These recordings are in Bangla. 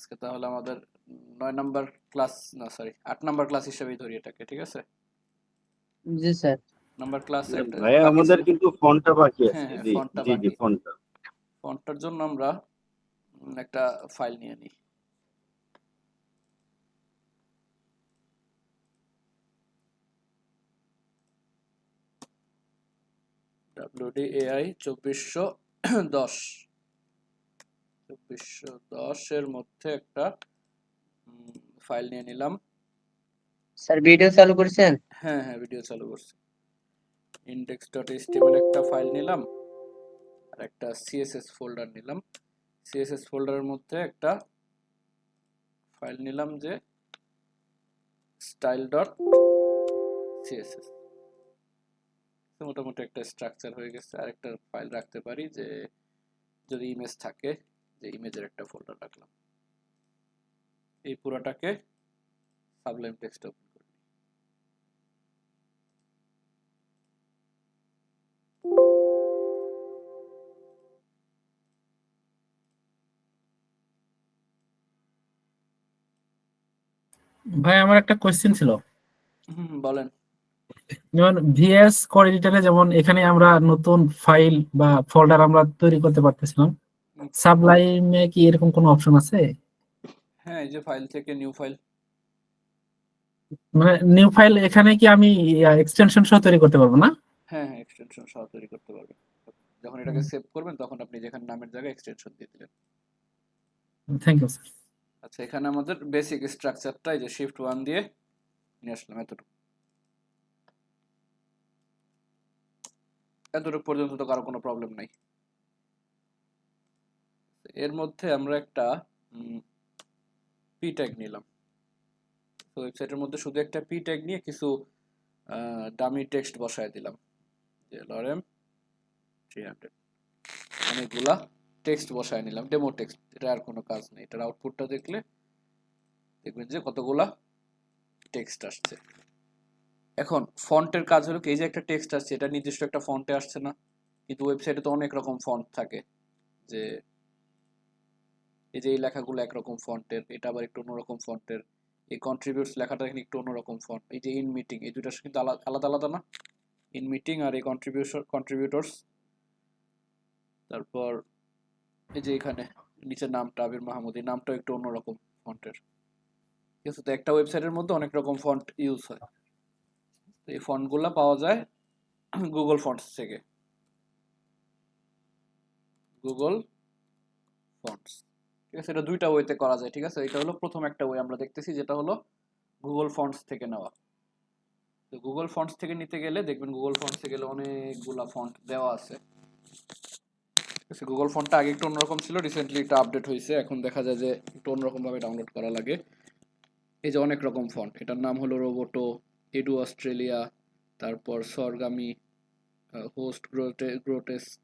আজকে তাহলে আমাদের 9 নাম্বার ক্লাস, না সরি 8 নাম্বার ক্লাস হিসেবেই ধরি এটাকে, ঠিক আছে? জি স্যার। নাম্বার ক্লাসে একটা ভাইয়া বাকি আমাদের ছিল। কিন্তু ফোনটা বাকি হ্যাঁ আছে। হ্যাঁ, জি ফন্টটা জি জি বাকি। ফোনটা। ফন্টটার জন্য আমরা একটা ফাইল নিয়ে নিই। WDAI 2410 2410 এর মধ্যে একটা ফাইল নিয়ে নিলাম। স্যার ভিডিও চালু করেছেন? হ্যাঁ হ্যাঁ, ভিডিও চালু করছি। index.html একটা ফাইল নিলাম, আর একটা CSS ফোল্ডার নিলাম। CSS ফোল্ডারের মধ্যে একটা ফাইল নিলাম যে style.css। মোটামুটি একটা স্ট্রাকচার হয়ে গেছে। আর একটা ফাইল রাখতে পারি, যে যদি ইমেজ থাকে, যে ইমেজের একটা ফোল্ডার রাখলাম। এই পুরোটাকে সাবলাইম টেক্সট ওপেন করি। ভাই আমার একটা কোয়েশ্চেন ছিল। বলেন। যেমন ভিএস কোড এডিটরে যেমন এখানে আমরা নতুন ফাইল বা ফোল্ডার আমরা তৈরি করতে পারতেছিলাম, সাবলাইমে কি এরকম কোনো অপশন আছে? হ্যাঁ, এই যে ফাইল থেকে নিউ ফাইল। মানে নিউ ফাইল এখানে কি আমি এক্সটেনশন সহ তৈরি করতে পারবো না? হ্যাঁ হ্যাঁ, এক্সটেনশন সহ তৈরি করতে পারবেন। যখন এটাকে সেভ করবেন তখন আপনি যেখানে নামের জায়গায় এক্সটেনশন দিয়ে দিলেন। Thank you sir. আচ্ছা, এখানে আমাদের বেসিক স্ট্রাকচারটা এই যে শিফট 1 দিয়ে নিয়ে আসলাম। এতটুকু পর্যন্ত তো কারো কোনো প্রবলেম নাই। এর মধ্যে আমরা একটা পি ট্যাগ নিলাম। তো ওয়েবসাইটের মধ্যে শুধু একটা পি ট্যাগ নিয়ে কিছু ডামি টেক্সট বসায় দিলাম, যে লরেম 300, অনেকগুলা টেক্সট বসায় নিলাম, ডেমো টেক্সট। এটা আর কোনো কাজ নেই। এটার আউটপুটটা দেখলে দেখবেন যে কতগুলা টেক্সট আসছে। এখন ফন্টের কাজ হলো কি, এই যে একটা টেক্সট আসছে, এটা নির্দিষ্ট একটা ফন্টে আসছে না, কিন্তু ওয়েবসাইটে তো অনেক রকম ফন্ট থাকে। যে এই যে এই লেখাগুলো একরকম ফন্টের, এটা আবার একটু অন্যরকম ফন্টের। এই কন্ট্রিবিউটস লেখাটা এখানে একটু অন্যরকম ফন্ট। এই যে ইন মিটিং, এই দুইটা কিন্তু আলাদা আলাদা না, ইন মিটিং আর এই কন্ট্রিবিউটরস। তারপর এই যে এখানে নিচের নামটা আবির মাহমুদ, এই নামটা একটু অন্যরকম ফন্টের। ঠিক আছে, তো একটা ওয়েবসাইটের মধ্যে অনেক রকম ফন্ট ইউজ হয়। তো এই ফন্টগুলো পাওয়া যায় গুগল ফন্টস থেকে। গুগল ফন্টস, ঠিক আছে, এটা দুইটা ওয়েতে করা যায়। ঠিক আছে, এটা হলো প্রথম একটা ওয়ে আমরা দেখতেছি, যেটা হলো গুগল ফন্টস থেকে নেওয়া। তো গুগল ফন্টস থেকে নিতে গেলে দেখবেন, গুগল ফন্টসে গেলে অনেকগুলা ফন্ট দেওয়া আছে। গুগল ফন্টটা আগে একটু অন্যরকম ছিল, রিসেন্টলি এটা আপডেট হয়েছে। এখন দেখা যায় যে একটু অন্যরকম ভাবে ডাউনলোড করা লাগে। এই যে অনেক রকম ফন্ট, এটার নাম হলো রোবোটো, এডু অস্ট্রেলিয়া, তারপর সরগামি, হোস্ট গ্রোটেস্ক,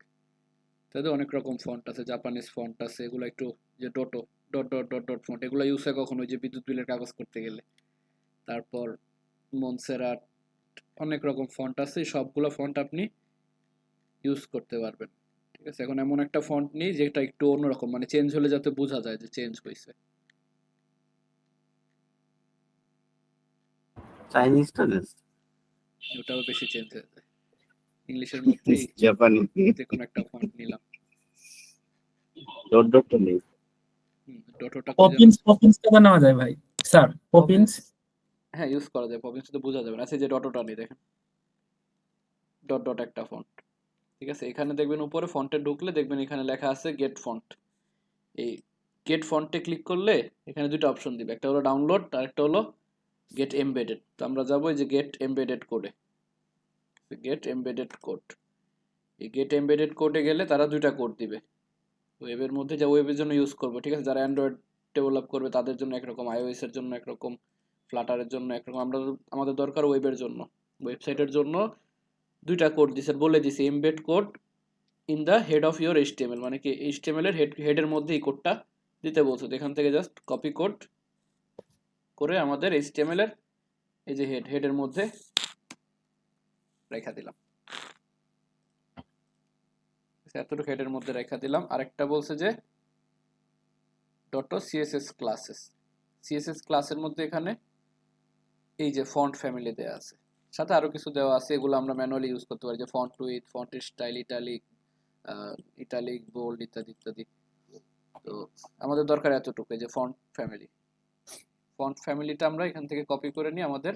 তাদের অনেক রকম ফন্ট আছে। জাপানিজ ফন্ট আছে, এগুলো একটু যে ডটো dot dot dot dot font, এগুলো ইউজ হয় কখনো যে বিদ্যুৎ বিলের কাগজ করতে গেলে। তারপর মনসেরাট, অনেক রকম ফন্ট আছে। সবগুলো ফন্ট আপনি ইউজ করতে পারবেন। ঠিক আছে, এখন এমন একটা ফন্ট নেই যেটা একটু অন্যরকম, মানে চেঞ্জ হলে যাতে বোঝা যায় যে চেঞ্জ হয়েছে। চাইনিজটা ওটাও বেশি চেঞ্জ হয়ে যায়। ইংলিশের মধ্যেই জাপানি যে কোনো একটা ফন্ট নিলাম। ডট ডটটা নেই। ডটোটা কই যেন, পপিন্স, পপিন্স কেন নেওয়া যায় ভাই স্যার? পপিন্স হ্যাঁ ইউজ করা যায়। পপিন্স তো বোঝা যাবে না। আচ্ছা, যে ডটোটা নেই, দেখেন ডট ডট একটা ফন্ট। ঠিক আছে, এখানে দেখবেন উপরে ফন্টে ঢুকলে দেখবেন এখানে লেখা আছে গেট ফন্ট। এই গেট ফন্টে ক্লিক করলে এখানে দুটো অপশন দিবে, একটা হলো ডাউনলোড আর একটা হলো গেট এমবেডেড। তো আমরা যাবো এই যে গেট এমবেডেড কোডে। গেট এমবেডেড কোড, এই গেট এমবেডেড কোডে গেলে তারা দুইটা কোড দিবে ওয়েবের মধ্যে, যা ওয়েবের জন্য ইউজ করবো। ঠিক আছে, যারা অ্যান্ড্রয়েড ডেভেলপ করবে তাদের জন্য একরকম, আইওএস এর জন্য একরকম, ফ্লাটারের জন্য একরকম। আমরা আমাদের দরকার ওয়েবের জন্য, ওয়েবসাইটের জন্য দুইটা কোড দিছে, বলে দিছে embed code in the head of your HTML, মানে কি এইচটিএমএল এর হেডের মধ্যে এই কোডটা দিতে বলছে। এখান থেকে জাস্ট কপি কোড করে আমাদের এইচটিএমএল এর এই যে হেডের মধ্যে রেখা দিলাম। এতটুকু হেডের মধ্যে রেখা দিলাম। আরেকটা বলছে যে ডট সিএসএস ক্লাসেস। সিএসএস ক্লাসের মধ্যে এখানে এই যে ফন্ট ফ্যামিলি দেওয়া আছে, সাথে আরো কিছু দেওয়া আছে, এগুলো আমরা ম্যানুয়ালি ইউজ করতে পারি, যে ফন্ট উইথ, ফন্টের স্টাইল, ইটালিক, ইটালিক, বোল্ড ইত্যাদি ইত্যাদি। তো আমাদের দরকার এতটুকু, যে ফন্ট ফ্যামিলি। ফন্ট ফ্যামিলিটা আমরা এখান থেকে কপি করে নিয়ে আমাদের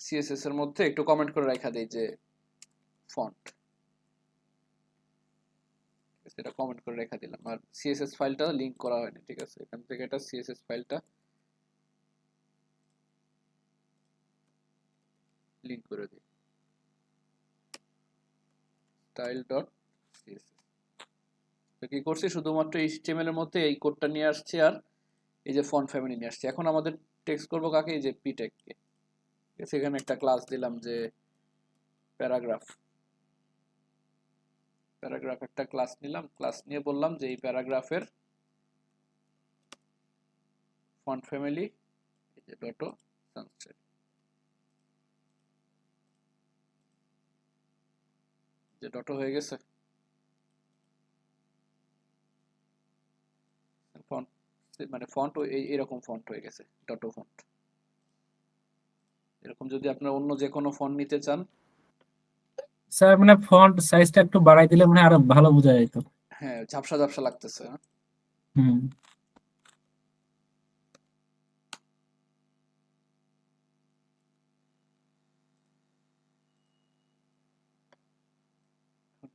সিএসএস এর মধ্যে একটু কমেন্ট করে রাখা দেই যে ফন্ট, এটা কমেন্ট করে রেখে দিলাম। আর সিএসএস ফাইলটা লিংক করা হয়নি, ঠিক আছে, এখান থেকে এটা সিএসএস ফাইলটা লিংক করে দিই, style.css। তো কি করছি, শুধুমাত্র এইচটিএমএল এর মধ্যে এই কোডটা নিয়ে আসছি আর এই যে ফন্ট ফ্যামিলি নিয়ে আসছি। এখন আমাদের টেক্সট করব কাকে, এই যে ptag কে, ঠিক আছে। এখানে একটা ক্লাস দিলাম যে প্যারাগ্রাফ, প্যারাগ্রাফ একটা ক্লাস নিলাম, ক্লাস নিয়ে বললাম যে এই প্যারাগ্রাফের ফন্ট ফ্যামিলি এই যে ডটো সানস্টাইল, যে ডটো হয়ে গেছে। ফন্ট মানে ফন্ট এরকম ফন্ট হয়ে গেছে, ডটো ফন্ট। এরকম যদি আপনারা অন্য যে কোনো ফন্ট নিতে চান, স্যার মানে ফন্ট সাইজটা একটু বাড়াই দিলে মানে আরো ভালো বোঝা যেত। হ্যাঁ ঝাপসা ঝাপসা লাগতেছে, হ্যাঁ? হুম।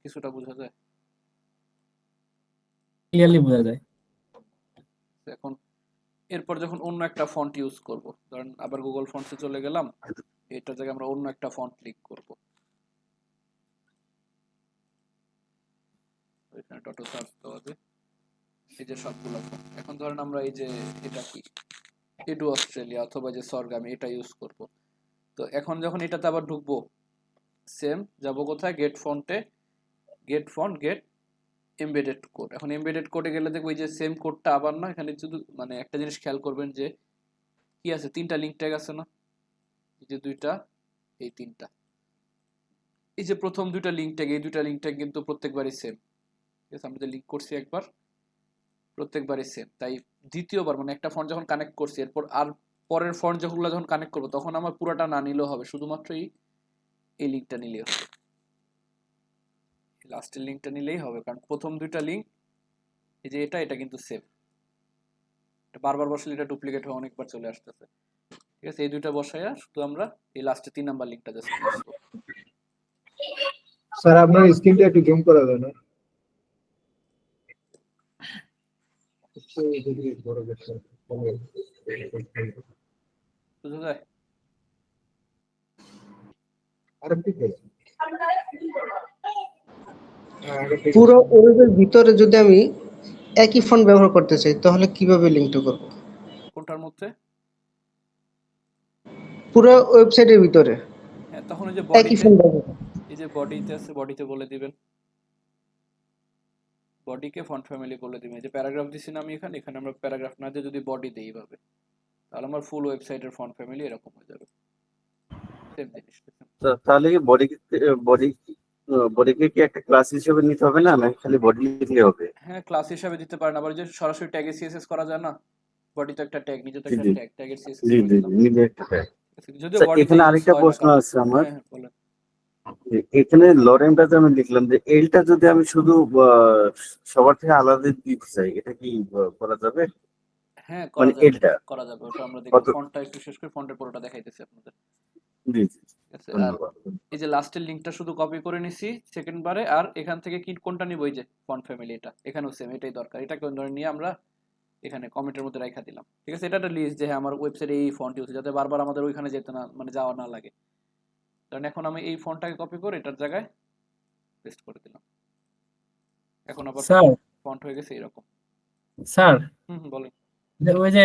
কিছুটা বোঝা যায়। ক্লিয়ারলি বোঝা যায়। এখন এরপর যখন অন্য একটা ফন্ট ইউজ করব, ধরেন আবার গুগল ফন্টসে চলে গেলাম, এটা জায়গায় আমরা অন্য একটা ফন্ট ক্লিক করব, এখানে ডটো সার্চ দেওয়া যায়, এই যে সবগুলো ফন্ট। এখন ধরেন আমরা এই যে এটা কি এডু অস্ট্রেলিয়া অথবা যে সরগামি, এটা ইউজ করব। তো এখন যখন এটাতে আবার ঢুকবো, সেম যাব কোথায়, গেট ফন্টে, get font, get embedded code. এখন এমবেডেড কোডে গেলে দেখবো এই যে সেম কোডটা আবার না, এখানে শুধু মানে একটা জিনিস খেয়াল করবেন যে কি আছে, তিনটা লিঙ্ক ট্যাগ আছে না, এই যে দুইটা, এই তিনটা, এই যে প্রথম দুইটা লিঙ্ক ট্যাগ, এই দুইটা লিঙ্ক ট্যাগ কিন্তু প্রত্যেকবারই সেম, ঠিক আছে। আমরা যে লিঙ্ক করছি একবার, প্রত্যেকবারই সেম। তাই দ্বিতীয়বার মানে একটা ফন্ট যখন কানেক্ট করছি, এরপর আর পরের ফন্ট যেগুলো যখন কানেক্ট করবো, তখন আমার পুরোটা না নিলেও হবে, শুধুমাত্র এই লিঙ্কটা নিলেই হবে, লাস্টের লিঙ্কটা নিলেই হবে, কারণ প্রথম দুইটা লিঙ্ক এই যে এটা কিন্তু সেম, বারবার বসলে এটা ডুপ্লিকেট হয়ে অনেকবার চলে আসতেছে, ঠিক আছে। এই দুইটা বসাইয়া শুধু আমরা এই লাস্টে 3 নাম্বার লিঙ্কটা জাস্ট বসাবো। স্যার আপনার স্ক্রিনটা একটু জুম করা যায় না? বুঝা যায়? পুরো ওয়েবের ভিতরে যদি আমি একই ফন্ট ব্যবহার করতে চাই, তাহলে কিভাবে লিঙ্কটা করব? কোনটার মধ্যে? পুরো ওয়েবসাইটের ভিতরে হ্যাঁ, তখন এই যে একই বডিতে, ফন্ট ব্যবহার। এই যে বডিতে আছে, বডিতে বলে দিবেন, বডিকে ফন্ট ফ্যামিলি বলে দিবেন। এই যে প্যারাগ্রাফ দিছি না আমি এখানে, এখানে আমরা প্যারাগ্রাফ না দিয়ে যদি বডি দেই এইভাবে, তাহলে আমার ফুল ওয়েবসাইটের ফন্ট ফ্যামিলি এরকম হয়ে যাবে, সেম জিনিস। তাহলে কি বডি বডিকে কি একটা ক্লাস হিসেবে নিতে হবে না, নাকি খালি বডি লিখলে হবে? হ্যাঁ ক্লাস হিসাবে দিতে পারেন, আবার যে সরাসরি ট্যাগে সিএসএস করা যায় না, বডি তো একটা ট্যাগ, নিজে তো জি একটা জি ট্যাগ, ট্যাগের সিএসএস জি করে জি দিলাম, নিজে একটা fact। যদিও স্যার, বডিতে এখানে ইউজ আরেকটা হয় না প্রশ্ন কারণ, আছে আমার। হ্যাঁ হ্যাঁ বলেন। যে এখানে লরেমটাতে আমি লিখলাম যে এলটা যদি আমি শুধু সবার থেকে আলাদা দিতে চাই, এটা কি করা যাবে? হ্যাঁ মানে করা যাবে, এলটা করা যাবে, ওটা আমরা দেখব। কত? ফন্টটা একটু শেষ করে ফন্টের পুরোটা দেখাইতেছি আপনাদের, জি জি ঠিক আছে। আর ধন্যবাদ। এই যে লাস্টের লিংকটা শুধু কপি করে নিছি সেকেন্ড বারে, আর এখান থেকে কি কোনটা নিব, এই যে ফন্ট ফ্যামিলি, এটা এখানেও সেম, এটাই দরকার, এটাকে ধরে নিয়ে আমরা এখানে কমেন্টের মধ্যে রাখা দিলাম, ঠিক আছে। এটা একটা লিস্ট যে হ্যাঁ আমার ওয়েবসাইটে এই ফন্ট ইউজ, যাতে বারবার আমাদের ওইখানে যেতে না, মানে যাওয়া না লাগে। কারণ এখন আমি এই ফন্টটাকে কপি করে এটার জায়গায় পেস্ট করে দিলাম, এখন আবার স্যার ফন্ট হয়ে গেছে এরকম। স্যার বলেন। যে ওই যে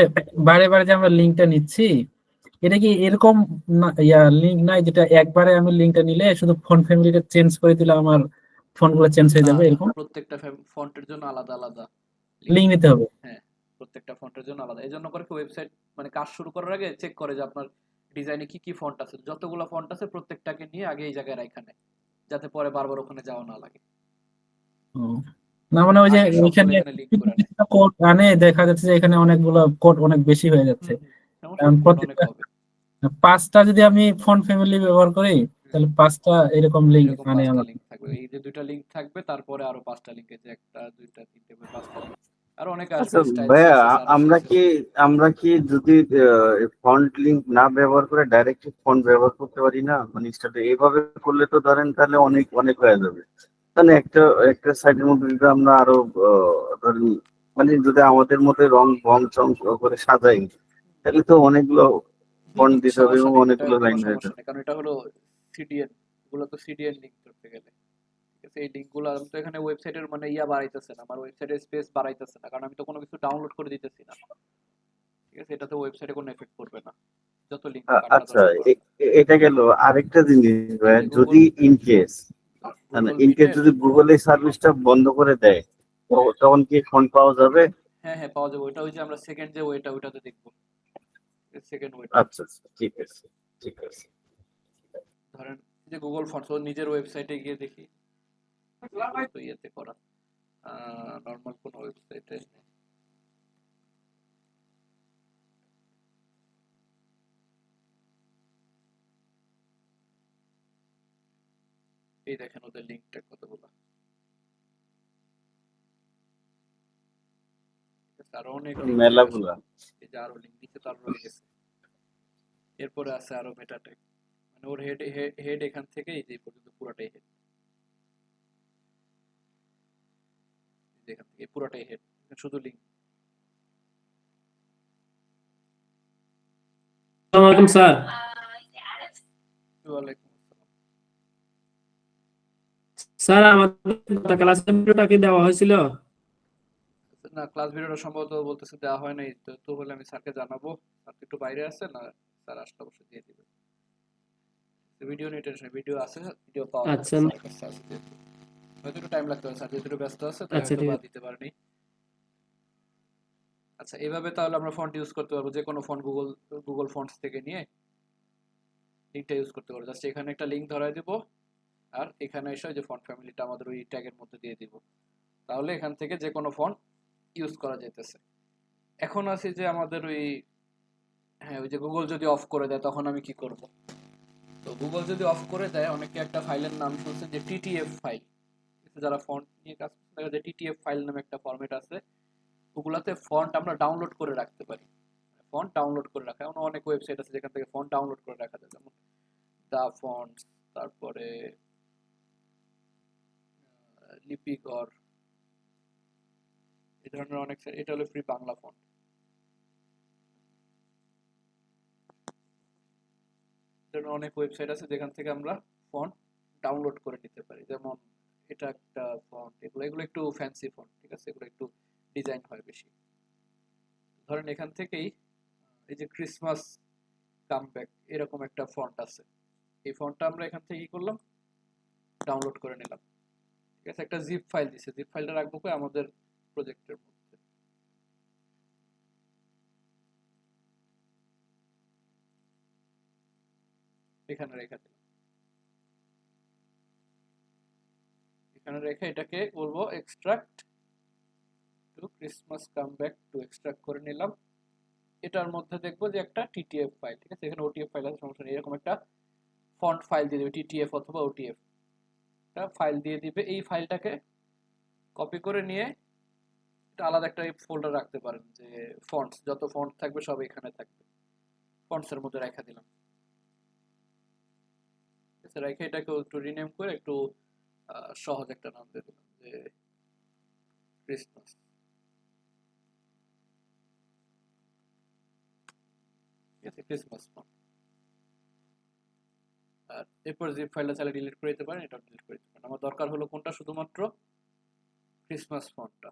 বারে বারে যে আমরা লিঙ্কটা নিচ্ছি, এটা কি এরকম লিঙ্ক নাই যেটা একবারে আমি লিঙ্কটা নিলে শুধু ফন্ট ফ্যামিলিটা চেঞ্জ করে দিলে আমার ফন্ট গুলো চেঞ্জ হয়ে না যাবে, না, এরকম প্রত্যেকটা ফন্টের জন্য আলাদা আলাদা লিঙ্ক নিতে হবে? হ্যাঁ, প্রত্যেকটা ফন্টের জন্য আলাদা। এই জন্য করে ওয়েবসাইট মানে কাজ শুরু করার আগে চেক করে যে আপনার ডিজাইনে কি কি ফন্ট আছে, যতগুলো ফন্ট আছে প্রত্যেকটাকে নিয়ে আগে এই জায়গায় রাখা নেয়, যাতে পরে বারবার ওখানে যাওয়া না লাগে। ও, না মানে ওই যে আসে সবগুলো ওইখানে এখানে লিঙ্ক করে নেয়। কোড আনে, দেখা যাচ্ছে যে এখানে অনেকগুলো কোড অনেক বেশি হয়ে যাচ্ছে। সমস্যা কারণ নেই, কোড অনেক প্রত্যেকটা হবে। 5টা যদি আমি ফন্ট ফ্যামিলি ব্যবহার করি, তাহলে 5টা এরকম লিঙ্ক এরকম আনে 5টা আমার। লিঙ্ক থাকবে, এই যে 2টা লিঙ্ক থাকবে, তারপরে আরো 5টা লিঙ্ক, এই যে 1টা 2টা 3টে 5টা লিঙ্ক। আর অনেকে আসবে আচ্ছা স্টাইল ভাইয়া, সিএসএস আরো আমরা সিএসএস। কি আমরা কি যদি ফন্ট লিঙ্ক না ব্যবহার করে ডাইরেক্ট ফন্ট ব্যবহার করতে পারি না? মানে স্টার্টে এইভাবে করলে তো ধরেন তাহলে অনেক অনেক হয়ে যাবে। তাহলে একটা একটা সাইডের মধ্যে যদি আমরা আরো ধরেন মানে যদি আমাদের মধ্যে রং রং চং করে সাজাই, তাহলে তো অনেকগুলো ফন্ট দিতে হবে সমস্যা এবং নেই, এটা অনেকগুলো কোনো লাইন হয়ে সমস্যা যাবে। নেই, কারণ এটা হলো সিডিএন, এগুলো তো সিডিএন লিঙ্ক করতে গেলে। ঠিক আছে, এই লিঙ্কগুলো আমি তো এখানে ওয়েবসাইটের মানে বাড়াইতেছে না, আমার ওয়েবসাইটের স্পেস বাড়াইতেছে না, কারণ আমি তো কোনো কিছু ডাউনলোড করে দিতেছি না। ঠিক আছে, এটা তো ওয়েবসাইটে কোনো এফেক্ট করবে না, যত লিঙ্ক কাটা আচ্ছা, দরকার পড়ে না। এটা গেল আরেকটা জিনিস এই ভাইয়া, যে যদি গুগল ইনকেস গুগল ইনকেস মিটের, যদি গুগল এই সার্ভিসটা বন্ধ করে দেয়, তখন কি ফন্ট পাওয়া যাবে? হ্যাঁ হ্যাঁ পাওয়া যাবে, ওইটা ওই যে আমরা সেকেন্ড যে ওয়েটা ওইটাতে দেখবো, সেকেন্ড ওয়েটা। আচ্ছা আচ্ছা, ঠিক আছে, ঠিক আছে। ধরেন এই যে গুগল ফন্টস, ওর নিজের ওয়েবসাইটে গিয়ে দেখি, তো ইয়েতে করা নর্মাল কোনো ওয়েবসাইটে। এই দেখেন ওদের লিঙ্কটা কতগুলো, ঠিক আছে, আরো অনেক লিঙ্ক রয়ে গেছে। মেলাগুলা। এই যে আরো লিঙ্ক দিচ্ছে, তো আরো রয়ে গেছে। এরপরে আছে আরো মেটা ট্যাগ, মানে ওর হেড হেড এখান থেকে এই যে এই পর্যন্ত পুরোটাই হেড, এখান থেকে পুরোটাই হেড, শুধু লিঙ্ক। আসসালামু আলাইকুম স্যার। ওয়ালাইকুম আসসালাম। স্যার আমাদের ক্লাসের ভিডিওটা কি দেওয়া হয়েছিল? না, ক্লাস ভিডিওটা সম্ভবত বলতেছে দেওয়া হয় নাই, তো তো হলে আমি স্যারকে জানাবো। স্যার তো একটু বাইরে আছে না, স্যার আসলে অবশ্যই দিয়ে দিবে। ভিডিও নিয়ে টেনশন, ভিডিও আছে, ভিডিও পাওয়া যাবে আচ্ছা স্যারের কাছে আছে যেহেতু। হয়তো একটু টাইম লাগতে পারে, স্যার যেহেতু একটু ব্যস্ত আছে তাই আচ্ছা হয়তো ঠিক বা আছে। দিতে পারেনি। আচ্ছা, এভাবে তাহলে আমরা ফন্ট ইউজ করতে পারবো, যে কোনো ফন্ট গুগল গুগল ফন্টস থেকে নিয়ে লিঙ্কটা ইউজ করতে পারবো। জাস্ট এখানে একটা লিঙ্ক ধরাই দিব, আর এখানে এসে ওই যে ফন্ট ফ্যামিলিটা আমাদের ওই ট্যাগের মধ্যে দিয়ে দিব, তাহলে এখান থেকে যে কোনো ফন্ট ইউজ করা যেতেছে। এখন আছে যে আমাদের ওই, হ্যাঁ ওই যে গুগল যদি অফ করে দেয় তখন আমি কি করব? তো গুগল যদি অফ করে দেয়, অনেকে একটা ফাইলের নাম শুনছেন যে টিটিএফ ফাইল, যারা ফন্ট নিয়ে কাজ করছে দেখা যায় টিটিএফ ফাইল নামে একটা ফরম্যাট আছে, ওগুলাতে ফন্ট আমরা ডাউনলোড করে রাখতে পারি। ফন্ট ডাউনলোড করে রাখা, এমন অনেক ওয়েবসাইট আছে যেখান থেকে ফন্ট ডাউনলোড করে রাখা যায়, যেমন দা ফন্টস, তারপরে লিপিকর, এই ধরনের অনেক সাইট। এটা হলো ফ্রি বাংলা ফন্ট। অনেক ওয়েবসাইট আছে যেখান থেকে আমরা ফন্ট ডাউনলোড করে নিতে পারি, যেমন এটা একটা ফন্ট, এগুলো এগুলো একটু ফ্যান্সি ফন্ট, ঠিক আছে, এগুলো একটু ডিজাইন হয় বেশি। ধরেন এখান থেকেই এই যে ক্রিসমাস কামব্যাক এরকম একটা ফন্ট আছে, এই ফন্টটা আমরা এখান থেকে কি করলাম, ডাউনলোড করে নিলাম। ঠিক আছে, একটা জিপ ফাইল দিছে, জিপ ফাইলটা রাখবো কই আমাদের প্রজেক্টের মধ্যে, এখানে রেখে দিলাম। এখানে রেখে এটাকে বলবো extract to Christmas comeback to, extract করে নিলাম। এটার মধ্যে দেখবো যে একটা টিটিএফ ফাইল, ঠিক আছে, এখানে ওটিএফ ফাইল আছে, সমস্যা নেই, এরকম একটা ফন্ট ফাইল দিয়ে দেবে, টিটিএফ অথবা ওটিএফ একটা ফাইল দিয়ে দিবে। এই ফাইলটাকে কপি করে নিয়ে এটা আলাদা একটা ফোল্ডার রাখতে পারেন, যে ফন্টস, যত ফন্ট থাকবে সব এখানে থাকবে, ফন্টস এর মধ্যে রেখে দিলাম। ঠিক আছে, রেখে এটাকে একটু রিনেম করে একটু সহজ একটা নাম দিয়ে দিলাম, যে ক্রিসমাস। ঠিক আছে, ক্রিসমাস ফন্ট। আর এরপর জিপ ফাইলটা চাইলে ডিলিট করে দিতে পারেন, এটা ডিলিট করে দিতে পারেন। আমার দরকার হলো কোনটা, শুধুমাত্র ক্রিসমাস ফন্টটা।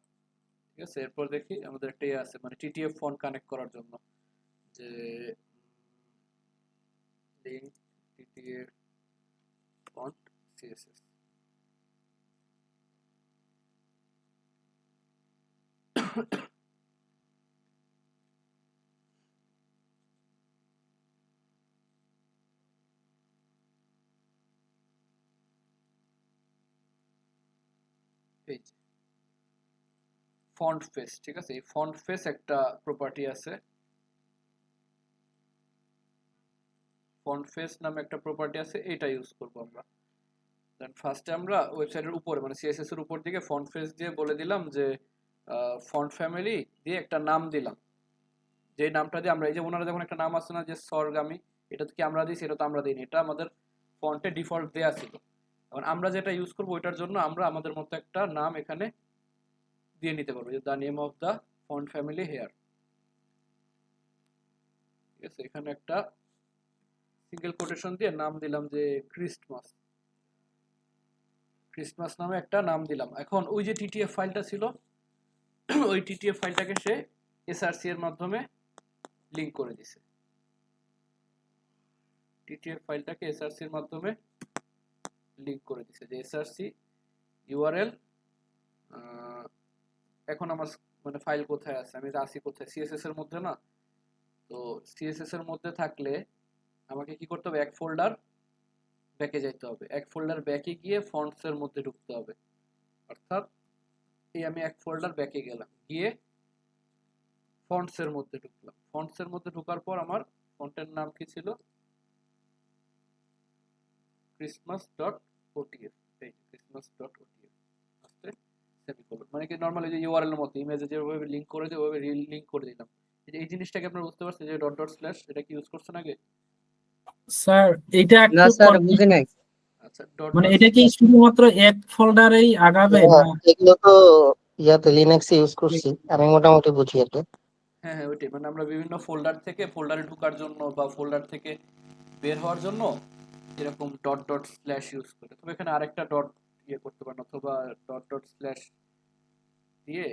ঠিক আছে, এরপর দেখি আমাদের একটা ইয়ে আছে, মানে টিটিএফ ফন্ট কানেক্ট করার জন্য, যে লিঙ্ক টিটিএফ ফন্ট সিএসএস। এই যে ফন্ট ফেস, ঠিক আছে? এই ফন্ট ফেস একটা প্রপার্টি আছে, ফন্ট ফেস নামে একটা প্রপার্টি আছে, এটা ইউজ করব আমরা। দেন ফার্স্টে আমরা ওয়েবসাইটের উপরে মানে সিএসএস এর উপর দিকে ফন্ট ফেস দিয়ে বলে দিলাম যে ফন্ট ফ্যামিলি দিয়ে একটা নাম দিলাম, যে নামটা দিয়ে আমরা এই যে ওনারা যখন একটা নাম আছে না যে স্বর্গামী, এটা তো কি আমরা দিয়েছি? এটা তো আমরা দিইনি, এটা আমাদের ফন্টে ডিফল্ট দেয়া ছিল। এখন আমরা যেটা ইউজ করবো ওইটার জন্য আমরা আমাদের মতো একটা নাম এখানে দিয়ে নিতে পারবো, যে the name of the font family here, ঠিক আছে? এখানে একটা সিঙ্গেল কোটেশন দিয়ে নাম দিলাম যে ক্রিসমাস, ক্রিসমাস নামে একটা নাম দিলাম। এখন ওই যে টিটিএফ ফাইলটা ছিল ওই টিটিএফ ফাইলটাকে সে এসআরসি এর মাধ্যমে লিংক করে দিছে, টিটিএফ ফাইলটাকে এসআরসি এর মাধ্যমে লিংক করে দিছে যে এসআরসি ইউআরএল। এখন আমার মানে ফাইল কোথায় আছে, আমি আছি কোথায়? সিএসএস এর মধ্যে না? তো সিএসএস এর মধ্যে থাকলে আমাকে কি করতে হবে? এক ফোল্ডার ব্যাকে যাইতে হবে, এক ফোল্ডার ব্যাকে গিয়ে ফন্টস এর মধ্যে ঢুকতে হবে। অর্থাৎ এই আমি এক ফোল্ডার ব্যাকে গেলাম, গিয়ে ফন্টস এর মধ্যে ঢুকলাম, ফন্টস এর মধ্যে ঢোকার পর আমার ফন্টের নাম কি ছিল? christmas.otf, এই christmas.otf আস্তে সেমিকোলন, মানে কি নরমালি যে ইউআরএল এর মতো ইমেজে যেভাবে লিংক করে দিই ওভাবে লিংক করে দিলাম। এই জিনিসটাকে আপনারা বুঝতে পারছেন যে ডট ডট স্ল্যাশ, এটা কি ইউজ করছেন আগে? স্যার এটা না একটু স্যার বুঝি নাই। আচ্ছা, ডট মানে ডট এটা কি শুধুমাত্র এক ফোল্ডারেই আগাবে না? এগুলো তো ইয়াতে লিনাক্সে ইউজ করছি, আমি মোটামুটি বুঝি এটা। হ্যাঁ হ্যাঁ ওইটাই, মানে আমরা বিভিন্ন ফোল্ডার থেকে ফোল্ডারে ঢোকার জন্য বা ফোল্ডার থেকে বের হওয়ার জন্য এরকম ডট ডট স্ল্যাশ ইউজ করে। তবে এখানে আরেকটা ডট ইয়ে করতে পারেন, অথবা ডট ডট স্ল্যাশ দিয়ে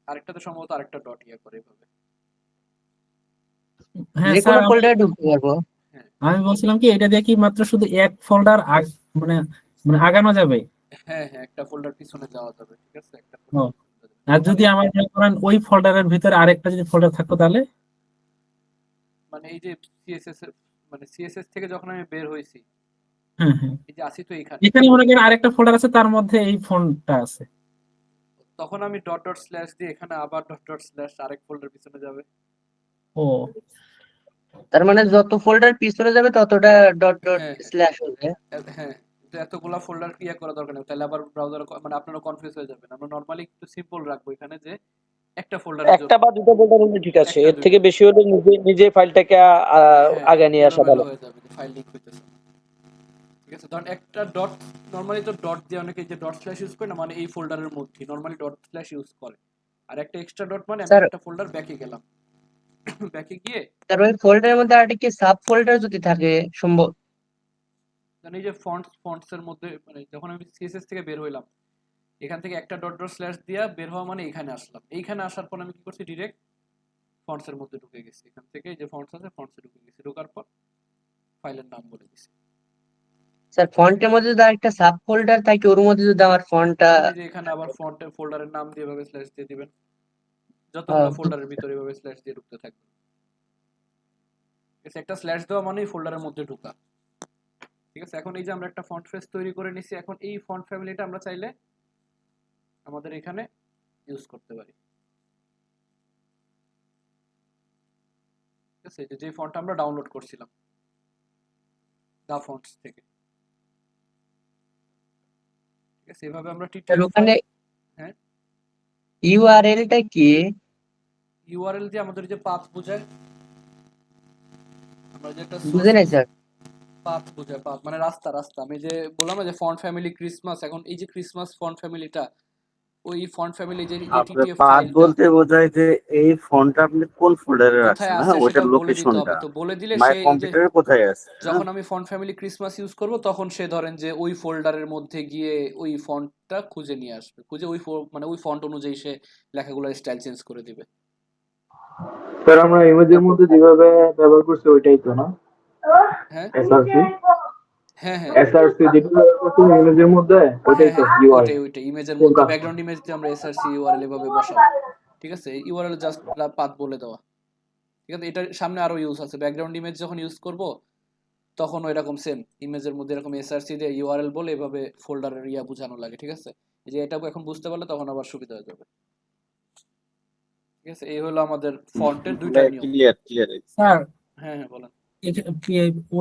আরেকটাতে সম্ভবত আরেকটা ডট ইয়ে করে এভাবে। হ্যাঁ যে স্যার, কোনো ফোল্ডারে ঢুকতে পারবো। আমি বলছিলাম কি এটা দিয়ে কি মাত্র শুধু এক ফোল্ডার মানে মানে আগানো যাবে? হ্যাঁ হ্যাঁ একটা ফোল্ডার পিছনে যাওয়া যাবে, ঠিক আছে? একটা ও, ফোল্ডার আর যদি আমার মনে করেন ওই ফোল্ডারের ভিতরে আরেকটা যদি ফোল্ডার থাকতো তাহলে? মানে এই যে সিএসএস মানে সিএসএস থেকে যখন আমি বের হইছি, হ্যাঁ হ্যাঁ, এই যে আসি তো এখানে, এখানে মনে করেন আরেকটা ফোল্ডার আছে তার মধ্যে এই ফোনটা আছে। তখন আমি ডট ডট স্ল্যাশ দিয়ে এখানে আবার ডট ডট স্ল্যাশ আরেক ফোল্ডার পিছনে যাবে। ও তার মানে যত ফোল্ডার পিছনে যাবে ততটা ডট ডট হ্যাঁ স্ল্যাশ হবে। হ্যাঁ, তো এতগুলা ফোল্ডার ক্রিয়েট করা দরকার নেই, তাহলে আবার ব্রাউজার মানে আপনারা কনফিউজ হয়ে যাবেন। আমরা নরমালি একটু সিম্পল রাখবো এখানে, যে একটা ফোল্ডারের জন্য একটা বা দুটো ফোল্ডার হলে ঠিক আছে, একটা এর থেকে দুইটা, বেশি হলে নিজে নিজে ফাইলটাকে আগে নিয়ে আসা এলোমেলো ভালো। হয়ে যাবে, ফাইল লিঙ্ক হইতেছে, ঠিক আছে? ধরেন একটা ডট, নরমালি তো ডট দিয়ে অনেকে যে ডট স্ল্যাশ ইউজ করে না, মানে এই ফোল্ডারের মধ্যে নরমালি ডট স্ল্যাশ ইউজ করে। আর একটা এক্সট্রা ডট মানে আমি স্যার একটা ফোল্ডার ব্যাকে গেলাম, ব্যাকে গিয়ে তার ওই ফোল্ডারের মধ্যে আরেকটা কি সাব ফোল্ডার যদি থাকে সম্ভব? মানে এই যে ফন্টস এর মধ্যে, মানে যখন আমি সিএসএস থেকে বের হইলাম এখান থেকে একটা ডট ডট স্ল্যাশ দিয়া বের হওয়া মানে এখানে আসলাম, এইখানে আসার পর আমি কি করছি? ডিরেক্ট ফন্টস এর মধ্যে ঢুকে গেছি, এখান থেকে এই যে ফন্টস আছে ফন্টসে ঢুকে গেছি, ঢোকার পর ফাইলের নাম বলে দিছি। স্যার ফন্টের মধ্যে যদি আরেকটা সাব ফোল্ডার থাকে ওর মধ্যে যদি আমার ফন্টটা এই যে এখানে আবার ফন্টের ফোল্ডারের নাম দিয়ে এভাবে স্ল্যাশ দিয়ে দিবেন, যতগুলো ফোল্ডারের ভিতরে এভাবে স্ল্যাশ দিয়ে ঢুকতে থাকবে। একটা স্ল্যাশ দেওয়া মানেই ফোল্ডারের মধ্যে ঢোকা, ঠিক আছে? এখন এই যে আমরা একটা ফন্ট ফেস তৈরি করে নিছি, এখন এই ফন্ট ফ্যামিলিটা আমরা চাইলে আমাদের এখানে ইউজ করতে পারি, ঠিক আছে? যে ফন্ট আমরা ডাউনলোড করছিলাম দা ফন্টস থেকে, ঠিক আছে? এভাবে আমরা ওখানে হ্যাঁ ইউআরএলটা কি? ইউআরএল দিয়ে আমাদের যে পাথ বোঝায়, আমরা যে একটা বুঝে নাই স্যার। পাথ বোঝায়, পাথ মানে রাস্তা, রাস্তা। আমি যে বললাম না যে ফন্ট ফ্যামিলি ক্রিসমাস, এখন এই যে ক্রিসমাস ফন্ট ফ্যামিলিটা, ওই ফন্ট ফ্যামিলি যে আপনার টিটিএফ পাথ ফাইলটা বলতে বোঝায় যে এই ফোনটা আপনি কোন ফোল্ডারে রাখছেন, কোথায় হ্যাঁ আছে ওইটার সেটা বলে দিতে হবে। লোকেশনটা তো বলে দিলে মাই সে এই যে কম্পিউটারে কোথায় আছে। যখন আমি ফন্ট ফ্যামিলি ক্রিসমাস ইউজ করব তখন সে ধরেন যে ওই ফোল্ডারের মধ্যে গিয়ে ওই ফন্টটা খুঁজে নিয়ে আসবে, খুঁজে ওই মানে ওই ফন্ট অনুযায়ী সে লেখাগুলোর স্টাইল চেঞ্জ করে দিবে। স্যার আমরা ইমেজের মধ্যে যেভাবে ব্যবহার করছি ওইটাই তো না? হ্যাঁ এসআরসি হ্যাঁ হ্যাঁ এসআরসি যেটা ব্যবহার করছি ইমেজের মধ্যে ওইটাই হ্যাঁ তো হ্যাঁ ইউআরএল। ওইটাই ইমেজের মধ্যে ব্যাকগ্রাউন্ড ইমেজ দিয়ে আমরা এসআরসি ইউআরএল এভাবে বসাবো, ঠিক আছে? ইউআরএল জাস্ট পাথ বলে দেওয়া, ঠিক আছে? এটার সামনে আরো ইউজ আছে, ব্যাকগ্রাউন্ড ইমেজ যখন ইউজ করব তখন ওইরকম সেম ইমেজের মধ্যে এরকম এসআরসি দিয়ে ইউআরএল বলে এভাবে ফোল্ডারের ইয়া বোঝানো লাগে, ঠিক আছে? এই যে এটা এখন বুঝতে পারলে তখন আবার সুবিধা হয়ে যাবে। ঠিক আছে, এই হলো আমাদের ফন্টের দুইটা নিয়ম। Clear clear. স্যার হ্যাঁ হ্যাঁ বলেন।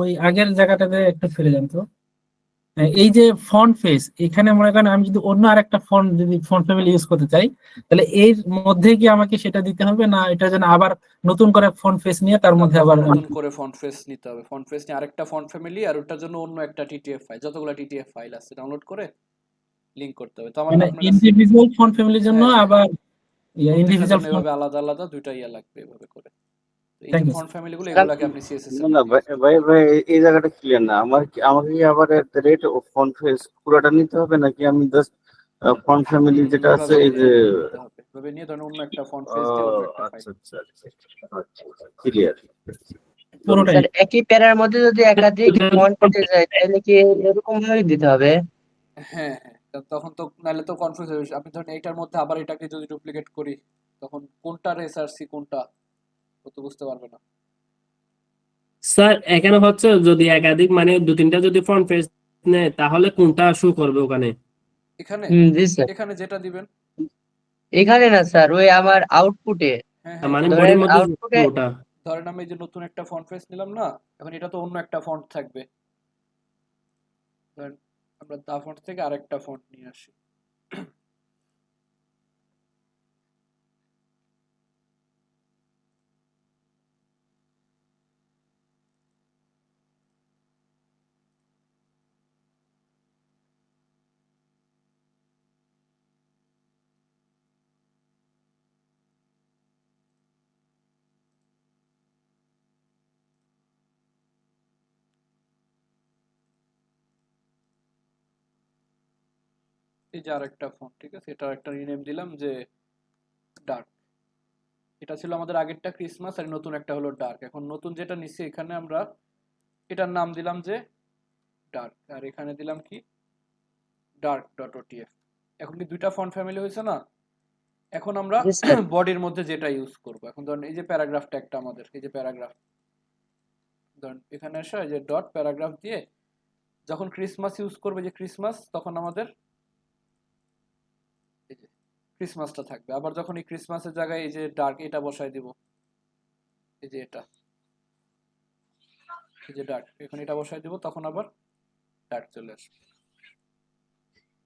ওই আগের জায়গাটাতে একটু ফিরে যান তো। এই যে ফন্ট ফেস, এখানে মনে করেন আমি যদি অন্য আরেকটা ফন্ট যদি ফন্ট ফ্যামিলি ইউজ করতে চাই, তাহলে এর মধ্যে কি আমাকে সেটা দিতে হবে, না এটা যেন আবার নতুন করে ফন্ট ফেস নিয়ে তার মধ্যে আবার নতুন করে ফন্ট ফেস নিতে হবে। ফন্ট ফেস নিয়ে আরেকটা ফন্ট ফ্যামিলি আর ওটার জন্য অন্য একটা টিটিএফ ফাইল, যতগুলো টিটিএফ ফাইল আছে ডাউনলোড করে লিংক করতে হবে। তো আমার মানে আপনার কাছে ইন্ডিভিজুয়াল ফন্ট ফ্যামিলির জন্য হ্যাঁ, আবার প্রত্যেকটার ইন্ডিভিজুয়াল জন্য ফন্ট। এভাবে আলাদা আলাদা দুইটা লাগবে এভাবে করে। তো এই যে থ্যাংক ইউ। ফন্ট ফ্যামিলি গুলো এগুলাকে আপনি সিএসএস না এর না মধ্যে use ভাই ভাই এই জায়গাটা ক্লিয়ার না আমার। আমাকে কি আবার রেট ও ফন্ট ফেস পুরোটা নিতে হবে, নাকি আমি জাস্ট ফন্ট ফ্যামিলি যেটা আছে এই যে নিতে হবে। এভাবে নিয়ে ধরেন অন্য একটা ফন্ট ফেস দিয়ে অন্য একটা ফাইল। আচ্ছা আচ্ছা আচ্ছা ক্লিয়ার। পুরোটাই। স্যার একই প্যারার মধ্যে যদি একাধিক ফন্ট দিতে যায় তাহলে কি এরকম ভাবে দিতে হবে? হ্যাঁ হ্যাঁ, তখন তো নাহলে তো কনফিউজ হয়ে যাবে। আপনি ধরেন এইটার মধ্যে আবার এটাকে যদি ডুপ্লিকেট করি, তখন কোনটার এসআরসি কোনটা ও তো বুঝতে পারবে না। স্যার এখানে হচ্ছে যদি একাধিক মানে 2-3টা যদি ফ্রন্ট পেজ নেয় তাহলে কোনটা শো করবে ওখানে? এখানে জি স্যার। এখানে যেটা দিবেন। এখানে না স্যার, ওই আমার আউটপুটে হ্যাঁ হ্যাঁ, মানে ধরেন বডির মধ্যে আউটপুটে ওটা ধরেন আমি এই যে নতুন একটা ফন্ট ফেস নিলাম না, এখন এটা তো অন্য একটা ফন্ট থাকবে। ধরেন আমরা দা ফন্ট থেকে আরেকটা ফন্ট নিয়ে আসি। এই যে আরেকটা ফন্ট, ঠিক আছে, এটা একটা রিনেম দিলাম যে ডার্ক। এটা ছিল আমাদের আগেরটা ক্রিসমাস, আর নতুন একটা হলো ডার্ক। এখন নতুন যেটা নিচ্ছি এখানে আমরা এটার নাম দিলাম যে ডার্ক, আর এখানে দিলাম কি ডার্ক ডট ওটিএফ। এখন কি দুইটা ফন্ট ফ্যামিলি হয়েছে না? এখন আমরা জি স্যার। বডির মধ্যে যেটা ইউজ করব, এখন ধরেন এই যে প্যারাগ্রাফ ট্যাগটা আমাদের, এই যে প্যারাগ্রাফ, ধরেন এখানে এসে এই যে ডট প্যারাগ্রাফ দিয়ে যখন ক্রিসমাস ইউজ করবে, যে ক্রিসমাস, তখন আমাদের এই যে ক্রিসমাসটা থাকবে। আবার যখন এই ক্রিসমাসের জায়গায় এই যে ডার্ক এটা বসাই দিব, এই যে এটা, এই যে ডার্ক, এখন এটা বসাই দিব, তখন আবার ডার্ক চলে আসবে।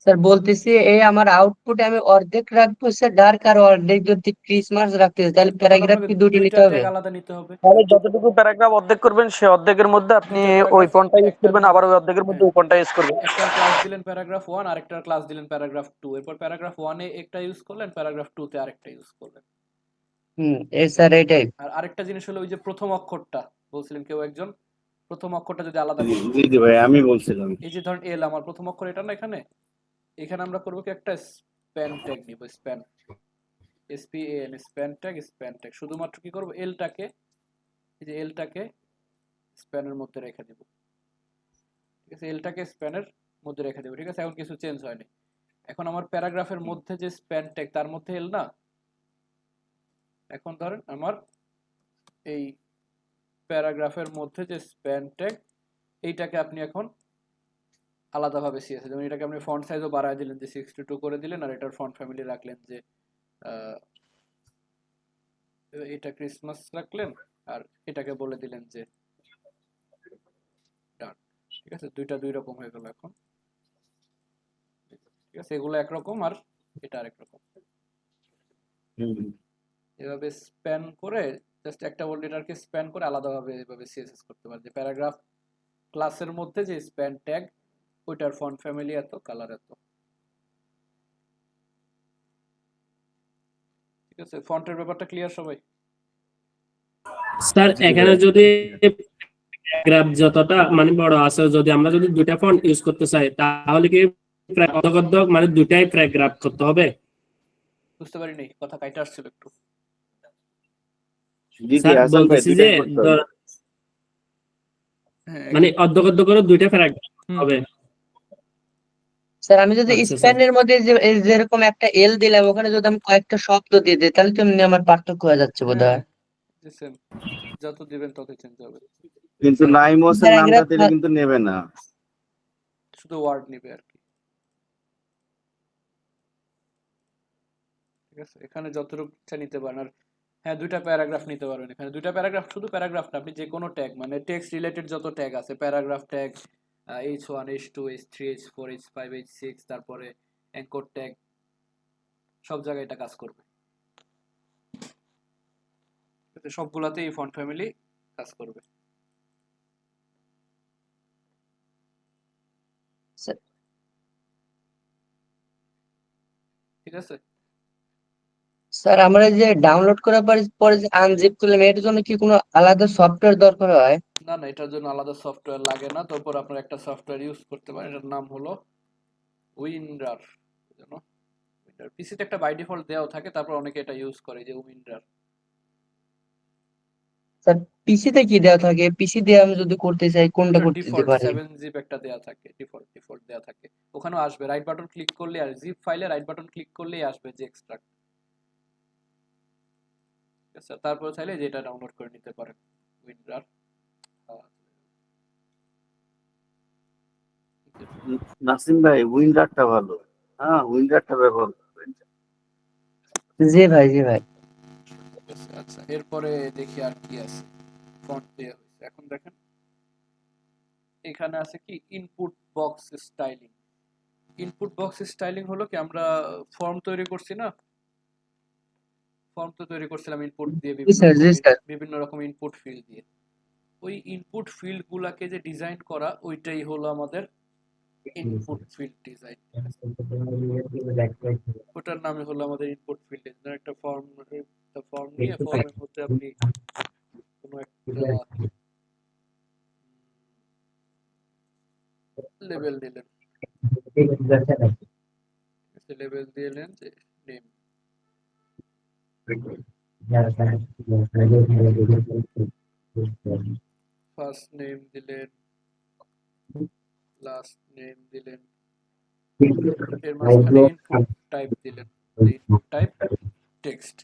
স্যার বলতেছি এই আমার আউটপুটে আমি অর্ধেক রাখবো স্যার ডার্ক, আর অর্ধেক যদি ক্রিসমাস রাখতে চাই তাহলে প্যারাগ্রাফ কি দুটি নিতে হবে? ট্যাগ আলাদা নিতে হবে। তাহলে যতটুকু প্যারাগ্রাফ অর্ধেক করবেন সে অর্ধেকের মধ্যে আপনি ওই ফন্টটা ইউজ করবেন, আবার ওই অর্ধেকের মধ্যে ওই ফন্টটা ইউজ করবেন। একটা ক্লাস দিলেন প্যারাগ্রাফ 1, আরেকটার ক্লাস দিলেন প্যারাগ্রাফ 2, এরপর প্যারাগ্রাফ 1 এ একটা ইউজ করলেন, প্যারাগ্রাফ 2 তে আরেকটা ইউজ করলেন। এই স্যার এটাই। আর আরেকটা জিনিস হলো ওই যে প্রথম অক্ষরটা বলছিলেন কেউ একজন, প্রথম অক্ষরটা যদি আলাদা করি, জি জি ভাই আমি বলছিলাম। এই যে ধরেন এল, আমার প্রথম অক্ষর এটা না, এখানে এখানে আমরা করব কি একটা স্প্যান ট্যাগ নিব, স্প্যান, এসপিএন, স্প্যান ট্যাগ। শুধুমাত্র কি করব, এলটাকে, এই যে এলটাকে স্প্যানের মধ্যে রেখে দেব, ঠিক আছে, এলটাকে স্প্যানের মধ্যে রেখে দেব, ঠিক আছে। এখন কিছু চেঞ্জ হয়নি। এখন আমার প্যারাগ্রাফের মধ্যে যে স্প্যান ট্যাগ, তার মধ্যে এল না, এখন ধরেন আমার এই প্যারাগ্রাফের মধ্যে যে স্প্যান ট্যাগ, এইটাকে আপনি এখন আলাদাভাবে সিএসএস, যেমন এটাকে আপনি ফন্ট সাইজও বাড়ায় দিলেন যে 62 করে দিলেন, আর এটার ফন্ট ফ্যামিলি রাখলেন যে এটা ক্রিসমাস রাখলেন, আর এটাকে বলে দিলেন যে ডার্ক, ঠিক আছে। দুইটা দুই রকম হয়ে গেল এখন, ঠিক আছে, এগুলো একরকম আর এটা আরেক রকম। এভাবে স্প্যান করে জাস্ট একটা ওয়ার্ড লেটারকে স্প্যান করে আলাদাভাবে এভাবে সিএসএস করতে পারে, যে প্যারাগ্রাফ ক্লাসের মধ্যে যে স্প্যান ট্যাগ, ওইটার ফন্ট ফ্যামিলি এত, কালার এত, ঠিক আছে। ফন্টের ব্যাপারটা ক্লিয়ার সবাই? স্যার এখানে যদি প্যারাগ্রাফ যতটা মানে বড় আছে, যদি আমরা যদি দুইটা ফন্ট ইউজ করতে চাই তাহলে কি অর্ধেক মানে দুইটাই প্যারাগ্রাফ করতে হবে? বুঝতে পারিনি, কথা কাইটা আসছিল একটু। জি জি স্যার হাসান ভাই বলতেছি যে দুইটাই করতে হবে। মানে অর্ধেক করে দুইটা প্যারাগ্রাফ হবে। স্যার আমি যদি আচ্ছা, স্প্যানের মধ্যে যেরকম একটা এল দিলাম, ওখানে যদি আমি কয়েকটা শব্দ দিয়ে দিই তাহলে তো এমনি আমার পার্থক্য হয়ে যাচ্ছে বোধহয়। যত দিবেন তত চেঞ্জ হবে, কিন্তু নাইমোসের নামটা দিলে কিন্তু নেবে না, শুধু ওয়ার্ড নিবে আর কি, ঠিক ঠিক আছে, এখানে যতটুকু ইচ্ছা নিতে পারেন। আর হ্যাঁ, 2টা প্যারাগ্রাফ নিতে পারবেন এখানে। 2টা প্যারাগ্রাফ, শুধু প্যারাগ্রাফ না, আপনি যে কোনো ট্যাগ মানে টেক্সট রিলেটেড যত ট্যাগ আছে, paragraph tag, H1 H2 H3 H4 H5 H6, তারপরে অ্যাঙ্কর ট্যাগ, সব জায়গায় এটা কাজ করবে। ঠিক আছে, সবগুলাতে এই ফন্ট ফ্যামিলি কাজ করবে। স্যার ঠিক আছে, স্যার আমরা যে ডাউনলোড করার পরে পরে যে আনজিপ করলাম এটার জন্য কি কোনো আলাদা সফটওয়্যার দরকার হয়? না না, এটার জন্য আলাদা সফটওয়্যার লাগে না। তারপর আপনার একটা সফটওয়্যার ইউজ করতে পারেন, এটার নাম হলো উইন্ডার। জানো, উইন্ডার পিসিতে একটা বাই ডিফল্ট দেওয়া থাকে, তারপর অনেকে এটা ইউজ করে, যে উইন্ডার। স্যার পিসিতে কি দেওয়া থাকে? পিসি দিয়ে আমি যদি করতে চাই কোনটা করতে দিতে ডিফল্ট পারি? 7 জিপ একটা দেওয়া থাকে, ডিফল্ট দেওয়া থাকে। ওখানেও আসবে, রাইট বাটন ক্লিক করলে, আর জিপ ফাইলে রাইট বাটন ক্লিক করলেই আসবে যে এক্সট্রাক্ট। ঠিক আছে, তারপর চাইলে যেটা ডাউনলোড করে নিতে পারেন উইন্ডার। নাসিম ভাই উইন্ডারটা ভালো, হ্যাঁ উইন্ডারটা ব্যবহার করবেন। জি ভাই, জি ভাই। ঠিক আছে, আচ্ছা, এরপরে দেখি আর কি আছে। ফন্ট দেওয়া হয়েছে, এখন দেখেন এখানে আছে কি input box styling. Input box styling হলো কি, আমরা ফর্ম তৈরি করছি না, ফর্ম তো তৈরি করছিলাম ইনপুট দিয়ে, জি স্যার, জি স্যার। বিভিন্ন রকম ইনপুট ফিল্ড দিয়ে। ওই ইনপুট ফিল্ড গুলাকে যে ডিজাইন করা, ওইটাই হলো আমাদের ইনপুট ফিল্ড ডিজাইন। ওটার নামে হলো আমাদের ইনপুট ফিল্ড ডিজাইন। একটা ফর্ম নিয়ে ফর্মের মধ্যে আপনি কোনো একটা লেভেল দিলেন, লেভেল দিলেন যে নেম, ফার্স্ট নেম দিলেন, লাস্ট নেম দিলেন, এর মাঝখানে ইনপুট টাইপ দিলেন, input type text,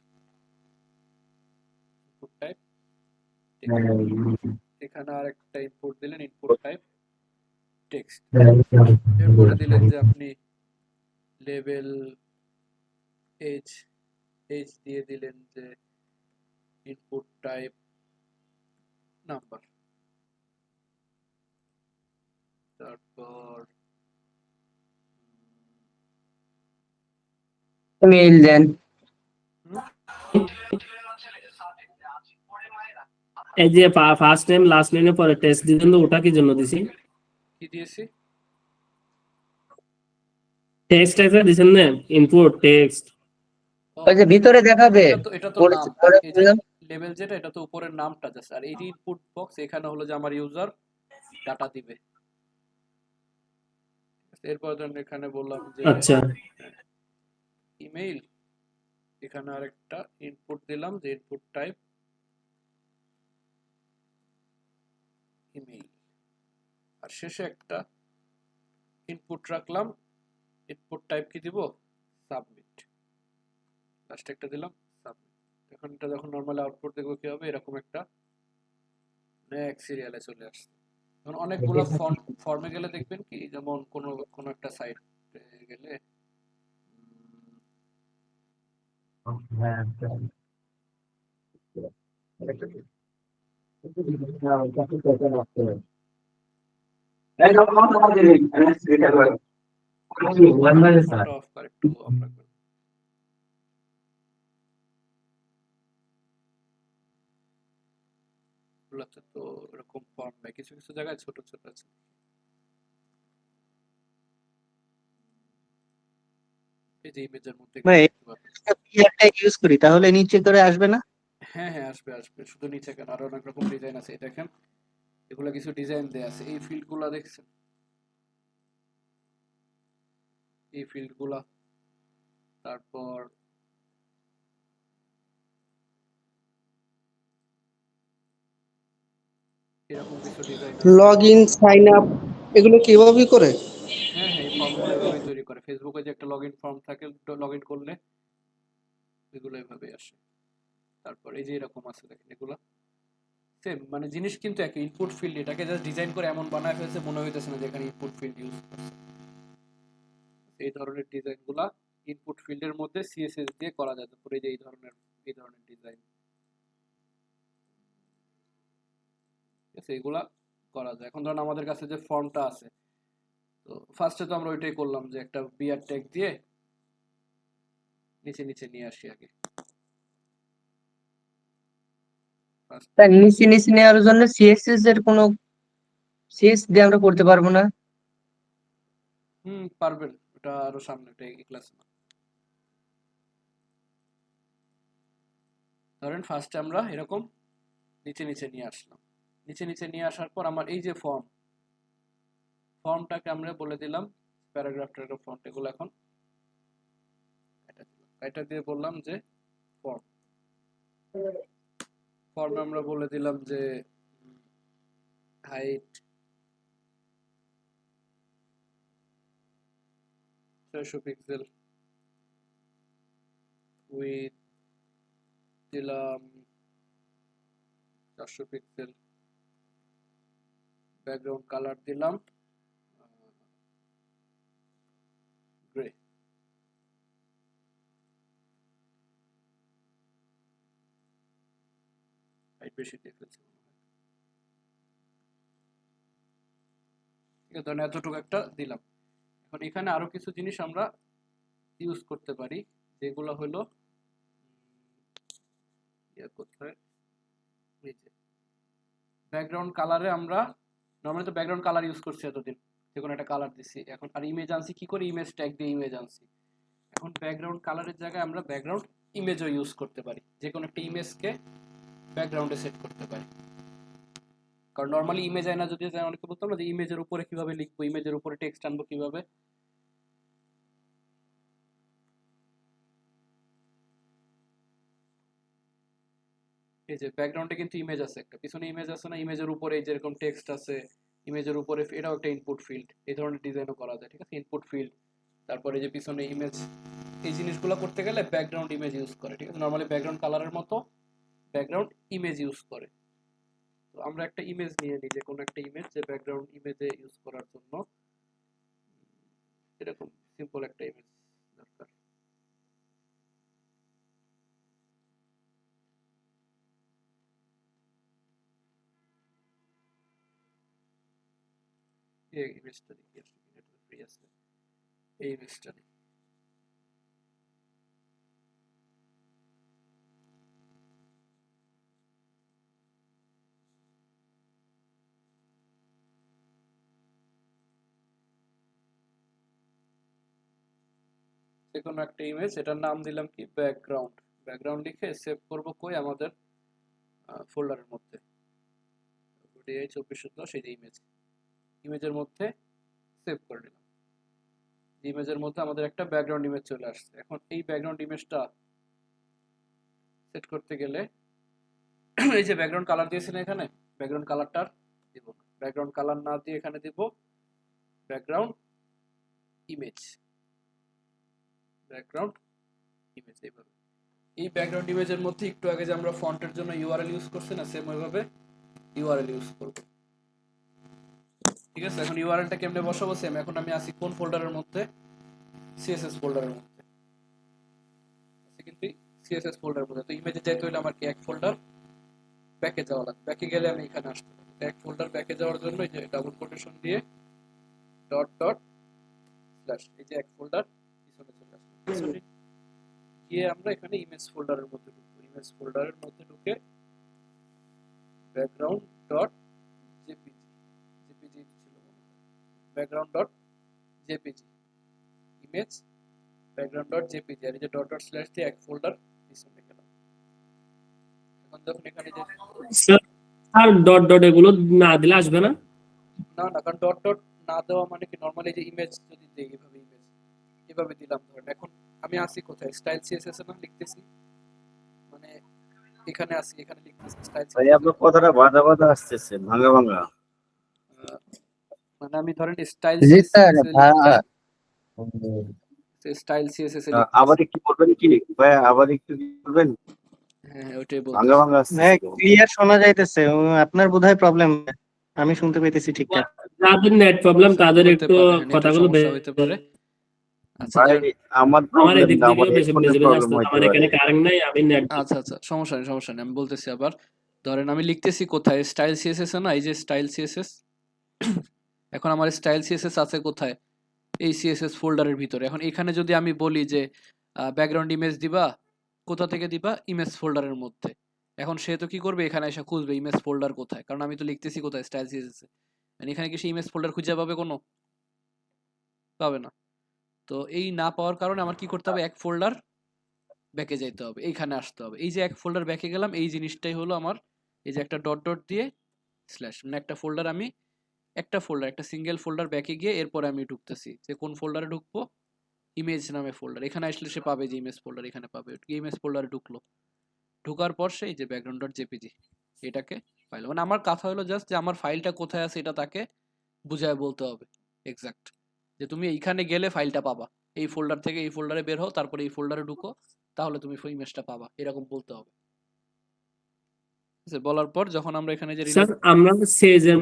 input type text. এখানে আরেকটা ইনপুট দিলেন, ইনপুট টাইপ টেক্সট। এরপরে দিলেন যে আপনি লেভেল এজ, এজ দিয়ে দিলেন যে ইনপুট টাইপ নাম্বার। তারপর মেইল দেন। এই যে ফার্স্ট নেম লাস্ট নেমের পরে টেক্সট দিবেন, তো ওটা কি জন্য দিছি? কি দিয়েছি? টেক্সট একটা দিছেন না, ইনপুট টেক্সট। ওই যে ভিতরে দেখাবে এটা তো নাম, এই যে লেভেল যেটা, এটা তো উপরের নামটা জাস্ট। আর এই যে ইনপুট বক্স, এখানে হলো যে আমার ইউজার ডাটা দিবে। এরপর ধরুন এখানে বললাম যে আচ্ছা, ইমেইল, এখানে আরেকটা ইনপুট দিলাম যে ইনপুট টাইপ ইমেইল। আর শেষে একটা ইনপুট রাখলাম, ইনপুট টাইপ কি দিব? সাবমিট। লাস্ট একটা দিলাম সাবমিট। এখন এটা যখন নরমাল আউটপুট দেখবো কি হবে, এরকম একটা নেক্সট সিরিয়ালে চলে আসছে। এখন অনেকগুলো ফর্মে গেলে দেখবেন কি, যেমন কোনো একটা সাইট গেলে অফ করে একটু অফ রাখবেন। গুলোতে তো এরকম ফর্ম নাই, কিছু কিছু জায়গায় ছোট ছোট আছে। এই যে ইমেজের মধ্যে মানে দেখতে পাবেন। একটা ইউজ করি তাহলে নিচে করে আসবে না? হ্যাঁ হ্যাঁ, আসবে আসবে, শুধু নিচে কেন, আরো অনেক রকম ডিজাইন আছে। এই দেখেন এগুলা কিছু ডিজাইন দেয়া আছে, এই ফিল্ড গুলা দেখছেন, এই ফিল্ড গুলা। তারপর এরকম কিছু ডিজাইন আছে। লগ ইন, সাইন আপ এগুলো কিভাবে করে? হ্যাঁ হ্যাঁ, এই ফর্মগুলো এভাবেই তৈরি করে। ফেসবুকে যে একটা লগইন ফর্ম থাকে, লগ ইন করলে এগুলো এভাবে আসে। তারপর এই যে এরকম আছে দেখেন, এগুলা সেম, মানে জিনিস কিন্তু একই, ইনপুট ফিল্ড। এটাকে জাস্ট ডিজাইন করে এমন বানায় ফেলছে, মনে হইতেছে না যে এখানে ইনপুট ফিল্ড ইউজ করছে। এই ধরনের ডিজাইনগুলা ইনপুট ফিল্ডের মধ্যে সিএসএস দিয়ে করা যায় পুরো এই ধরনের ডিজাইন, ঠিক আছে, এগুলা করা যায়। এখন ধরুন আমাদের কাছে যে ফর্মটা আছে, তো ফার্স্টে তো আমরা ওইটাই করলাম যে একটা বিআর ট্যাগ দিয়ে নিচে নিচে নিয়ে আসি আগে। তার নিচে নিচে নেওয়ার জন্য সিএসএস এর কোনো সিএস দিয়ে আমরা করতে পারবো না? পারবেন, ওটা আরো সামনে, এটা এই ক্লাসে না। ধরেন ফার্স্টে আমরা এরকম নিচে নিচে নিয়ে আসলাম, নিচে নিচে নিয়ে আসার পর আমার এই যে ফর্মটাকে আমরা বলে দিলাম প্যারাগ্রাফটার ফন্ট, এগুলো এখন এটা দিয়ে বললাম যে ফর্মে আমরা বলে দিলাম যে হাইট 600 পিক্সেল, উইথ দিলাম 400 পিক্সেল, ব্যাকগ্রাউন্ড কালার দিলাম গ্রে। হাইট বেশি দিয়ে ফেলছি, ঠিক আছে, ধরেন এতটুকু একটা দিলাম। এখন এখানে আরো কিছু জিনিস আমরা ইউজ করতে পারি, যেগুলো হলো কোথায়, এই যে ব্যাকগ্রাউন্ড কালারে আমরা নর্মালি তো ব্যাকগ্রাউন্ড কালার ইউজ করছি এতদিন, যে কোনো একটা কালার দিছি। এখন আর ইমেজ আনছি কি করে, ইমেজ ট্যাগ দিয়ে ইমেজ আনছি। এখন ব্যাকগ্রাউন্ড কালারের জায়গায় আমরা ব্যাকগ্রাউন্ড ইমেজও ইউজ করতে পারি, যে কোনো একটা ইমেজকে ব্যাকগ্রাউন্ডে সেট করতে পারি। কারণ নর্মালি ইমেজ আয়না যদি অনেকে বলতাম না যে ইমেজের উপরে কিভাবে লিখবো, ইমেজের উপরে টেক্সট আনবো কিভাবে, এই যে ব্যাকগ্রাউন্ডে কিন্তু ইমেজ আছে, একটা পিছনে ইমেজ আছে না, ইমেজের উপরে এই যেরকম টেক্সট আছে, ইমেজের উপরে এটাও একটা ইনপুট ফিল্ড, এই ধরনের ডিজাইনও করা যায়, ঠিক আছে, ইনপুট ফিল্ড। তারপরে যে পিছনে ইমেজ, এই জিনিসগুলো করতে গেলে ব্যাকগ্রাউন্ড ইমেজ ইউজ করে, ঠিক আছে, নর্মালি ব্যাকগ্রাউন্ড কালারের মতো ব্যাকগ্রাউন্ড ইমেজ ইউজ করে। তো আমরা একটা ইমেজ নিয়ে নিই, যে কোনো একটা ইমেজ যে ব্যাকগ্রাউন্ড ইমেজে ইউজ করার জন্য এরকম সিম্পল একটা ইমেজ দরকার। এই ইমেজটা দেখি আসলে ফ্রি আছে, এই ইমেজটা দেখি। যে কোনো একটা ইমেজ, এটার নাম দিলাম কি ব্যাকগ্রাউন্ড, ব্যাকগ্রাউন্ড লিখে সেভ করব কই, আমাদের ফোল্ডারের মধ্যে ODI 2410, সেই যে ইমেজের মধ্যে সেভ করে দিলাম। ইমেজের মধ্যে আমাদের একটা ব্যাকগ্রাউন্ড ইমেজ চলে আসছে। এখন এই ব্যাকগ্রাউন্ড ইমেজটা সেট করতে গেলে এই যে ব্যাকগ্রাউন্ড কালার দিয়েছেন এখানে, ব্যাকগ্রাউন্ড কালারটার দিব, ব্যাকগ্রাউন্ড কালার না দিয়ে এখানে দিব ব্যাকগ্রাউন্ড ইমেজ, ব্যাকগ্রাউন্ড ইমেজ। এইভাবে এই ব্যাকগ্রাউন্ড ইমেজের মধ্যে একটু আগে যে আমরা ফন্টের জন্য ইউআরএল ইউজ করছি না, সেম ওইভাবে ইউআরএল ইউজ করব, ঠিক আছে। এখন ইউআরএলটা কেমনে বসাবো, সেম এখন আমি আসি কোন ফোল্ডারের মধ্যে, সিএসএস ফোল্ডারের মধ্যে আছে, কিন্তু সিএসএস ফোল্ডারের মধ্যে। তো ইমেজে যাইতে হলে আমার কি এক ফোল্ডার ব্যাকে যাওয়া লাগবে, ব্যাকে গেলে আমি এখানে আসতে পারবো। এক ফোল্ডার ব্যাকে যাওয়ার জন্য এই যে ডাবল কোটেশন দিয়ে ডট ডট স্ল্যাশ, এই যে এক ফোল্ডার পিছনে চলে আসবে, পিছনে গিয়ে আমরা এখানে ইমেজ ফোল্ডারের মধ্যে ঢুকবো, ইমেজ ফোল্ডারের মধ্যে ঢুকে ব্যাকগ্রাউন্ড ডট জেপিজি, জেপিজি ছিল background dot JPG, image background dot JPG, আর এই যে ডট ডট স্ল্যাশ দিয়ে এক ফোল্ডার পিছনে গেলাম। এখন যখন এখানে যে আর ডট ডট এগুলো না দিলে আসবে না, না না, কারণ ডট ডট না দেওয়া মানে কি, নরমালি যে ইমেজ যদি দেই এভাবে ইমেজ এভাবে দিলাম, ধরেন এখন আমি আসি কোথায়, স্টাইল সিএসএস এ না লিখতেছি, মানে এখানে আসি, এখানে লিখতেছি স্টাইল ভাই আপনার কথাটা বাধা বাধা আসতেছে, ভাঙা ভাঙা। মানে আমি ধরেন স্টাইল জি স্যার, স্টাইল সিএসএস এ আবার একটু বলবেন কি ভাই, আবার একটু বলবেন, হ্যাঁ ওইটাই বলছি। ভাঙা ভাঙা আসছে। হ্যাঁ, ক্লিয়ার শোনা যাইতেছে। আপনার বোধহয় প্রবলেম, আমি শুনতে পাইতেছি ঠিকঠাক। যাদের নেট প্রবলেম তাদের হতে একটু পারে, হ্যাঁ, নেটের কথাগুলো সমস্যা হতে পারে। আচ্ছা ভাই ধরেন আমার আমার প্রবলেম এদিক না, থেকেও আমার বেশি ফোনে ভিজিবল প্রবলেম আসছে, হইতে আমার পারে। এখানে কারেন্ট নাই, আমি নেট আচ্ছা আচ্ছা সমস্যা নেই সমস্যা নেই, আমি বলতেছি আবার। ধরেন আমি লিখতেছি কোথায়, স্টাইল সিএসএস না, এই যে স্টাইল সিএসএস। এখন আমার স্টাইল সিএসএস আছে কোথায়, এই সিএসএস ফোল্ডারের ভিতরে। এখন এখানে যদি আমি বলি যে ব্যাকগ্রাউন্ড ইমেজ দিবা, কোথা থেকে দিবা, ইমেজ ফোল্ডারের মধ্যে। এখন সে তো কি করবে, এখানে এসে খুঁজবে ইমেজ ফোল্ডার কোথায়, কারণ আমি তো লিখতেছি কোথায়, স্টাইল সিএসএস এ। মানে এখানে কি সে ইমেজ ফোল্ডার খুঁজে পাবে কোনো? পাবে না। তো এই না পাওয়ার কারণে আমার কি করতে হবে, এক ফোল্ডার ব্যাকে যাইতে হবে, এইখানে আসতে হবে। এই যে এক ফোল্ডার ব্যাকে গেলাম, এই জিনিসটাই হলো আমার, এই যে একটা ডট ডট দিয়ে স্ল্যাশ, মানে একটা ফোল্ডার আমি, একটা সিঙ্গেল ফোল্ডার ব্যাকে গিয়ে এরপরে আমি ঢুকতেছি যে কোন ফোল্ডারে ঢুকবো, ইমেজ নামে ফোল্ডার। এখানে আসলে সে পাবে যে ইমেজ ফোল্ডার, এখানে পাবে, ইমেজ ফোল্ডারে ঢুকলো। ঢোকার পর সেই যে ব্যাকগ্রাউন্ড ডট জেপিজি এটাকে ফাইল, মানে আমার কথা হলো জাস্ট যে আমার ফাইলটা কোথায় আছে এটা তাকে বুঝায় বলতে হবে এক্সাক্ট, যে তুমি এইখানে গেলে ফাইলটা পাবা, এই ফোল্ডার থেকে এই ফোল্ডারে বের হও, তারপরে এই ফোল্ডারে ঢুকো, তাহলে তুমি ইমেজটা পাবা, এরকম বলতে হবে। ঠিক আছে? বলার পর যখন আমরা এখানে যে স্যার রিলোড, আমরা সেজের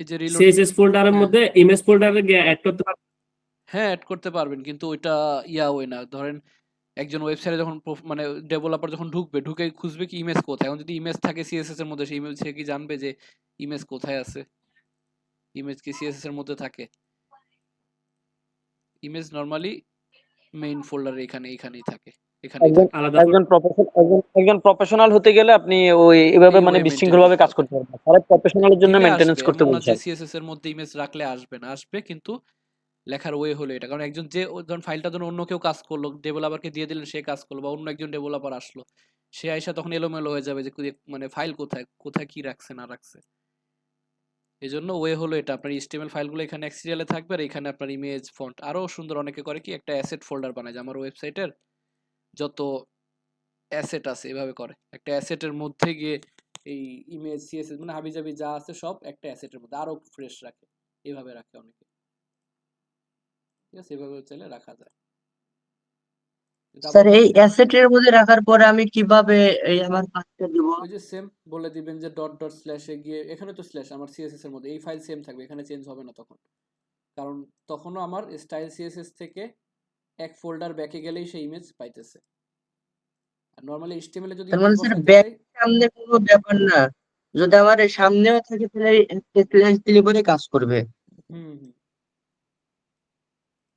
এই যে রিলোড, সিএসএস ফোল্ডারের হ্যাঁ মধ্যে ইমেজ ফোল্ডারে গিয়ে অ্যাড করতে পারবো। হ্যাঁ অ্যাড করতে পারবেন, কিন্তু ওইটা ইয়া ওই না। ধরেন একজন ওয়েবসাইটে যখন মানে ডেভেলপার যখন ঢুকবে, ঢুকে খুঁজবে কি ইমেজ কোথায়। এখন যদি ইমেজ থাকে সিএসএস এর মধ্যে, সেই ইমেজ সে কি জানবে যে ইমেজ কোথায় আছে? ইমেজ কি সিএসএস এর মধ্যে থাকে? ইমেজ নরমালি মেইন ফোল্ডারে এখানেই থাকে, এখানেই একজন থাকে। আলাদা একজন প্রফেশনাল হতে গেলে আপনি ওই এভাবে এই মানে ওয়ে বিশৃঙ্খল মেনটেন ভাবে করতে কাজ হবে, করতে পারবেন, তারা প্রফেশনালের জন্য দিলে মেনটেনেন্স আসবে, করতে এমন না যে বলছেন। সিএসএস এর মধ্যে ইমেজ রাখলে আসবে না, আসবে, কিন্তু লেখার ওয়ে হলো এটা। কারণ একজন যে ধরুন ফাইলটা ধরুন অন্য কেউ কাজ করলো, ডেভেলপারকে দিয়ে দিলেন, সে কাজ করলো, বা অন্য একজন ডেভেলপার আসলো, সে আইসা তখন এলোমেলো হয়ে যাবে যে মানে ফাইল কোথায় কোথায় কি রাখছে না রাখছে। এই জন্য ওয়ে হলো এটা, আপনার এইচটিএমএল ফাইলগুলো এখানে এক সিরিয়ালে থাকবে, আর এখানে আপনার ইমেজ ফন্ট আরো সুন্দর। অনেকে করে কি একটা অ্যাসেট ফোল্ডার বানায়, যে আমার ওয়েবসাইটের যত অ্যাসেট আছে এভাবে করে, একটা অ্যাসেটের মধ্যে গিয়ে এই ইমেজ সিএসএস মানে হাবিজাবি যা আছে সব একটা অ্যাসেটের মধ্যে আরো ফ্রেশ রাখে, এভাবে রাখে অনেকে। ঠিক আছে, এভাবে চাইলে রাখা যায়। কিন্তু স্যার আপাতত এই অ্যাসেটের মধ্যে রাখার পরে আমি কিভাবে এই আমার কাজটা দিব? ওই যে সেম বলে দিবেন যে ডট ডট স্ল্যাশে গিয়ে, এখানে তো স্ল্যাশ আমার সিএসএস এর মধ্যে, এই ফাইল সেম থাকবে, এখানে চেঞ্জ হবে না তখন, কারণ তখনও আমার স্টাইল সিএসএস থেকে এক ফোল্ডার ব্যাকে গেলেই সেই ইমেজ পাইতেছে। আর নরমালি এইচটিএমএল এ যদি তার ইমেজ মানে স্যার বসাইতে ব্যাক চাই, সামনে কোনো ব্যাপার না, যদি আমার এই সামনেও থাকে তাহলে স্ল্যাশ দিলে পরে কাজ করবে। হুম হুম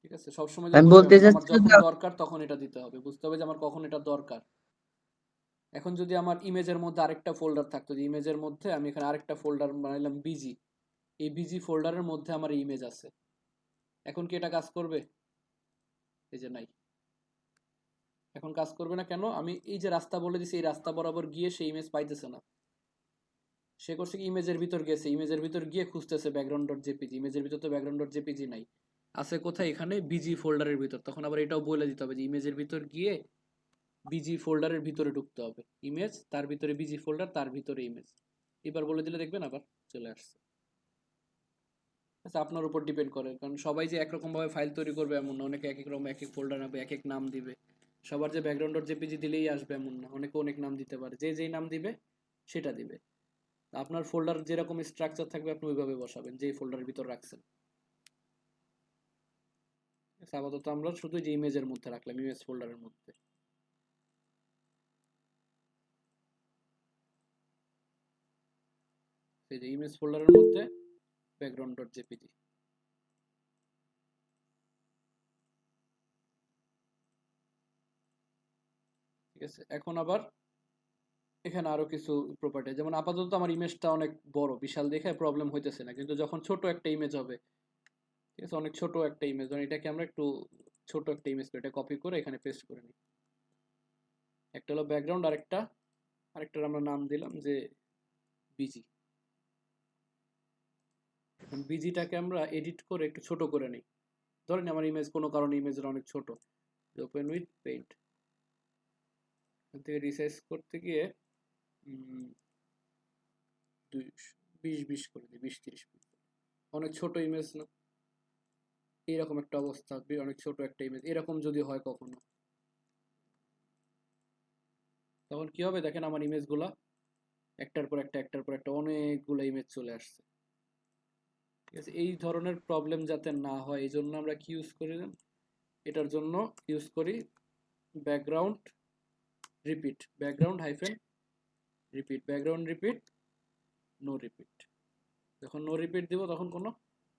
ঠিক আছে, সবসময় যে আমি করবো বলতে এমন না, আমার চাচ্ছি যখন যে দরকার তখন এটা দিতে হবে, বুঝতে হবে যে আমার কখন এটা দরকার। এখন যদি আমার ইমেজের মধ্যে আরেকটা ফোল্ডার থাকতো, যে ইমেজের মধ্যে আমি এখানে আরেকটা ফোল্ডার বানাইলাম বিজি, এই বিজি ফোল্ডারের মধ্যে আমার ইমেজ আছে, এখন কি এটা কাজ করবে? এই যে নাই, এখন কাজ করবে না কেন? আমি এই যে রাস্তা বলে দিছি, এই রাস্তা বরাবর গিয়ে সেই ইমেজ পাইতেছে না। সে করছে কি, ইমেজের ভিতর গেছে, ইমেজের ভিতর গিয়ে খুঁজতেছে ব্যাকগ্রাউন্ড ডট জেপিজি, ইমেজের ভিতর তো ব্যাকগ্রাউন্ড ডট জেপিজি নাই, আছে কোথায়, এখানে বিজি ফোল্ডারের ভিতর। তখন আবার এটাও বলে দিতে হবে যে ইমেজের ভিতর গিয়ে বিজি ফোল্ডারের ভিতরে ঢুকতে হবে, ইমেজ তার ভিতরে বিজি ফোল্ডার, তার ভিতরে ইমেজ। এবার বলে দিলে দেখবেন আবার চলে আসছে। আচ্ছা, আপনার উপর ডিপেন্ড করে, কারণ সবাই যে একরকম ভাবে ফাইল তৈরি করবে এমন না, অনেকে এক এক রকম এক এক ফোল্ডার নেবে, এক এক নাম দিবে। সবার যে ব্যাকগ্রাউন্ড ডট জেপিজি দিলেই আসবে এমন না, অনেকে অনেক নাম দিতে পারে, যে যেই নাম দিবে সেটা দিবে। আপনার ফোল্ডার যেরকম স্ট্রাকচার থাকবে আপনি ওইভাবে বসাবেন, যেই ফোল্ডারের ভিতর রাখছেন। আচ্ছা, আপাতত আমরা শুধু যে ইমেজের মধ্যে রাখলাম, ইমেজ ফোল্ডারের মধ্যে। এই যে ইমেজ ফোল্ডারের মধ্যে ব্যাকগ্রাউন্ড ডট জেপিজি। ঠিক আছে, এখন আবার এখানে আরো কিছু প্রপার্টি, যেমন আপাতত আমার ইমেজটা অনেক বড় বিশাল দেখে প্রবলেম হইতেছে না, কিন্তু যখন ছোট একটা ইমেজ হবে, ঠিক আছে, অনেক ছোট একটা ইমেজ, ধরুন এটাকে আমরা একটু ছোট একটা ইমেজ করে এটা কপি করে এখানে পেস্ট করে নিই। একটা হলো ব্যাকগ্রাউন্ড, আরেকটার আমরা নাম দিলাম যে বিজি। বিজিটাকে আমরা এডিট করে একটু ছোট করে নিই। ধরেন আমার ইমেজ কোনো কারণে ইমেজটা অনেক ছোট, ওপেন উইথ পেইন্ট, এখান থেকে রিসাইজ করতে গিয়ে 20 করে দিই, 20-30 অনেক ছোট ইমেজ না? এইরকম একটা অবস্থা, অনেক ছোট একটা ইমেজ এরকম যদি হয় কখনো, তখন কি হবে দেখেন, আমার ইমেজগুলা একটার পর একটা অনেকগুলো ইমেজ চলে আসছে। ঠিক আছে, এই ধরনের প্রবলেম যাতে না হয় এই জন্য আমরা কি ইউজ করি, এটার জন্য ইউজ করি background repeat, background hyphen repeat, background repeat no repeat. যখন নো রিপিট দিব তখন কোনো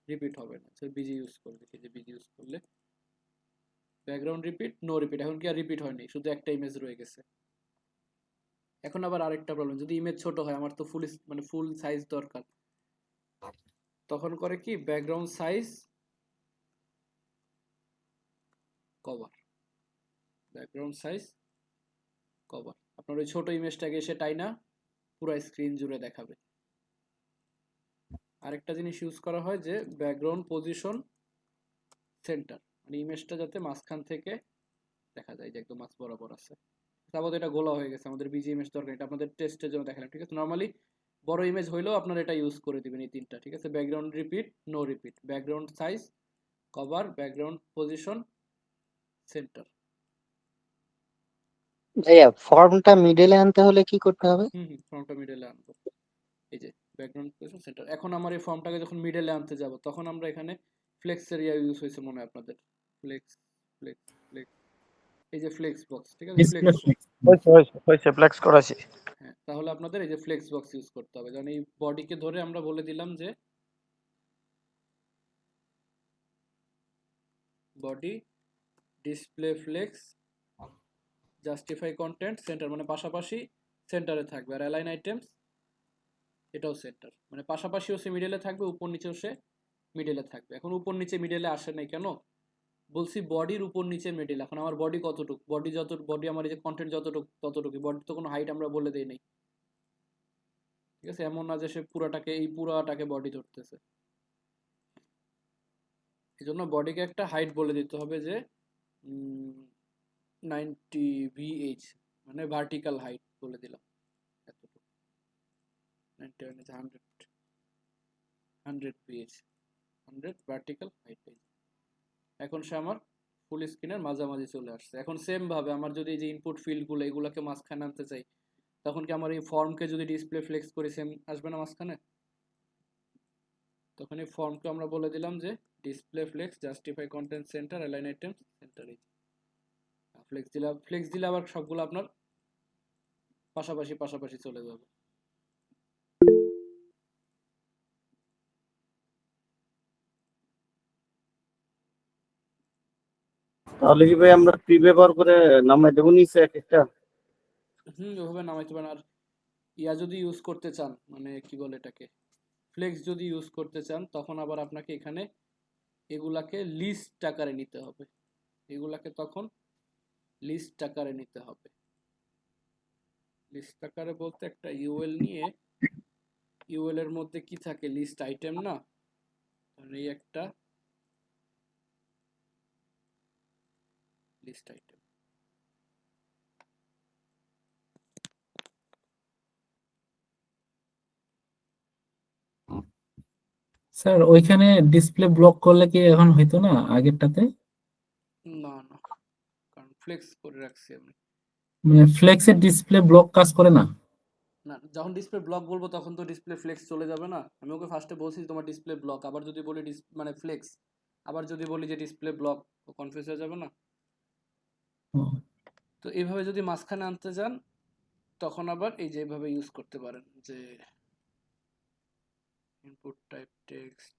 রিপিট হবে না। বিজি ইউজ করবে, এই যে বিজি ইউজ করলে ব্যাকগ্রাউন্ড রিপিট নো রিপিট, এখন কি আর রিপিট হয়নি, শুধু একটা ইমেজ রয়ে গেছে। এখন আবার আরেকটা প্রবলেম, যদি ইমেজ ছোট হয়, আমার তো ফুল সাইজ দরকার, তখন করে কি background size cover, background size cover আপনার ওই ছোট ইমেজটাকে এসে টাইনা পুরো স্ক্রিন জুড়ে দেখাবে। আরেকটা জিনিস ইউজ করা হয় যে ব্যাকগ্রাউন্ড পজিশন সেন্টার, মানে ইমেজটা যাতে মাঝখান থেকে দেখা যায় যে একদম মাঝ বরাবর আছে। তারপর এটা গোলা হয়ে গেছে, আমাদের বিজি ইমেজ দরকার, এটা আপনাদের টেস্টের জন্য দেখালাম। ঠিক আছে, নর্মালি বড় ইমেজ হইলেও আপনারা এটা ইউজ করে দিবেন এই তিনটা। ঠিক আছে, background repeat no repeat, background size cover, background position centre. ভাইয়া ফর্মটা মিডলে আনতে হলে কি করতে হবে? ফর্মটা মিডলে আনবো, এই যে ব্যাকগ্রাউন্ড পজিশন সেন্টার। এখন আমার এই ফর্মটাকে যখন মিডলে আনতে যাব তখন আমরা এখানে ফ্লেক্স এরিয়া ইউজ হয়েছে মনে হয় আপনাদের, ফ্লেক্স ফ্লেক্স ফ্লেক্স, এই যে ফ্লেক্স বক্স। ঠিক আছে, ডিসপ্লে ফ্লেক্স, হয়েছে ফ্লেক্স করাছি। হ্যাঁ, তাহলে আপনাদের এই যে ফ্লেক্স বক্স ইউজ করতে হবে। কারণ এই বডিকে ধরে আমরা বলে দিলাম যে body display flakes justify content centre, মানে পাশাপাশি সেন্টারে থাকবে। আর অ্যালাইন আইটেমস এটাও সেন্টার, মানে পাশাপাশিও সে মিডলে থাকবে, উপর নিচেও সে মিডলে থাকবে। এখন উপর নিচে মিডলে আসে নাই কেন, বলছি বডির উপর নিচে মিডল। এখন আমার বডি কতটুকু, বডি আমার এই যে কন্টেন্ট যতটুকু ততটুকু, বডির তো কোনো হাইট আমরা বলে দেই নাই। ঠিক আছে, এমন না যে সে পুরাটাকে বডি ধরতেছে। এই জন্য বডিকে একটা হাইট বলে দিতে হবে যে 90 VH, মানে ভার্টিক্যাল হাইট বলে দিলাম এতটুকু, 90 100 VH, 100 ভার্টিক্যাল হাইট। এখন সে আমার ফুল স্ক্রিনের মাঝামাঝি চলে আসছে। এখন সেম ভাবে আমার যদি এই যে ইনপুট ফিল্ডগুলো এগুলোকে মাঝখানে আনতে চাই, তখন কি আমার এই ফর্মকে যদি ডিসপ্লে ফ্লেক্স করি সেম আসবে না মাঝখানে? তখন এই ফর্মকে আমরা বলে দিলাম যে display flakes justify content centre align items centre. এই ফ্লেক্স দিলে আবার সবগুলো আপনার পাশাপাশি পাশাপাশি চলে যাবে। তাহলে কি ভাই আমরা প্রি ব্যবহার করে নামাই দেবো নিচে এক একটা? ওভাবে নামাইতে পারেন। আর ইয়া যদি ইউজ করতে চান, মানে কি বলে এটাকে, ফ্লেক্স যদি ইউজ করতে চান, তখন আবার আপনাকে এখানে এগুলাকে লিস্ট আকারে নিতে হবে, এগুলাকে তখন লিস্ট আকারে নিতে হবে। লিস্ট আকারে বলতে একটা ইউএল নিয়ে, ইউএল এর মধ্যে কি থাকে, লিস্ট আইটেম না, এই একটা লিস্ট আইটেম। স্যার ওইখানে ডিসপ্লে ব্লক করলে কি এখন হইতো না আগেরটাতে? না না, কারণ ফ্লেক্স করে রাখছি আমি। মানে ফ্লেক্সের ডিসপ্লে ব্লক কাজ করে না? না, যখন ডিসপ্লে ব্লক বলবো তখন তো ডিসপ্লে ফ্লেক্স চলে যাবে না। আমি ওকে ফার্স্টে বলছি তোমার ডিসপ্লে ব্লক, আবার যদি বলি মানে ফ্লেক্স, আবার যদি বলি যে ডিসপ্লে ব্লক, ও কনফিউজ হয়ে যাবে না। তো এইভাবে যদি মাঝখানে আনতে যান তখন আবার এই যে এইভাবে ইউজ করতে পারেন যে ইনপুট টাইপ টেক্সট,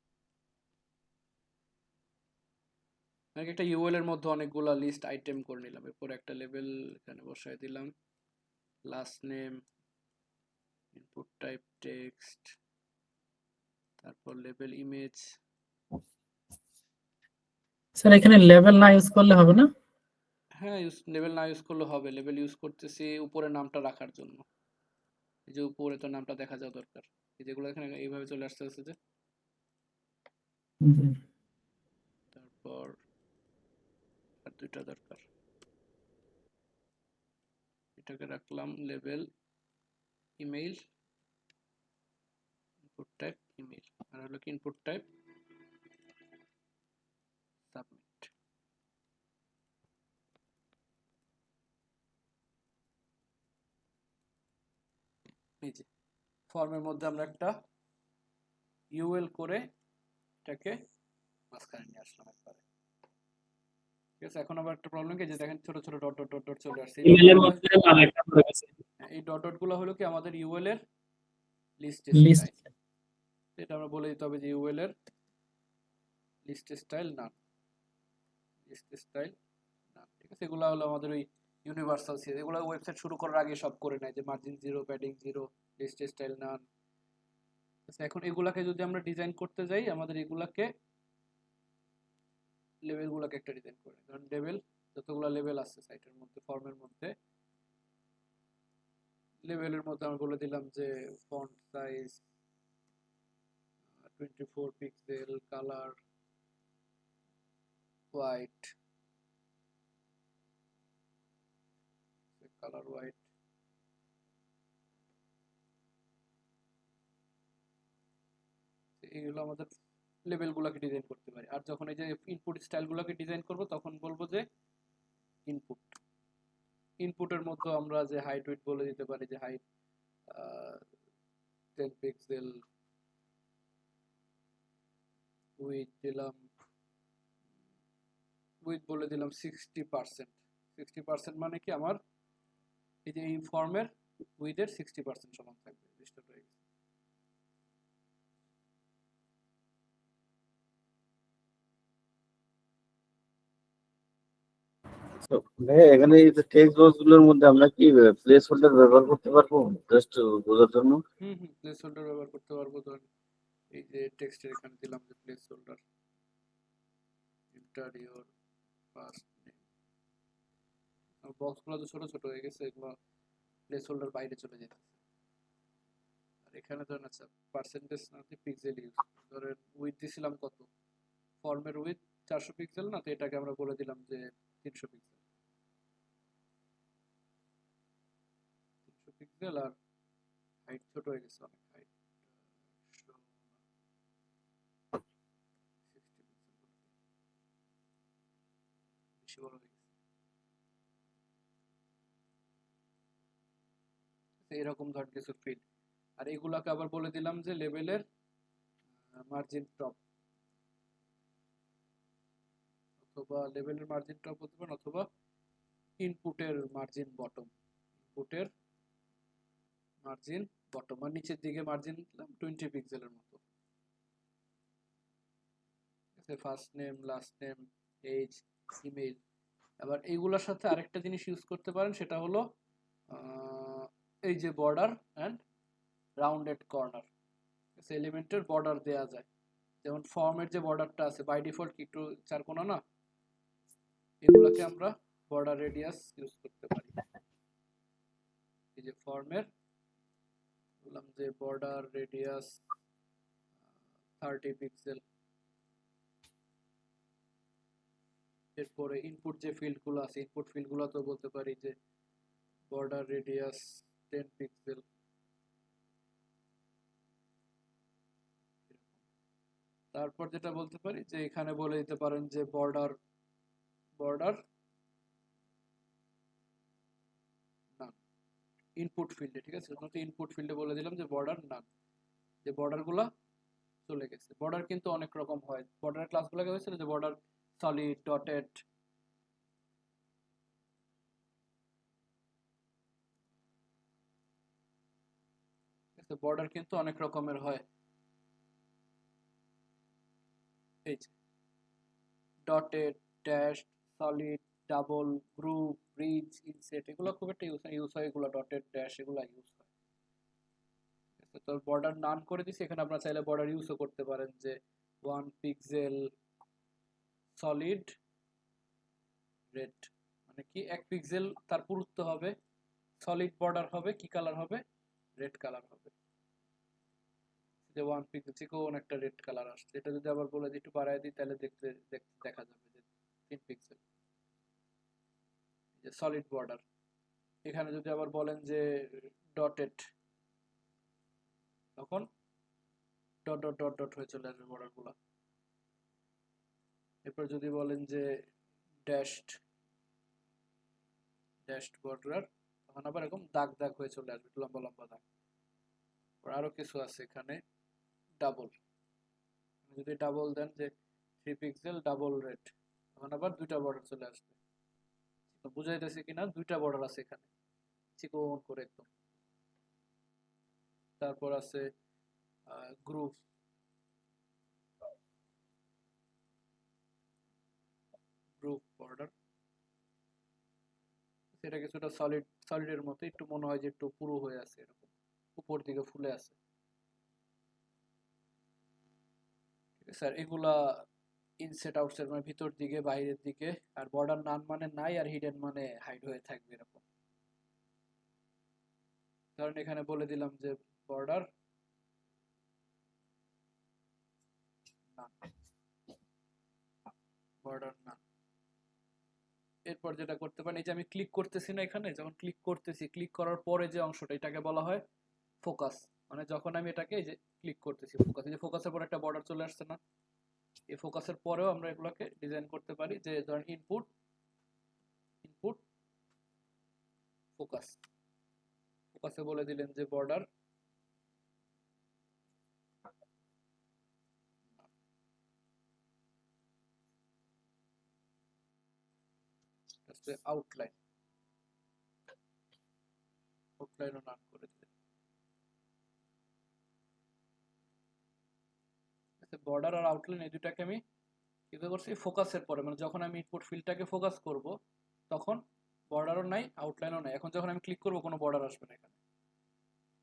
মানে একটা ইউএল এর মধ্যে অনেকগুলা লিস্ট আইটেম করে নিলাম, এরপর একটা লেবেল এখানে বসায় দিলাম, last name, input type text, তারপর লেবেল ইমেজ। স্যার এখানে লেভেল না ইউজ করলে হবে না? হ্যাঁ, লেবেল না ইউজ করলে হবে, লেবেল ইউজ করতেছি উপরে নামটা রাখার জন্য। এই যে উপরে তো নামটা দেখা যাওয়া দরকার, এই যেগুলো এখানে এইভাবে চলে আসতে হচ্ছে যে। তারপর আর দুইটা দরকার, এটাকে রাখলাম label email, input type email, আর হলো কি ইনপুট টাইপ সাবমিট। এই যে ফর্মের মধ্যে আমরা একটা ইউএল করে এটাকে মাঝখানে নিয়ে আসলাম একবারে। ঠিক আছে, এখন আবার একটা প্রবলেম কি, যে দেখেন ছোট ছোট ডট ডট ডট ডট চলে আসছে। ইমেলের মধ্যে আরেকটা পড়ে গেছে। এই ডট ডট গুলো হলো কি আমাদের ইউএল এর লিস্ট লিস্ট স্টাইল। এটা আমরা বলে দিতে হবে যে ইউএল এর লিস্ট স্টাইল নান, লিস্ট স্টাইল নান। ঠিক আছে, এগুলো হলো আমাদের ওই ইউনিভার্সাল সিএস, এগুলো ওয়েবসাইট শুরু করার আগে সব করে নেয়, যে মার্জিন 0, প্যাডিং 0, লিস্ট স্টাইল নান। এখন এগুলাকে যদি আমরা ডিজাইন করতে যাই, আমাদের এগুলাকে লেভেলগুলোকে একটা ডিজাইন করে, কারণ লেভেল যতগুলো লেভেল আছে সাইটের মধ্যে, ফর্মের মধ্যে, লেভেলের মধ্যে আমরা বলে দিলাম যে font size 24 pixel, colour white, colour white, এইগুলো আমাদের লেভেলগুলোকে ডিজাইন করতে পারি। আর যখন এই যে ইনপুট স্টাইলগুলোকে ডিজাইন করব, তখন বলবো যে ইনপুট, ইনপুটের মধ্যে আমরা যে হাইট উইডথ বলে দিতে পারি, যে হাইট 10 পিক্সেল, উইথ দিলাম, উইথ বলে দিলাম 60%। 60% মানে কি, আমার এই যে এই ফর্মের উইথের 60% সমান থাকবে, রিস্টার্ট হয়ে গেছে। তো ভাইয়া এখানে এই যে টেক্সট বক্স গুলোর মধ্যে আমরা কি প্লেস হোল্ডার ব্যবহার করতে পারবো জাস্ট বোঝার জন্য? প্লেস হোল্ডার ব্যবহার করতে পারবো। ধরেন এই যে টেক্সটের এখানে দিলাম যে place holder, enter your first name. বক্সগুলো তো ছোট ছোট হয়ে গেছে, এগুলো প্লেস হোল্ডার বাইরে চলে যেতেছে। আর এখানে ধরেন আচ্ছা পার্সেন্টেজ না দিয়ে পিক্সেল ইউজ, ধরেন উইথ দিছিলাম কত, ফর্মের উইথ 400 পিক্সেল না, তো এটাকে আমরা বলে দিলাম যে 300 পিক্সেল, 300 পিক্সেল। আর হাইট ছোট হয়ে গেছে অনেক, হাইট 60 পিক্সেল, বেশি বড় হয়ে গেছে। এরকম ধর কিছু ফিল্ড। আর এগুলাকে আবার বলে দিলাম যে লেভেলের মার্জিন টপ, অথবা লেভেলের মার্জিন টপ হতে পারে, অথবা ইনপুটের মার্জিন বটম, ইনপুটের মার্জিন বটম, আর নিচের দিকে মার্জিন দিলাম 20 পিক্সেলের মতো। First name, last name, age, email. আবার এইগুলোর সাথে আরেকটা জিনিস ইউজ করতে পারেন, সেটা হলো এই যে বর্ডার অ্যান্ড রাউন্ডেড কর্নার। এলিমেন্টের বর্ডার দেয়া যায়, যেমন ফর্মের যে বর্ডারটা আছে বাই ডিফল্ট একটু চারকোনা না, এগুলাকে আমরা বর্ডার রেডিয়াস ইউজ করতে পারি। এই যে ফর্মের বললাম যে বর্ডার রেডিয়াস 30 পিক্সেল। এরপরে ইনপুট যে ফিল্ডগুলো আছে, ইনপুট ফিল্ডগুলো তো বলতে পারি যে বর্ডার রেডিয়াস 10 পিক্সেল। তারপর যেটা বলতে পারি যে এখানে বলে দিতে পারেন যে বর্ডার নান ইনপুট ফিল্ডে। ঠিক আছে, ইনপুট ফিল্ডে বলে দিলাম যে বর্ডার নান, যে বর্ডারগুলো চলে গেছে। বর্ডার কিন্তু অনেক রকম হয়, বর্ডার ক্লাসগুলোকে হয়েছিল যে বর্ডার সলিড, ডটেড, বর্ডার কিন্তু অনেক রকমের হয়। এই যে dotted, dash, solid, double, group, bridge, inset, এগুলো খুব একটা ইউজ হয়, এগুলো ডটেড, ড্যাশ এগুলো ইউজ হয়। তো বর্ডার নান করে দিছি, এখানে আপনারা চাইলে বর্ডার ইউজও করতে পারেন, যে 1 পিক্সেল সলিড রেড, মানে কি 1 পিক্সেল তার পুরুত্ব হবে, সলিড বর্ডার হবে, কি কালার হবে, রেড কালার হবে। যে 1 পিক্সেল থেকে কোন একটা রেড কালার আসছে, এটা যদি আবার বলে দিই একটু বাড়ায় দিই, তাহলে দেখা যাবে যে 3 পিক্সেল, যে সলিড বর্ডার। এখানে যদি আবার বলেন যে ডটেড, তখন ডট ডট ডট ডট হয়ে চলে আসবে বর্ডারগুলো। এরপর যদি বলেন যে ড্যাশড বর্ডার, তখন আবার এরকম দাগ দাগ হয়ে চলে আসবে, লম্বা লম্বা দাগ। আরো কিছু আছে এখানে, ডাবল, যদি ডাবল দেন যে 3 পিক্সেল ডাবল রেড, তখন আবার দুইটা বর্ডার চলে আসবে। তো বুঝাইতেছি কিনা, দুইটা বর্ডার আছে এখানে চিকন করে একদম। তারপর আছে গ্রুপ, গ্রুপ বর্ডার, সেটা কিছুটা সলিডের মতো, একটু মনে হয় যে একটু পুরো হয়ে আছে, এরকম উপর দিকে ফুলে আছে। স্যার এগুলা ইনসেট আউটসেট মানে ভিতর দিকে বাইরের দিকে, আর বর্ডার নান মানে নাই, আর হিডেন মানে হাইড হয়ে থাকবে এরকম। ধরেন এখানে বলে দিলাম যে বর্ডার নান, বর্ডার নান। এরপর যেটা করতে পারেন, এই যে আমি ক্লিক করতেছি না এখানে, যখন ক্লিক করতেছি, ক্লিক করার পরে যে অংশটা, এটাকে বলা হয় ফোকাস। মানে যখন আমি এটাকে এই যে ক্লিক করতেছি ফোকাস, এই যে ফোকাসের পর একটা বর্ডার চলে আসছে না, এই ফোকাসের পরেও আমরা এগুলোকে ডিজাইন করতে পারি যে ধরেন ইনপুট, ইনপুট ফোকাস, ফোকাসে বলে দিলেন যে বর্ডার আউটলাইন, আউটলাইনও নাম করে দিলেন। বর্ডার আর আউটলাইন এই দুটাকে আমি কি করছি ফোকাসের পরে, মানে যখন আমি ইনপুট ফিল্ডটাকে ফোকাস করব তখন বর্ডারও নাই আউটলাইনও নাই। এখন যখন আমি ক্লিক করব কোনো বর্ডার আসবে না, এখানে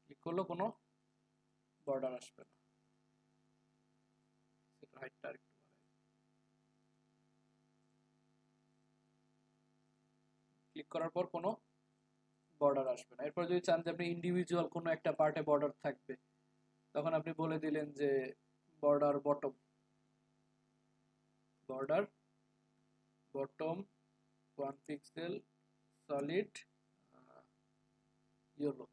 ক্লিক করলে কোনো বর্ডার আসবে না। হাইটটা আরেকটু বাড়াই, ক্লিক করার পর কোনো বর্ডার আসবে না। এরপর যদি চান যে আপনি ইন্ডিভিজুয়াল কোনো একটা পার্টে বর্ডার থাকবে, তখন আপনি বলে দিলেন যে border bottom, border bottom 1 pixel solid yellow.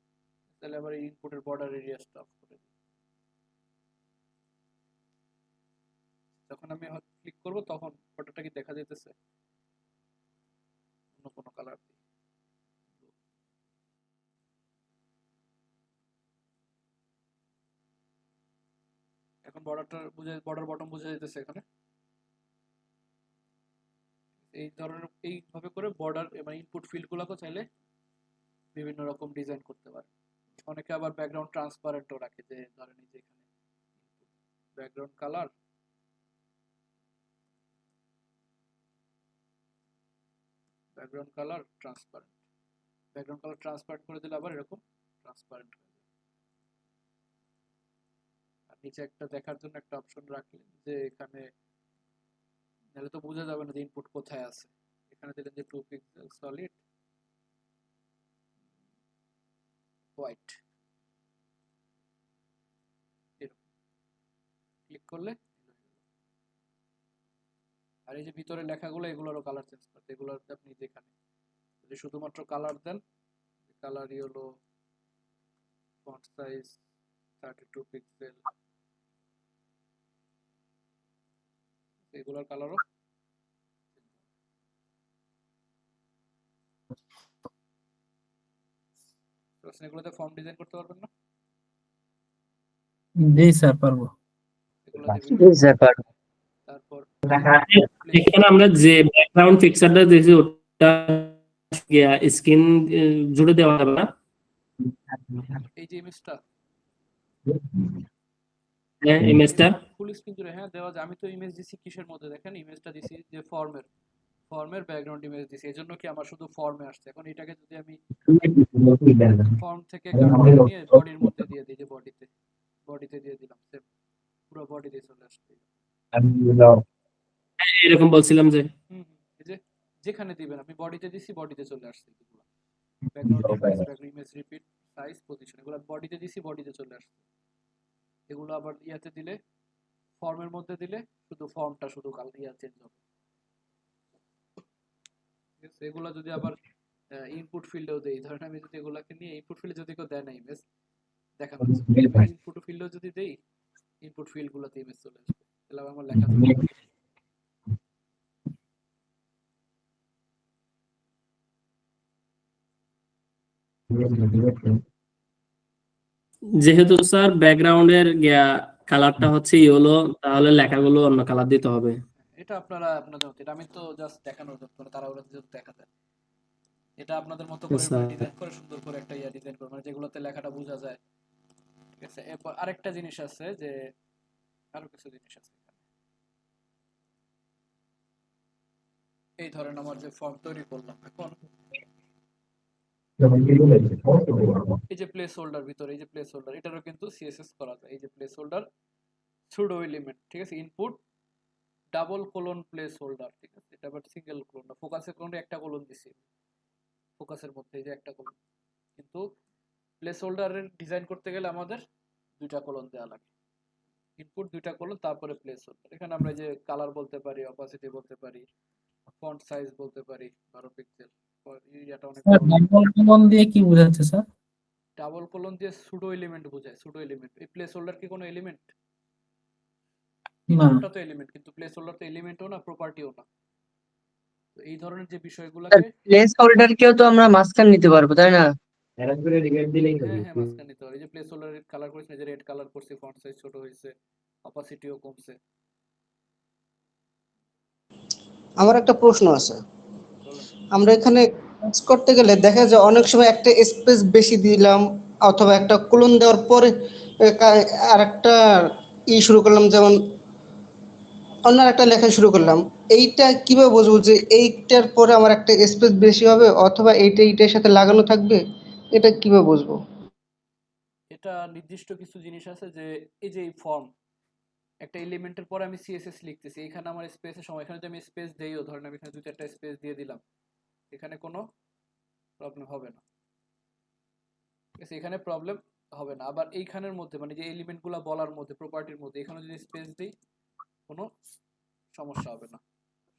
তাহলে আবার ইনপুটের বর্ডার এরিয়াটা অফ করে দিই। যখন আমি ক্লিক করব তখন ফটোটা কি দেখা যাইতেছে অন্য কোনো কালার দিয়ে। এখন বর্ডারটা বুঝে, বর্ডার বটম বুঝে যাইতেছে এখানে। এই ধরনের এইভাবে করে বর্ডার এবং ইনপুট ফিল্ডগুলোকে চাইলে বিভিন্ন রকম ডিজাইন করতে পারে। অনেকে আবার ব্যাকগ্রাউন্ড ট্রান্সপারেন্টও রাখে, যে ধরেন এই যে এখানে background colour, background colour transparent, background colour transparent করে দিলে আবার এরকম ট্রান্সপারেন্ট হয়ে যায়। আর নিচে একটা দেখার জন্য একটা অপশন রাখলেন যে এখানে, নাহলে তো বোঝা যাবে না যে ইনপুট কোথায় আছে। এখানে দিলেন যে 2 পিক্সেল সলিড হোয়াইট, এরকম ক্লিক করলে। আর এই যে ভিতরে লেখাগুলো, এগুলোরও কালার চেঞ্জ করতে, এগুলোর আপনি যেখানে যদি শুধুমাত্র কালার দেন, কালারই হলো ফন্ট সাইজ 32 পিক্সেল, এগুলোর কালারও। এগুলোতে ফর্ম ডিজাইন করতে পারবেন না? জি স্যার পারবো। এগুলো জি স্যার পারবো। তারপর এখানে আমরা যে ব্যাকগ্রাউন্ড পিকচারটা দিয়েছি ওটা স্ক্রিন জুড়ে দেওয়া যাবে না? এই যে ইমেজটা, হ্যাঁ ইমেজটা ফুল স্ক্রিন জুড়ে হ্যাঁ দেওয়া যায়। আমি তো ইমেজ দিছি কিসের মধ্যে দেখেন, ইমেজটা দিছি যে ফর্মের ব্যাকগ্রাউন্ড ইমেজ দিছি, এজন্য কি আমার শুধু ফর্মে আসছে। এখন এটাকে যদি আমি ফর্ম থেকে কাট নিয়ে বডির মধ্যে দিয়ে দিই, যে বডিতে দিয়ে দিলাম, সেম পুরো বডিতে চলে আসছে। এরকম বলছিলাম যে এই যে যেখানে দিবেন আপনি, বডিতে দিছি বডিতে চলে আসছে এগুলো, background image repeat size position, এগুলো বডিতে দিছি বডিতে চলে আসছে। এগুলো আবার ইয়াতে দিলে, ফর্মের মধ্যে দিলে শুধু ফর্মটা শুধু ইয়া চেঞ্জ হবে। এগুলো যদি আবার ইনপুট ফিল্ডেও দেই, ধরেন আমি যদি এগুলাকে নিয়ে ইনপুট ফিল্ডে যদি কেউ দেয় না ইমেজ দেখানো, ইনপুট ফিল্ডেও যদি দেই, ইনপুট ফিল্ড গুলোতে ইমেজ চলে আসবে, তাহলে আমার লেখা চলে আসবে। যেহেতু স্যার ব্যাকগ্রাউন্ডের কালারটা হচ্ছে ইয়েলো, তাহলে লেখাগুলো অন্য কালার দিতে হবে। এটা আপনারা আপনাদের মতো, এটা আমি তো জাস্ট দেখানোর জন্য, মানে তারা ওরা যেহেতু দেখা যায়, এটা আপনাদের মতো করে আচ্ছা, ডিজাইন করে সুন্দর করে একটা ডিজাইন করে, মানে যেগুলোতে লেখাটা বোঝা যায়। ঠিক আছে, এরপর আরেকটা জিনিস আছে যে, আরো কিছু জিনিস আছে এখানে। এই ধরেন আমার যে ফর্ম তৈরি করলাম এখন, এই যে প্লেস হোল্ডার ভিতরে, এই যে প্লেস হোল্ডার, এটারও কিন্তু সিএসএস করা যায়। এই যে প্লেস হোল্ডার সুডো এলিমেন্ট, ঠিক আছে, input double colon place holder, ঠিক আছে, এটা আবার সিঙ্গেল কোলন না, ফোকাসের কোলনে একটা কোলন দিছি, ফোকাসের মধ্যে এই যে একটা কোলন, কিন্তু প্লেস হোল্ডারের ডিজাইন করতে গেলে আমাদের দুইটা কোলন দেওয়া লাগে, ইনপুট দুইটা কোলন, তারপরে প্লেস হোল্ডার। এখানে আমরা যে কালার বলতে পারি, অপাসিটি বলতে পারি, ফন্ট সাইজ বলতে পারি 12 পিক্সেল, এটা অনেক স্যার বড়। ডাবল কোলন দিয়ে কি বোঝাচ্ছে স্যার? ডাবল কোলন দিয়ে সুডো এলিমেন্ট বোঝায়, সুডো এলিমেন্ট। এই প্লেস হোল্ডার কি কোনো এলিমেন্ট? না। ইনপুটটা তো এলিমেন্ট, কিন্তু প্লেস হোল্ডার তো এলিমেন্টও না, প্রপার্টিও না। তো এই ধরনের যে বিষয়গুলোকে, প্লেস হোল্ডার কেও তো আমরা মাঝখানে নিতে পারবো, তাই না? হ্যাঁ হ্যাঁ মাঝখানে নিতে হবে। এই যে প্লেস হোল্ডারের কালার করেছি, যে রেড কালার করছি, ফন্ট সাইজ ছোট হয়েছে, অপাসিটিও কমছে। আমার একটা প্রশ্ন আছে। বলেন। আমরা এখানে কাজ করতে গেলে দেখা যায় অনেক সময় একটা স্পেস বেশি দিলাম, অথবা একটা কোলন দেওয়ার পরে আর একটা শুরু করলাম, যেমন অন্য একটা লেখা শুরু করলাম। এইটা কিভাবে বুঝবো যে এইটার পরে আমার একটা স্পেস বেশি হবে, অথবা এইটার সাথে লাগানো থাকবে? এটা কিভাবে বুঝবো? এটা নির্দিষ্ট কিছু জিনিস আছে, যে এই যে ফর্ম, একটা এলিমেন্টের পরে আমি সিএসএস লিখতেছি, এখানে আমার স্পেসের সময়, এখানে যদি আমি স্পেস দেইও, ধরেন আমি এখানে 2-4টা স্পেস দিয়ে দিলাম, এখানে কোনো প্রবলেম হবে না, ঠিক আছে, এখানে প্রবলেম হবে না। আবার এইখানের মধ্যে, মানে যে এলিমেন্টগুলো বলার মধ্যে, প্রপার্টির মধ্যে, এখানে যদি স্পেস দিই, কোনো সমস্যা হবে না।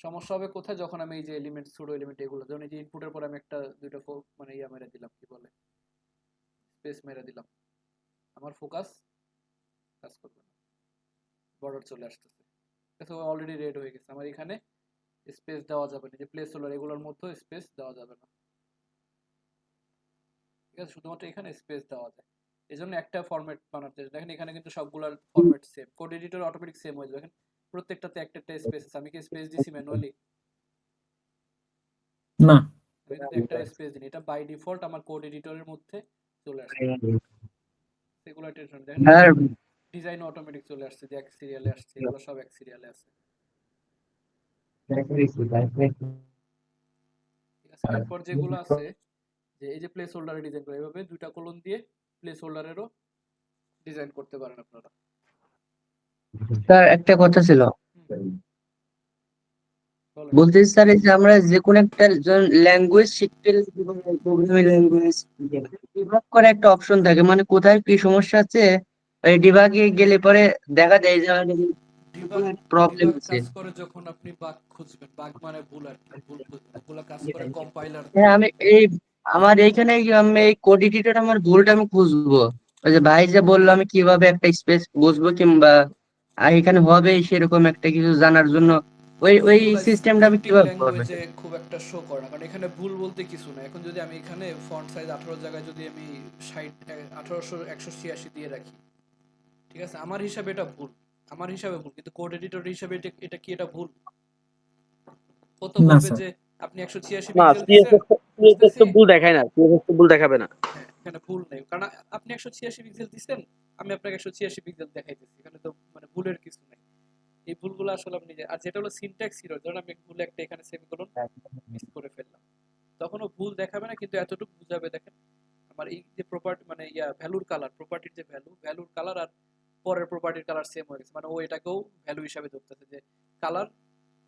সমস্যা হবে কোথায়? যখন আমি এই যে এলিমেন্ট, সুডো এলিমেন্ট, এগুলো যেমন এই যে ইনপুটের পরে আমি একটা দুইটা মানে মেরে দিলাম, কি বলে, স্পেস মেরে দিলাম, আমার ফোকাস কাজ করবে না, বর্ডার চলে আসতেছে, ঠিক আছে, অলরেডি রেড হয়ে গেছে, আমার এখানে স্পেস দেওয়া যাবে না, যে প্লেস হোল্ডার এগুলোর মধ্যে স্পেস দেওয়া যাবে না, ঠিক আছে, শুধুমাত্র এখানে স্পেস দেওয়া যায়। এই জন্য একটা ফরম্যাট বানাতে দেখেন, এখানে কিন্তু সবগুলোর format same, code editor automatic same হয়ে যাবে। দেখেন প্রত্যেকটাতে একটা একটা স্পেস আছে, আমি কি স্পেস দিছি ম্যানুয়ালি? না। আমি কিন্তু একটা স্পেস দিই, এটা বাই ডিফল্ট আমার কোড এডিটরের মধ্যে চলে আসছে। সেগুলো টেনশন, দেখেন আর ডিজাইন অটোমেটিক চলে আসছে, যে এক সিরিয়ালে আসছে, এগুলো সব এক সিরিয়ালে আছে, ঠিক আছে। এরপর যেগুলো আছে, যে এই যে প্লেস হোল্ডারে ডিজাইন করে, এভাবে দুইটা কলন দিয়ে প্লেস হোল্ডারেরও ডিজাইন করতে পারেন আপনারা। স্যার একটা কথা ছিল, বলেন। বলতেছি স্যার, এই যে আমরা যে কোনো একটা ল্যাঙ্গুয়েজ শিখতে গেলে প্রোগ্রামিং ল্যাঙ্গুয়েজ ডিবাগ করা একটা অপশন থাকে, মানে কোথায় কি সমস্যা আছে এই ডিবাগে গেলে পরে দেখা যায় যে ডিবাগ প্রবলেম ডিবাগ আছে। কাজ করে যখন আপনি বাগ খুঁজবেন, বাগ মানে ভুল আর কি, ভুল খুঁজবেন, ওগুলা কাজ করে কম্পাইলার দিয়ে। হ্যাঁ, আমি এই আমার এইখানে আমি এই কোড এডিটর আমার ভুলটা আমি খুঁজবো, ওই যে ভাই যে বললো আমি কিভাবে একটা স্পেস বুঝবো, কিংবা এখানে হবে সেরকম একটা কিছু জানার জন্য ওই ওই ভুলগুলা সিস্টেমটা আমি স্ক্রিপ্টিং কিভাবে করবো? ল্যাঙ্গুয়েজে খুব একটা শো করে না, কারণ এখানে ভুল বলতে কিছু না। এখন যদি আমি এখানে ফন্ট সাইজ 18 জায়গায় যদি আমি 186 দিয়ে রাখি, ঠিক আছে, আমার হিসাবে এটা ভুল, আমার হিসাবে ভুল, কিন্তু কোড এডিটর হিসাবে এটা কি এটা ভুল? ও তো না বলবে স্যার। যে আপনি 186 না, পিক্সেল দিচ্ছেন, সিএসএস তো বুঝতেছি, ভুল দেখায় না, সিএসএস তো ভুল দেখাবে না। হ্যাঁ, এখানে ভুল নেই, কারণ আপনি 186 পিক্সেল দিচ্ছেন, আমি আপনাকে 186 পিক্সেল দেখাইতেছি, এখানে তো মানে ভুলের কিছু নেই। এই ভুলগুলো আসলে আপনি আর যেটা হলো সিনট্যাক্স এরর, ধরুন আমি ভুলে একটা এখানে সেমিকোলন মিস করে ফেললাম, তখনও ভুল দেখাবে না, কিন্তু এতটুকু বুঝাবে, দেখেন আমার এই যে প্রপার্টি, মানে ভ্যালুর কালার, প্রপার্টির যে ভ্যালুর কালার আর পরের প্রপার্টির কালার সেম হয়ে গেছে, মানে ও এটাকেও ভ্যালু হিসাবে ধরতেছে, যে কালার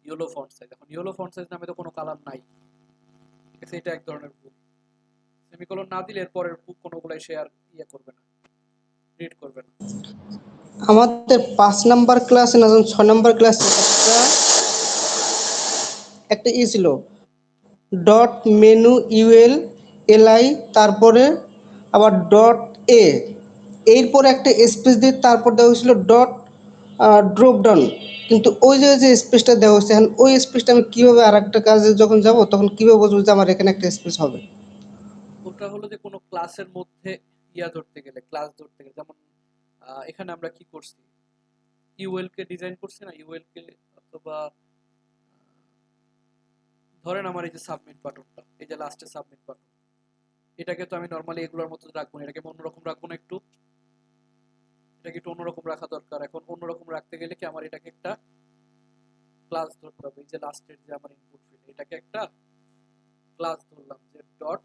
ইয়েলো ফন্ট সাইজ, এখন ইয়েলো ফন্ট সাইজ নামে তো কোনো কালার নাই, ঠিক আছে, এটা এক ধরনের ভুল। সেমিকোলন না দিলে এর পরের কোনোগুলাই সে আর করবে না, রিড করবে না। আমাদের 5 নাম্বার ক্লাসে না, 6 নাম্বার ক্লাসে একটা ছিল, ডট মেনু ইউএল এলআই, তারপরে আবার ডট এ, এরপরে একটা স্পেস দিয়ে তারপর দেওয়া হয়েছিল ডট ড্রপ ডাউন। কিন্তু ওই যে স্পেসটা দেওয়া হয়েছে, এখন ওই স্পেসটা আমি কীভাবে আর একটা কাজে যখন যাব তখন কীভাবে বুঝবো যে আমার এখানে একটা স্পেস হবে? ওটা হলো যে কোনো ক্লাসের মধ্যে ধরতে গেলে, ক্লাস ধরতে গেলে, যেমন এখানে আমরা কি করছি, ইউএল কে ডিজাইন করছি না, ইউএল কে, অথবা ধরেন আমার এই যে সাবমিট বাটনটা, এই যে লাস্টে সাবমিট বাটন, এটাকে তো আমি নর্মালি এগুলোর মতো রাখবো না, এটাকে আমি অন্যরকম রাখবো না একটু, এটাকে একটু অন্যরকম রাখা দরকার। এখন অন্যরকম রাখতে গেলে কি আমার এটাকে একটা ক্লাস ধরতে হবে। এই যে লাস্টের যে আমার ইনপুট ফিল্ড, এটাকে একটা ক্লাস ধরলাম যে ডট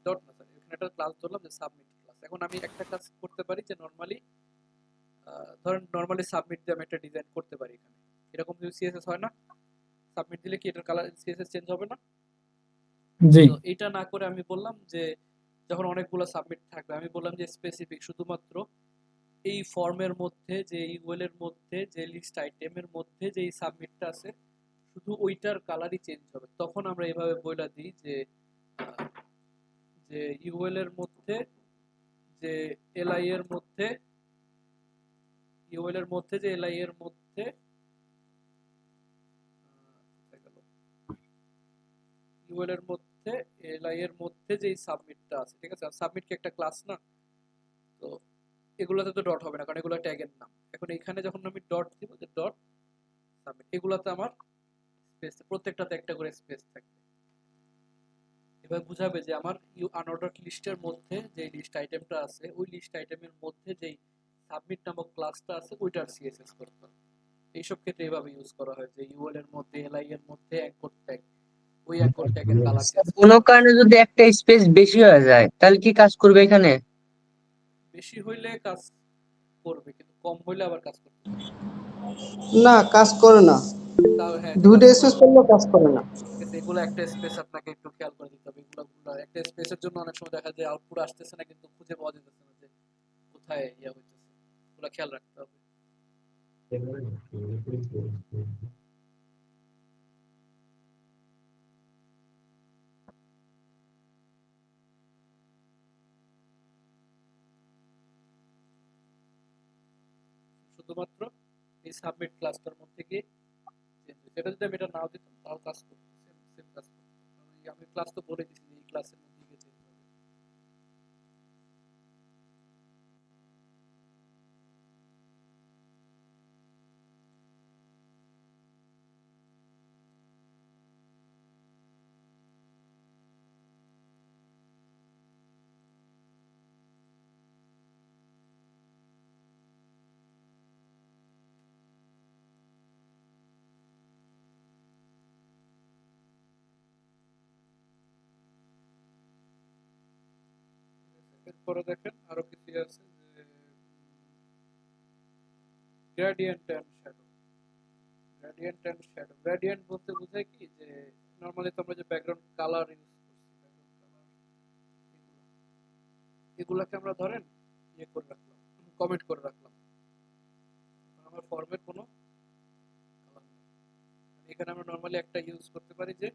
ডট না সরি, এখানে একটা ক্লাস ধরলাম যে সাবমিট ক্লাস। এখন আমি একটা কাজ করতে পারি যে নর্মালি ধরেন নর্মালি সাবমিট দিয়ে আমি একটা ডিজাইন করতে পারি এখানে, এরকম যদি সিএসএস হয় না, সাবমিট দিলে কি এটার কালার সিএসএস চেঞ্জ হবে না? জি তো এটা না করে আমি বললাম যে যখন অনেকগুলো সাবমিট থাকবে, আমি বললাম যে স্পেসিফিক শুধুমাত্র এই ফর্মের মধ্যে, যে ইউএল এর মধ্যে, যে লিস্ট আইটেমের মধ্যে যে সাবমিটটা আছে শুধু ওইটার কালারই চেঞ্জ হবে। তখন আমরা এভাবে বইলা দিই যে যে ইউএল এর মধ্যে, যে এলআই এর মধ্যে, ইউএল এর মধ্যে যে এলআই এর মধ্যে ইউএল এর মধ্যে এলআই এর মধ্যে যে সাবমিটটা আছে, ঠিক আছে? সাবমিট কি একটা ক্লাস না? তো এগুলোতে তো ডট হবে না, কারণ এগুলো ট্যাগের নাম। এখন এখানে যখন আমি ডট দিব, যে ডট সাবমিট, এগুলাতে আমার স্পেস, প্রত্যেকটাতে একটা করে স্পেস থাকবে। এবার বুঝাবে যে আমার আনঅর্ডার্ড লিস্টের মধ্যে যে লিস্ট আইটেমটা আছে, ওই লিস্ট আইটেমের মধ্যে যেই সাবমিট নামক ক্লাসটা আছে ওইটার সিএসএস করতে হবে। এইসব ক্ষেত্রে এইভাবে ইউজ করা হয় যে ইউএল এর মধ্যে, এলআই এর মধ্যে অ্যাঙ্কর ট্যাগ, ওই অ্যাঙ্কর ট্যাগের কালার চেঞ্জ কোনো কারণে যদি একটা স্পেস বেশি হয়ে যায় তাহলে কি কাজ করবে এখানে? বেশি হইলে কাজ করবে, কিন্তু কম হইলে আবার কাজ করবে না। না, কাজ করে না। তাও হ্যাঁ, দুইটা কাজ স্পেস করে। করলেও কাজ করে না। ঠিক আছে, এগুলো একটা স্পেস আপনাকে একটু খেয়াল করে দিতে হবে। এগুলো একটা স্পেসের জন্য অনেক সময় দেখা যায় আউটপুট আসতেছে না, কিন্তু খুঁজে পাওয়া যেতেছে না যে কোথায় ইয়া হইতেছে, এগুলো খেয়াল রাখতে হবে। শুধুমাত্র এই সাবমিট ক্লাসটার মধ্যে গিয়ে সেটা যদি আমি এটা নাও দিতাম তাও কাজ করতো, সেম কাজ করতো। কারণ আমি ক্লাস তো বলে দিছি এই ক্লাসের মধ্যে গিয়ে চেঞ্জ হবে। এরপরে দেখেন আরো কিছু আছে যে gradient and shadow. Gradient and shadow, gradient বলতে বোঝায় কি যে নরমালি তো আমরা যে ব্যাকগ্রাউন্ড কালার ইউজ করছি, ব্যাকগ্রাউন্ড কালার এগুলাকে আমরা ধরেন ইয়ে করে রাখলাম, কমেন্ট করে রাখলাম। আমার ফর্মের কোনো কালার নেই, এখানে আমরা নরমালি একটা ইউজ করতে পারি যে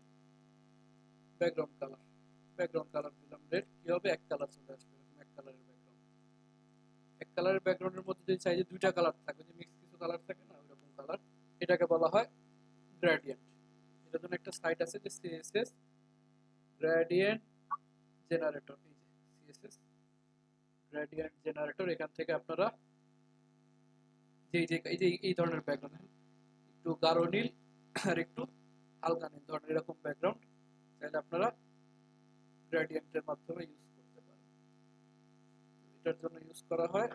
ব্যাকগ্রাউন্ড কালার, ব্যাকগ্রাউন্ড কালার দিলাম রেড, কি হবে এক কালার চলে আসবে, এরকম এক কালারের ব্যাকগ্রাউন্ড। এক কালারের ব্যাকগ্রাউন্ডের মধ্যে যদি চাই যে দুইটা কালার থাকবে, যে মিক্স কিছু কালার থাকে না ওইরকম কালার, এটাকে বলা হয় গ্রেডিয়েন্ট। এটার জন্য একটা সাইট আছে যে সিএসএস গ্রেডিয়েন্ট জেনারেটর, এই যে সিএসএস গ্রেডিয়েন্ট জেনারেটর। এখান থেকে আপনারা এই ধরনের ব্যাকগ্রাউন্ড, একটু গাঢ় নীল আর একটু হালকা নীল ধরনের এরকম ব্যাকগ্রাউন্ড চাইলে আপনারা গ্রেডিয়েন্টের মাধ্যমে ইউজ করতে পারেন। এটার জন্য ইউজ করা হয়,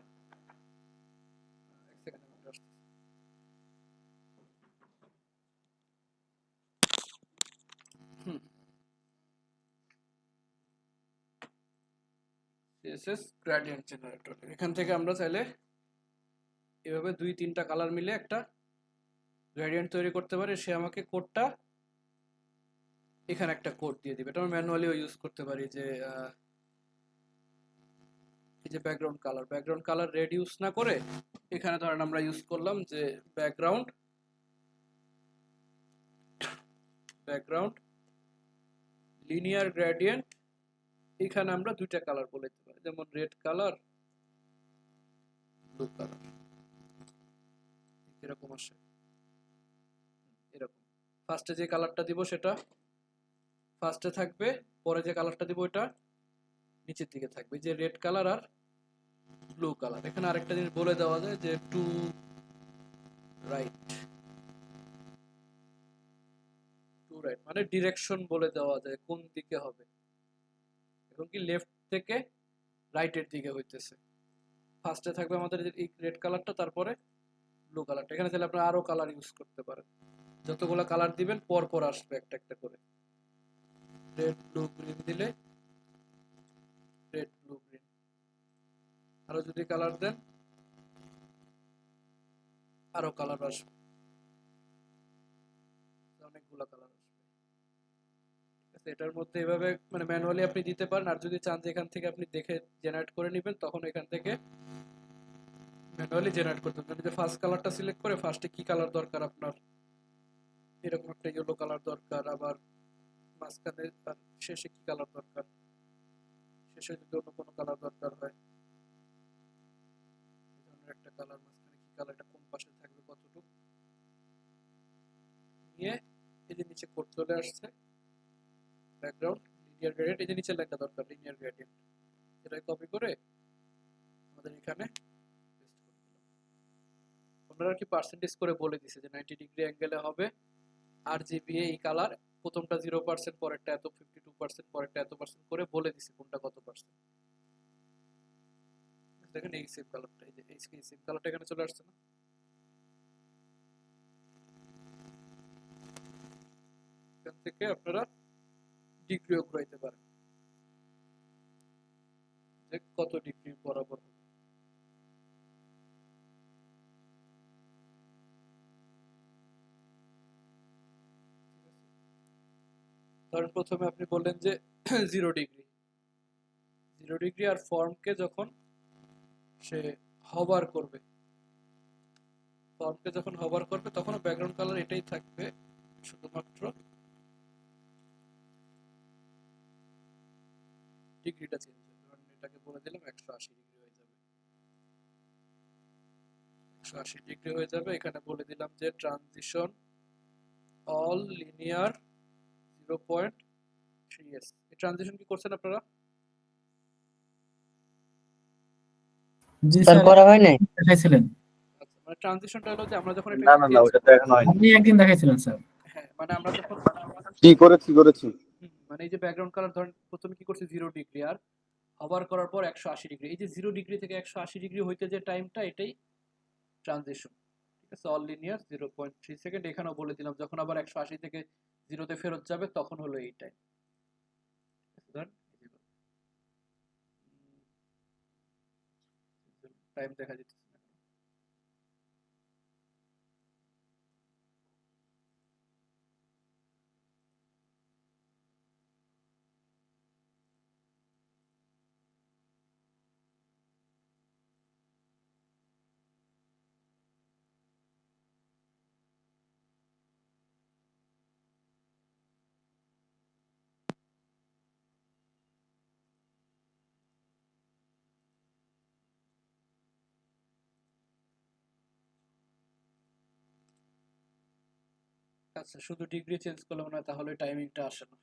এক সেকেন্ড আমি আসছি। CSS গ্রেডিয়েন্ট জেনারেটর, এখান থেকে আমরা চাইলে এভাবে দুই তিনটা কালার মিলে একটা গ্রেডিয়েন্ট তৈরি করতে পারি। সে আমাকে কোডটা এখানে একটা কোড দিয়ে দিবে, এটা আমরা ম্যানুয়ালিও ইউজ করতে পারি। যে এই যে ব্যাকগ্রাউন্ড কালার রেড ইউজ না করে এখানে ধরেন আমরা ইউজ করলাম যে ব্যাকগ্রাউন্ড লিনিয়ার গ্রেডিয়েন্ট। এখানে আমরা দুইটা কালার বলে দিতে পারি, যেমন রেড কালার, ব্লু কালার, এরকম আসে। এরকম ফার্স্টে যে কালারটা দিব সেটা ফার্স্টে থাকবে, পরে যে কালারটা দিব ওটা নিচের দিকে থাকবে, যে রেড কালার আর ব্লু কালার। এখানে আরেকটা জিনিস বলে দেওয়া যায় যে টু মানে ডিরেকশন বলে দেওয়া যায় কোন দিকে হবে। এখন কি লেফট থেকে রাইটের দিকে হইতেছে। ফার্স্টে থাকবে আমাদের এই রেড কালারটা, তারপরে ব্লু কালারটা। এখানে তাহলে আপনারা আরো কালার ইউজ করতে পারেন, যতগুলো কালার দিবেন পর পর আসবে একটা একটা করে। রেড ব্লু গ্রিন দিলে রেড ব্লু গ্রিন, আরো যদি কালার দেন আরো কালার আসবে, অনেকগুলো কালার আসবে। ঠিক আছে, এটার মধ্যে এভাবে মানে ম্যানুয়ালি আপনি দিতে পারেন, আর যদি চান যে এখান থেকে আপনি দেখে জেনারেট করে নেবেন, তখন এখান থেকে ম্যানুয়ালি জেনারেট করতে পারেন। যে ফার্স্ট কালারটা সিলেক্ট করে ফার্স্টে কি কালার দরকার আপনার, এরকম একটা ইয়েলো কালার দরকার, আবার মাঝখানে আর শেষে কি কালার দরকার, শেষে যদি অন্য কোনো কালার দরকার হয়, এই ধরনের একটা কালার, মাঝখানে কি কালার, এটা কোন পাশে থাকবে, কতটুকু নিয়ে এই যে নিচে কোড চলে আসছে ব্যাকগ্রাউন্ড লিনিয়ার গ্রেডিয়েন্ট, এই যে নিচের লাইনটা দরকার লিনিয়ার গ্রেডিয়েন্ট, এটা কপি করে আমাদের এখানে পেস্ট করে দিলাম। ওনারা কি পার্সেন্টেজ করে বলে দিছে যে 90 ডিগ্রি অ্যাঙ্গেলে হবে RGBA এই কালার, প্রথমটা 0%, পরেরটা এত, 52%, পরেরটা এত পার্সেন্ট করে বলে দিছে কোনটা কত পার্সেন্ট। দেখেন এই সেম কালারটা, এই যে এই সেম কালারটা এখানে চলে আসছে না। এখান থেকে আপনারা ডিগ্রিও ঘুরাইতে পারেন যে কত ডিগ্রি বরাবর হবে। ধরেন প্রথমে আপনি বললেন যে 0 ডিগ্রি, 0 ডিগ্রি, আর ফর্মকে যখন সে হভার করবে, ফর্মকে যখন হভার করবে তখন ব্যাকগ্রাউন্ড কালার এটাই থাকবে, শুধুমাত্র ডিগ্রিটা চেঞ্জ হবে। ধরেন এটাকে বলে দিলাম 180 ডিগ্রি হয়ে যাবে, 180 ডিগ্রি হয়ে যাবে। এখানে বলে দিলাম যে ট্রানজিশন অল লিনিয়ার 0.3s। এই ট্রানজিশন কি করছেন আপনারা? জি স্যার স্যার, করা হয় নাই। দেখাইছিলেন, আচ্ছা, মানে ট্রানজিশনটা হলো যে আমরা যখন না এটাকে না না, চেঞ্জ, ওটা তো এখন হয়নি। আপনি একদিন দেখাইছিলেন স্যার। হ্যাঁ মানে আমরা যখন কি করেছি মানে এই যে ব্যাকগ্রাউন্ড কালার ধরেন প্রথমে কি করছি 0 ডিগ্রি, আর হভার করার পর 180 ডিগ্রি, এই যে 0 ডিগ্রি থেকে 180 ডিগ্রি হইতে যে টাইমটা, এটাই ট্রানজিশন। ঠিক আছে, অল লিনিয়ার 0.3 সেকেন্ড। এখানেও বলে দিলাম যখন আবার 180 থেকে 0-তে ফেরত যাবে তখন হলো এই টাইম। ধরেন টাইম দেখা যেতেছে না। আচ্ছা, শুধু ডিগ্রি চেঞ্জ করলে মনে হয় তাহলে টাইমিংটা আসে না।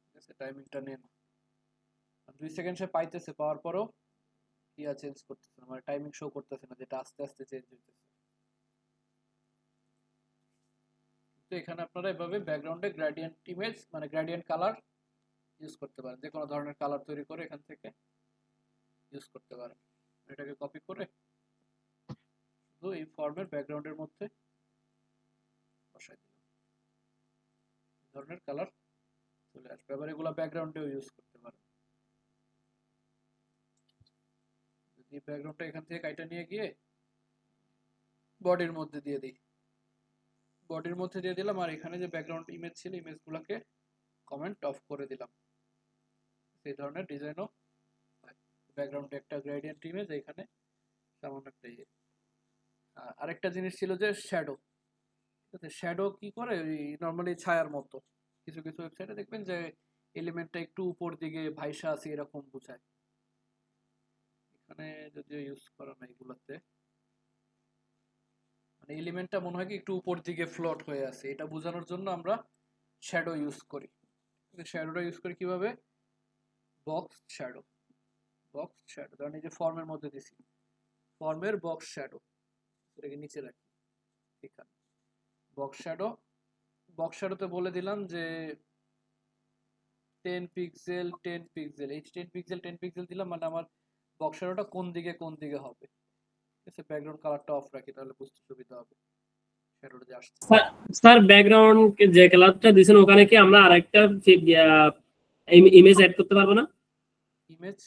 ঠিক আছে, টাইমিংটা নেন 2 সেকেন্ড সে পাইতেছে, পাওয়ার পরও কি আর চেঞ্জ করতেছে না, মানে টাইমিং শো করতেছে না, যেটা আস্তে আস্তে চেঞ্জ হইতেছে। তো এখানে আপনারা এভাবে ব্যাকগ্রাউন্ডে গ্রেডিয়েন্ট ইমেজ মানে গ্রেডিয়েন্ট কালার ইউজ করতে পারেন, যে কোনো ধরনের কালার তৈরি করে এখান থেকে ইউজ করতে পারেন। এটাকে কপি করে শুধু এই ফর্মের ব্যাকগ্রাউন্ডের মধ্যে বসাই দিলাম, এই ধরনের কালার চলে আসবে। আবার এগুলো ব্যাকগ্রাউন্ডেও ইউজ করতে পারেন। যদি ব্যাকগ্রাউন্ডটা এখান থেকে কাইটা নিয়ে গিয়ে বডির মধ্যে দিয়ে দিই, বডির মধ্যে দিয়ে দিলাম, আর এখানে যে ব্যাকগ্রাউন্ড ইমেজ ছিল ইমেজগুলোকে কমেন্ট অফ করে দিলাম। এই ধরনের ডিজাইনও হয়। ব্যাকগ্রাউন্ডে একটা গ্রেডিয়েন্ট ইমেজ, এখানে সামান্য একটা ইয়ে। আরেকটা জিনিস ছিল যে শ্যাডো। ঠিক আছে, শ্যাডো কি করে, নর্মালি ছায়ার মতো কিছু কিছু ওয়েবসাইটে দেখবেন যে এলিমেন্টটা একটু উপর দিকে ভাইসা আছে এরকম বোঝায়। এখানে যদিও ইউজ করা নাই এগুলোতে, মানে এলিমেন্টটা মনে হয় কি একটু উপর দিকে ফ্লোট হয়ে আছে, এটা বোঝানোর জন্য আমরা শ্যাডো ইউজ করি। শ্যাডোটা ইউজ করি কিভাবে, বক্স শ্যাডো, বক্স শ্যাডো। ধরেন এই যে ফর্মের মধ্যে দিছি, ফর্মের বক্স শ্যাডো, এটাকে নিচে রাখি, এখানে বক্স শ্যাডো বক্স শ্যাডোতে বলে দিলাম যে 10 পিক্সেল 10 পিক্সেল, এই 10 পিক্সেল 10 পিক্সেল দিলাম, মানে আমার বক্স শ্যাডোটা কোন দিকে হবে। ঠিক আছে, ব্যাকগ্রাউন্ড কালারটা অফ রাখি, তাহলে বুঝতে সুবিধা হবে শ্যাডোটা যে আসছে। স্যার ব্যাকগ্রাউন্ড যে কালারটা দিয়েছেন ওখানে কি আমরা আরেকটা ইমেজ অ্যাড করতে পারবো না? ইমেজ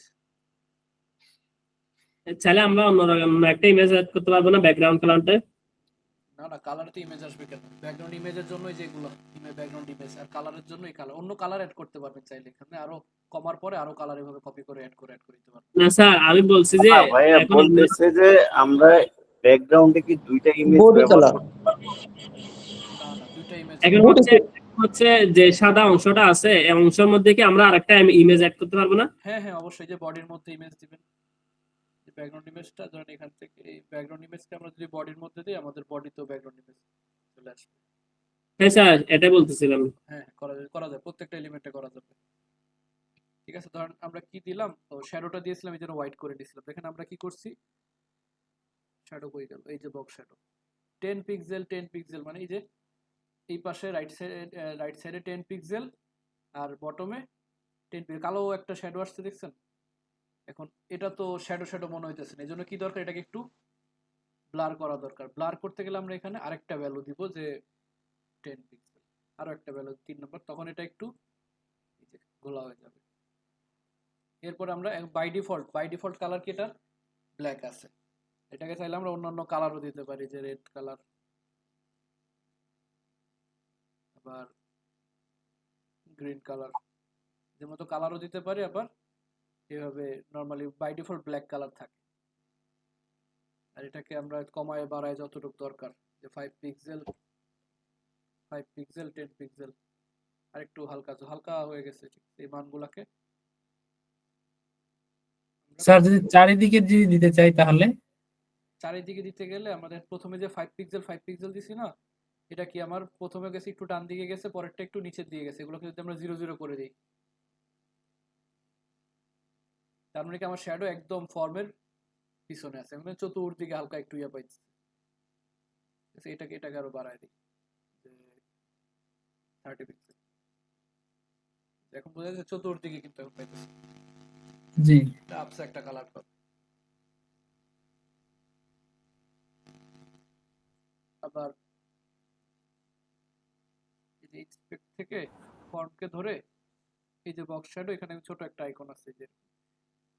চাইলে আমরা অন্য একটা ইমেজ অ্যাড করতে পারবো না ব্যাকগ্রাউন্ড কালারটা? না, কালারে তো ইমেজ আসবে কেন? ব্যাকগ্রাউন্ড ইমেজের জন্য যেগুলো ব্যাকগ্রাউন্ড ইমেজ, আর কালারের জন্য এই কালার, অন্য কালার অ্যাড করতে পারবেন চাইলে, এখানে আরো কমার পরে আরো কালার এভাবে কপি করে অ্যাড করে দিতে পারবেন। না স্যার আমি বলছি যে ভাইয়া এখন বলতেছে যে আমরা ব্যাকগ্রাউন্ডে কি দুইটা ইমেজ বডি ব্যবহার কালার করতে পারি? না, দুইটা ইমেজ এখন হচ্ছে যে সাদা অংশটা আছে এই অংশের মধ্যে কি আমরা আরেকটা ইমেজ অ্যাড করতে পারবো না? হ্যাঁ অবশ্যই, যে বডির মধ্যে ইমেজ দিবেন, ব্যাকগ্রাউন্ড ইমেজটা ধরেন এখান থেকে এই ব্যাকগ্রাউন্ড ইমেজটা আমরা যদি বডির মধ্যে দিই, আমাদের বডিতেও ব্যাকগ্রাউন্ড ইমেজ চলে আসবে। হ্যাঁ স্যার এটাই বলতেছিলাম। হ্যাঁ, করা যায় প্রত্যেকটা এলিমেন্টে করা যাবে। ঠিক আছে, ধরেন আমরা কি দিলাম, তো শ্যাডোটা দিয়েছিলাম, এই জন্য হোয়াইট করে দিয়েছিলাম। দেখেন আমরা কি করছি, শ্যাডো কই গেল, এই যে বক্স শ্যাডো 10 পিক্সেল 10 পিক্সেল, মানে এই যে এই পাশে রাইট সাইডে 10 পিক্সেল আর বটমে 10 পিক্সেল কালো একটা শ্যাডো আসছে, দেখছেন? এখন এটা তো শ্যাডো মনে হইতেছে না, এই জন্য কি দরকার, এটাকে একটু ব্লার করা দরকার। ব্লার করতে গেলে আমরা এখানে আরেকটা ভ্যালু দিব, যে 10 পিক্সেল, আরো একটা ভ্যালু 3 নম্বর, তখন এটা একটু ঘোলা হয়ে যাবে। এরপর আমরা বাই ডিফল্ট কালার কি, এটা ব্ল্যাক আছে, এটাকে চাইলে আমরা অন্যান্য কালারও দিতে পারি, যে রেড কালার, আবার গ্রিন কালার, যে মতো কালারও দিতে পারি, আবার এভাবে normally by default black colour থাকে। আর এটাকে আমরা কমায় বাড়ায় যতটুকু দরকার, যে 5 পিক্সেল 10 পিক্সেল, আর একটু হালকা হয়ে গেছে, ঠিক এই মানগুলাকে স্যার যদি চারিদিকে যদি দিতে চাই তাহলে চারিদিকে দিতে গেলে আমাদের প্রথমে যে 5 পিক্সেল দিছি না, এটা কি আমার প্রথমে গেছে একটু ডান দিকে গেছে, পরেরটা একটু নিচের দিকে গেছে, এগুলোকে যদি আমরা 0 করে দিই, তার মানে কি আমার শ্যাডো একদম ফর্মের পিছনে আছে, মানে চতুর্দিকে হালকা একটু পাইছে। এটাকে আরো বাড়ায় দিই, 30 পিক্সেল, এখন বোঝা যাচ্ছে চতুর্দিকে কিন্তু এখন পাইতেছে, জি এটা আপসে একটা কালার পাবে। আবার এই যে এক্সপেক্ট থেকে ফর্মকে ধরে এই যে বক্স শ্যাডো, এখানে ছোট একটা আইকন আছে, যে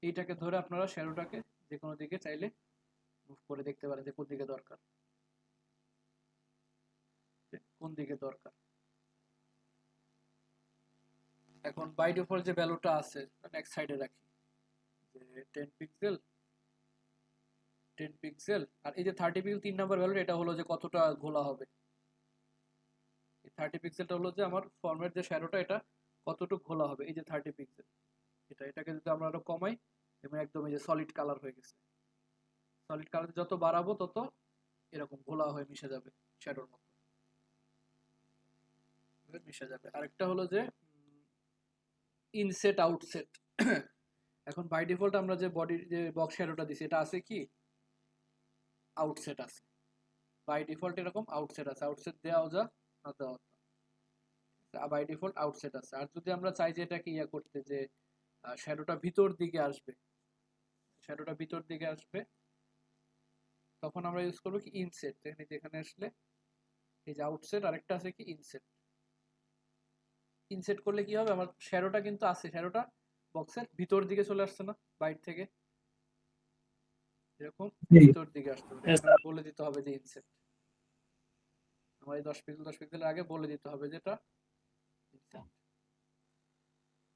এইটাকে ধরে আপনারা শ্যাডোটাকে যে কোনো দিকে চাইলে মুভ করে দেখতে পারেন, যে কোন দিকে দরকার। এখন বাই ডিফল্ট যে ভ্যালুটা আছে নেক্সট সাইডে রাখি, যে 10 পিক্সেল, আর এই যে 30 পিক্সেল 3 নাম্বার ভ্যালু, এটা হলো যে কতটা ঘোলা হবে। এই 30 পিক্সেলটা হলো যে আমার ফর্মের যে শ্যাডোটা, এটা কতটুকু ঘোলা হবে, এই যে 30 পিক্সেল, এটাকে যদি আমরা আরো কমাই, এবং একদম এই যে সলিড কালার হয়ে গেছে, সলিড কালার যত বাড়াবো তত এরকম ঘোলা হয়ে মিশে যাবে, শ্যাডোর মতো মিশে যাবে। আরেকটা হলো যে ইনসেট আউটসেট। এখন বাই ডিফল্ট আমরা যে বডির যে বক্স শ্যাডোটা দিছি, এটা আছে কি আউটসেট আছে, বাই ডিফল্ট এরকম আউটসেট আছে, আউটসেট দেওয়াও যা না দেওয়া বাই ডিফল্ট আউটসেট আছে। আর যদি আমরা চাই যে এটাকে করতে, যে শ্যাডোটা ভিতর দিকে আসবে, তখন আমরা ইউজ করবো কি ইনসেট। যেখানে আসলে এই যে আউটসেট, আরেকটা আছে কি ইনসেট করলে কি হবে, আমার শ্যাডোটা কিন্তু আছে, শ্যাডোটা বক্সের ভিতর দিকে চলে আসছে না, বাইরে থেকে এরকম ভিতর দিকে আসতে হবে, বলে দিতে হবে যে ইনসেট, আমার এই 10 পিক্সেলের আগে বলে দিতে হবে যেটা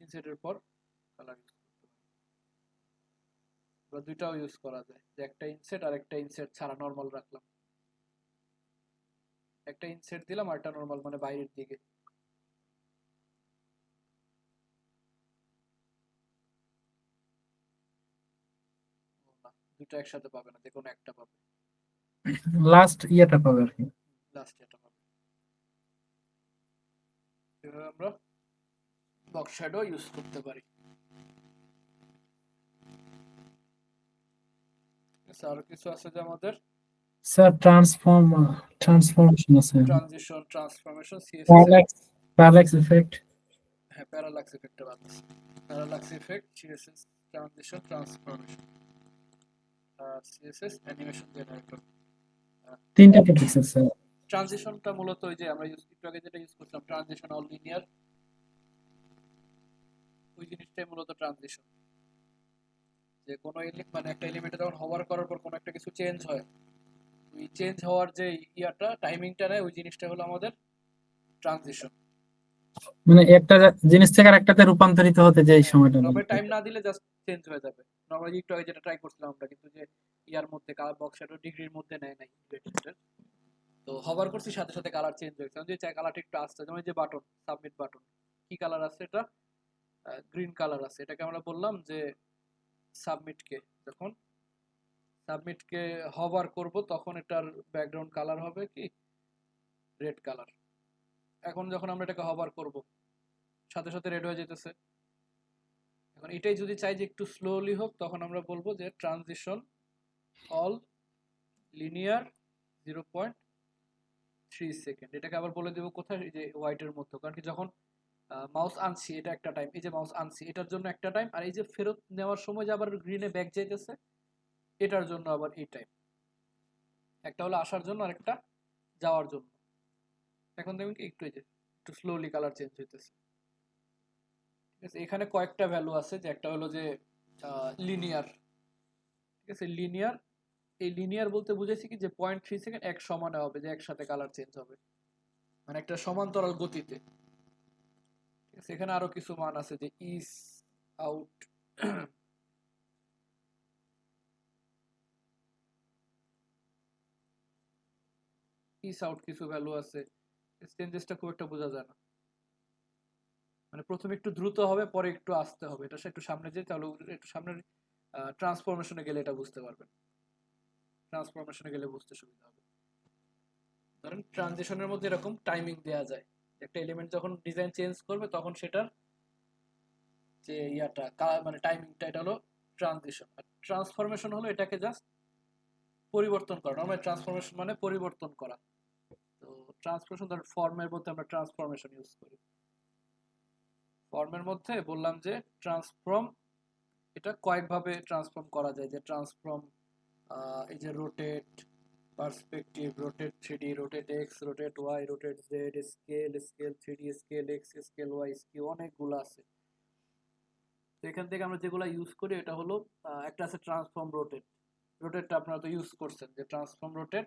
ইনসেটের পর কালার ইউজ করতে হবে। বা দুইটাও ইউজ করা যায়, যে একটা ইনসেট আর একটা ইনসেট ছাড়া নরমাল রাখলাম, একটা ইনসেট দিলাম আর একটা নরমাল, মানে বাইরের দিকে। দুটো একসাথে পাবে না, যে কোনো একটা পাবে, লাস্ট ইয়েটা পাবে আর কি। লাস্ট এটা পাবে। এভাবে আমরা বক্স শ্যাডো ইউজ করতে পারি। আরো কিছু আছে যে আমাদের স্যার ট্রান্সফরমেশন আছে, transition, transformation, CSS, parallax effect. হ্যাঁ প্যারালাক্স ইফেক্টটা বাদ দিছি। Parallax effect, CSS, transition, transformation, CSS, animation generator. তিনটা টপিক স্যার। ট্রানজিশনটা মূলত ওই যে আমরা একটু আগে যেটা ইউজ করছিলাম, ট্রানজিশন অল লিনিয়ার, ওই জিনিসটাই মূলত ট্রানজিশন। যে কোনো মানে একটা এলিমেন্টে যখন হোভার করার পর কোনো একটা কিছু চেঞ্জ হয়, ওই চেঞ্জ হওয়ার যে ইয়াটা টাইমিংটা নেয়, ওই জিনিসটা হলো আমাদের ট্রানজিশন। মানে একটা জিনিস থেকে আরেকটাতে রূপান্তরিত হতে যে এই সময়টা নর্মাল লাগে। টাইম না দিলে জাস্ট চেঞ্জ হয়ে যাবে। নর্মালি একটু আগে যেটা ট্রাই করছিলাম আমরা, কিন্তু যে ইয়ার মধ্যে কালার বক্স শ্যাডো ডিগ্রির মধ্যে নেয় নাই ইন্টিগ্রেটেড, তো হোভার করছি সাথে সাথে কালার চেঞ্জ হয়েছে। আমি যদি চাই কালারটা একটু আসতে, যেমন এই যে বাটন, সাবমিট বাটন, কি কালার আছে এটা? গ্রিন কালার আছে। এটাকে আমরা বললাম যে সাবমিটকে, যখন সাবমিটকে হোভার করব তখন এটার ব্যাকগ্রাউন্ড কালার হবে কি রেড কালার। এখন যখন আমরা এটাকে হোভার করব সাথে সাথে রেড হয়ে যেতেছে। এখন এটাই যদি চাই যে একটু স্লোলি হোক, তখন আমরা বলবো যে ট্রানজিশন অল লিনিয়ার 0.3 সেকেন্ড। এটাকে আবার বলে দেবো কোথায়, এই যে হোয়াইটের মধ্যে, কারণ কি যখন মাউস আনছি এটা একটা টাইম, এই যে মাউস আনছি এটার জন্য একটা টাইম, আর এই যে ফেরত নেওয়ার সময় যে আবার গ্রিনে ব্যাক যাইতেছে এটার জন্য আবার এই টাইম। একটা হলো আসার জন্য আর একটা যাওয়ার জন্য। এখন দেখুন কি একটু এই যে একটু স্লোলি কালার চেঞ্জ হইতেছে। ঠিক আছে, এখানে কয়েকটা ভ্যালু আছে, যে একটা হলো যে লিনিয়ার। ঠিক আছে, লিনিয়ার, এই লিনিয়ার বলতে বুঝাইছি কি যে 0.3 সেকেন্ড এক সমানে হবে, যে একসাথে কালার চেঞ্জ হবে, মানে একটা সমান্তরাল গতিতে। ঠিক আছে, এখানে আরো কিছু মান আছে, যে ইস আউট, ইস আউট কিছু ভ্যালু আছে। চেঞ্জেসটা খুব একটা বোঝা যায় না, মানে প্রথমে একটু দ্রুত হবে পরে একটু আস্তে হবে। এটা একটু সামনে যেয়ে তাহলে একটু সামনে ট্রান্সফরমেশনে গেলে এটা বুঝতে পারবেন, ট্রান্সফরমেশনে গেলে বুঝতে সুবিধা হবে। ধরেন ট্রানজিশনের মধ্যে এরকম টাইমিং দেয়া যায়, একটা এলিমেন্ট যখন ডিজাইন চেঞ্জ করবে তখন সেটার যে ইয়াটা মানে টাইমিংটা, এটা হলো ট্রানজিশন। আর ট্রান্সফরমেশন হলো এটাকে জাস্ট পরিবর্তন করা। নর্মালি ট্রান্সফরমেশন মানে পরিবর্তন করা। তো ট্রান্সফরমেশন, ধরেন ফর্মের মধ্যে আমরা ট্রান্সফরমেশন ইউজ করি। ফর্মের মধ্যে বললাম যে ট্রান্সফর্ম, এটা কয়েকভাবে ট্রান্সফর্ম করা যায়, যে ট্রান্সফর্ম এই যে rotate, perspective, rotate 3D, rotate x, rotate y, rotate z, scale, scale 3D, scale x, scale y, scale, অনেকগুলো আছে। তো এখান থেকে আমরা যেগুলো ইউজ করি এটা হলো একটা আছে ট্রান্সফর্ম রোটেট। রোটেটটা আপনারা তো ইউজ করছেন, যে ট্রান্সফর্ম রোটেট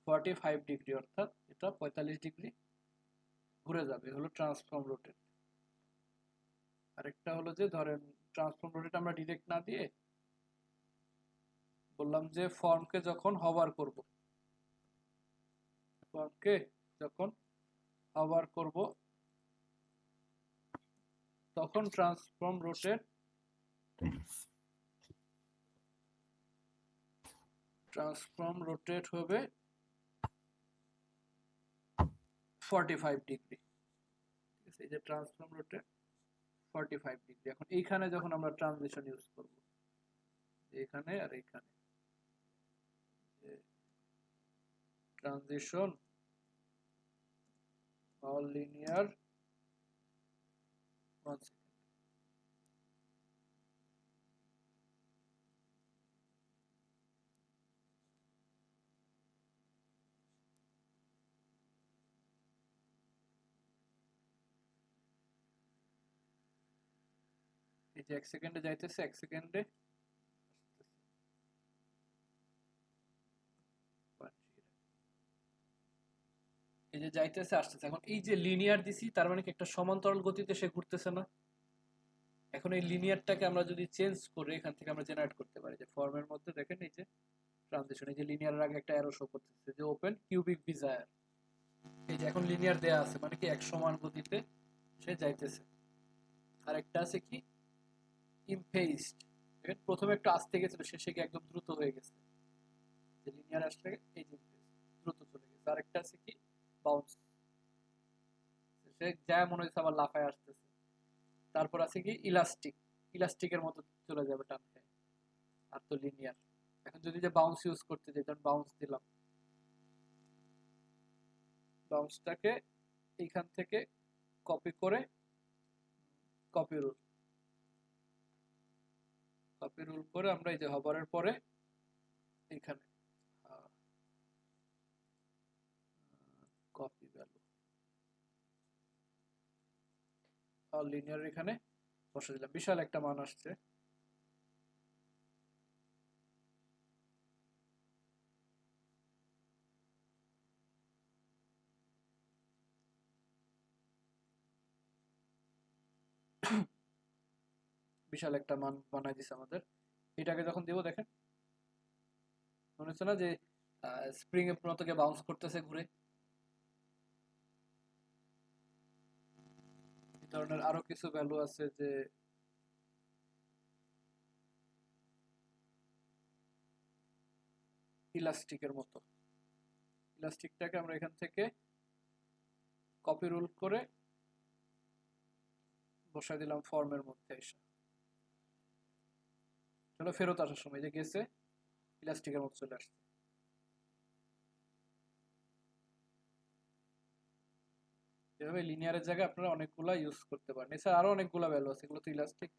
45 ডিগ্রি, অর্থাৎ এটা 45 ডিগ্রি ঘুরে যাবে, হলো ট্রান্সফর্ম রোটেট। আরেকটা হলো যে ধরেন ট্রান্সফর্ম রোটেট আমরা ডিরেক্ট না দিয়ে বললাম যে ফর্মকে যখন হোভার করব, ফর্মকে যখন হোভার করব তখন ট্রান্সফর্ম রোটেট, ট্রান্সফর্ম রোটেট হবে 45 ডিগ্রি। ঠিক আছে, এই যে ট্রান্সফর্ম রোটেট 45 ডিগ্রি। এখন এইখানে যখন আমরা ট্রানজিশন ইউজ করব, এখানে আর এইখানে ট্রানজিশন অল লিনিয়ার 1 সেকেন্ড। এই যে 1 সেকেন্ডে যাইতেছে, 1 সেকেন্ডে এই যে যাইতেছে আসতেছে। এখন এই যে লিনিয়ার দিছি, তার মানে কি একটা সমান্তরাল গতিতে সে ঘুরতেছে না? এখন এই লিনিয়ারটাকে আমরা যদি চেঞ্জ করে এখান থেকে আমরা জেনারেট করতে পারি, যে ফর্মের মধ্যে দেখেন এই যে ট্রানজিশন, এই যে লিনিয়ারের আগে একটা অ্যারো শো করতেছে, যে ওপেন কিউবিক ডিজায়ার। এই যে এখন লিনিয়ার দেয়া আছে, মানে কি এক সমান গতিতে সে যাইতেছে। আর একটা আছে কি ইমফেইসড, দেখেন প্রথমে একটু আস্তে গেছিল, শেষে গিয়ে একদম দ্রুত হয়ে গেছে। যে লিনিয়ার আসলে এই যে দ্রুত চলে গেছে। আর একটা আছে কি বাউন্স, সে যা মনে হচ্ছে আবার লাফায় আসতেছে। তারপর আছে কি ইলাস্টিক, ইলাস্টিকের মতো চলে যাবে টান খায়। আর তো লিনিয়ার। এখন যদি যে বাউন্স ইউজ করতে যাই, তখন বাউন্স দিলাম, বাউন্সটাকে এইখান থেকে কপি করে কপি রুল করে আমরা এই যে হভারের পরে এখানে কপি ভ্যালু আর লিনিয়ার এখানে বসে দিলাম, বিশাল একটা মান আসছে। বিশাল একটা মান বানাই দিছে আমাদের। এটাকে যখন দিব দেখেন মনে হচ্ছে না যে স্প্রিং এর মতো বাউন্স করতেছে ঘুরে। এই ধরনের আরো কিছু ভ্যালু আছে যে ইলাস্টিকের মতো। ইলাস্টিকটাকে আমরা এখান থেকে কপি রুল করে বসাই দিলাম ফর্মের মধ্যে এসে। চলো ফেরত আসার সময় যে গেছে ইলাস্টিকের মতো চলে আসছে। এভাবে লিনিয়ারের জায়গায় আপনারা অনেকগুলা ইউজ করতে পারেন। এছাড়া আরো অনেকগুলা ভ্যালু আছে, এগুলো তো ইলাস্টিক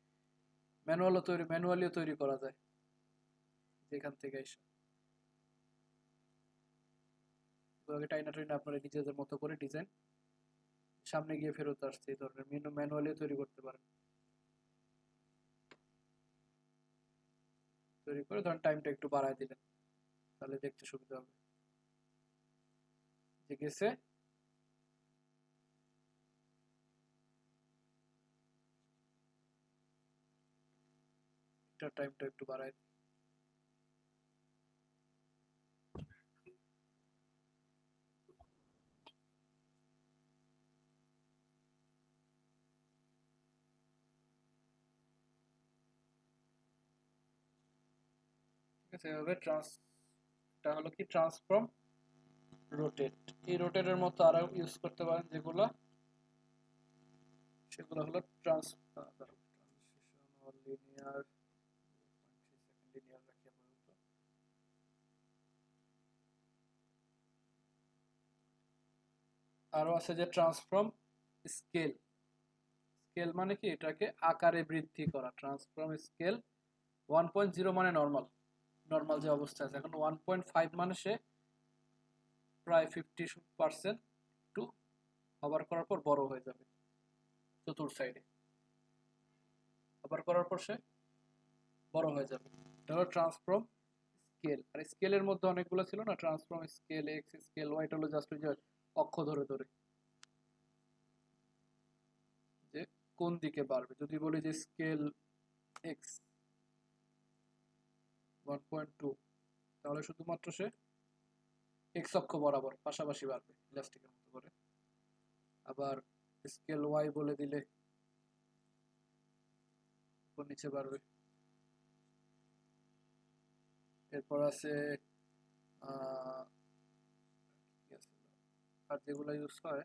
ম্যানুয়ালিও তৈরি করা যায় যেখান থেকে এসে। টাইনা আপনারা নিজেদের মতো করে ডিজাইন সামনে গিয়ে ফেরত আসছে, এই ধরনের ম্যানুয়ালিও তৈরি করতে পারেন। তৈরি করে ধরেন টাইমটা একটু বাড়ায় দিলেন, তাহলে দেখতে সুবিধা হবে। যে গেছে এটার টাইমটা একটু বাড়ায় দিই। ঠিক আছে, এভাবে এটা হলো কি ট্রান্সফর্ম রোটেট। এই রোটেটের মতো আরো ইউজ করতে পারেন যেগুলো, সেগুলো হলো ট্রান্সলেশন লিনিয়ার লিনিয়ার রাখি আপাতত। আরো আছে যে ট্রান্সফর্ম স্কেল। স্কেল মানে কি এটাকে আকারে বৃদ্ধি করা। ট্রান্সফর্ম স্কেল 1.0 মানে নর্মাল যে অবস্থা আছে, এখন 1.5 মানে সে প্রায় 50% একটু হভার করার পর বড় হয়ে যাবে চতুর্থ সাইডে। হভার করার পর সে বড় হয়ে যাবে। এটা হলো ট্রান্সফর্ম স্কেল। আর স্কেলের মধ্যে অনেকগুলো ছিল না, transform scale, x scale, y, এটা হলো জাস্ট ওই যে অক্ষ ধরে ধরে যে কোন দিকে বাড়বে। যদি বলি যে স্কেল এক্স 1.2, তাহলে শুধুমাত্র সে এক্স অক্ষ বরাবর পাশাপাশি বাড়বে ইলাস্টিকের মতো করে। আবার স্কেল ওয়াই বলে দিলে উপর নিচে বাড়বে। এরপর আছে আর যেগুলা ইউজ হয়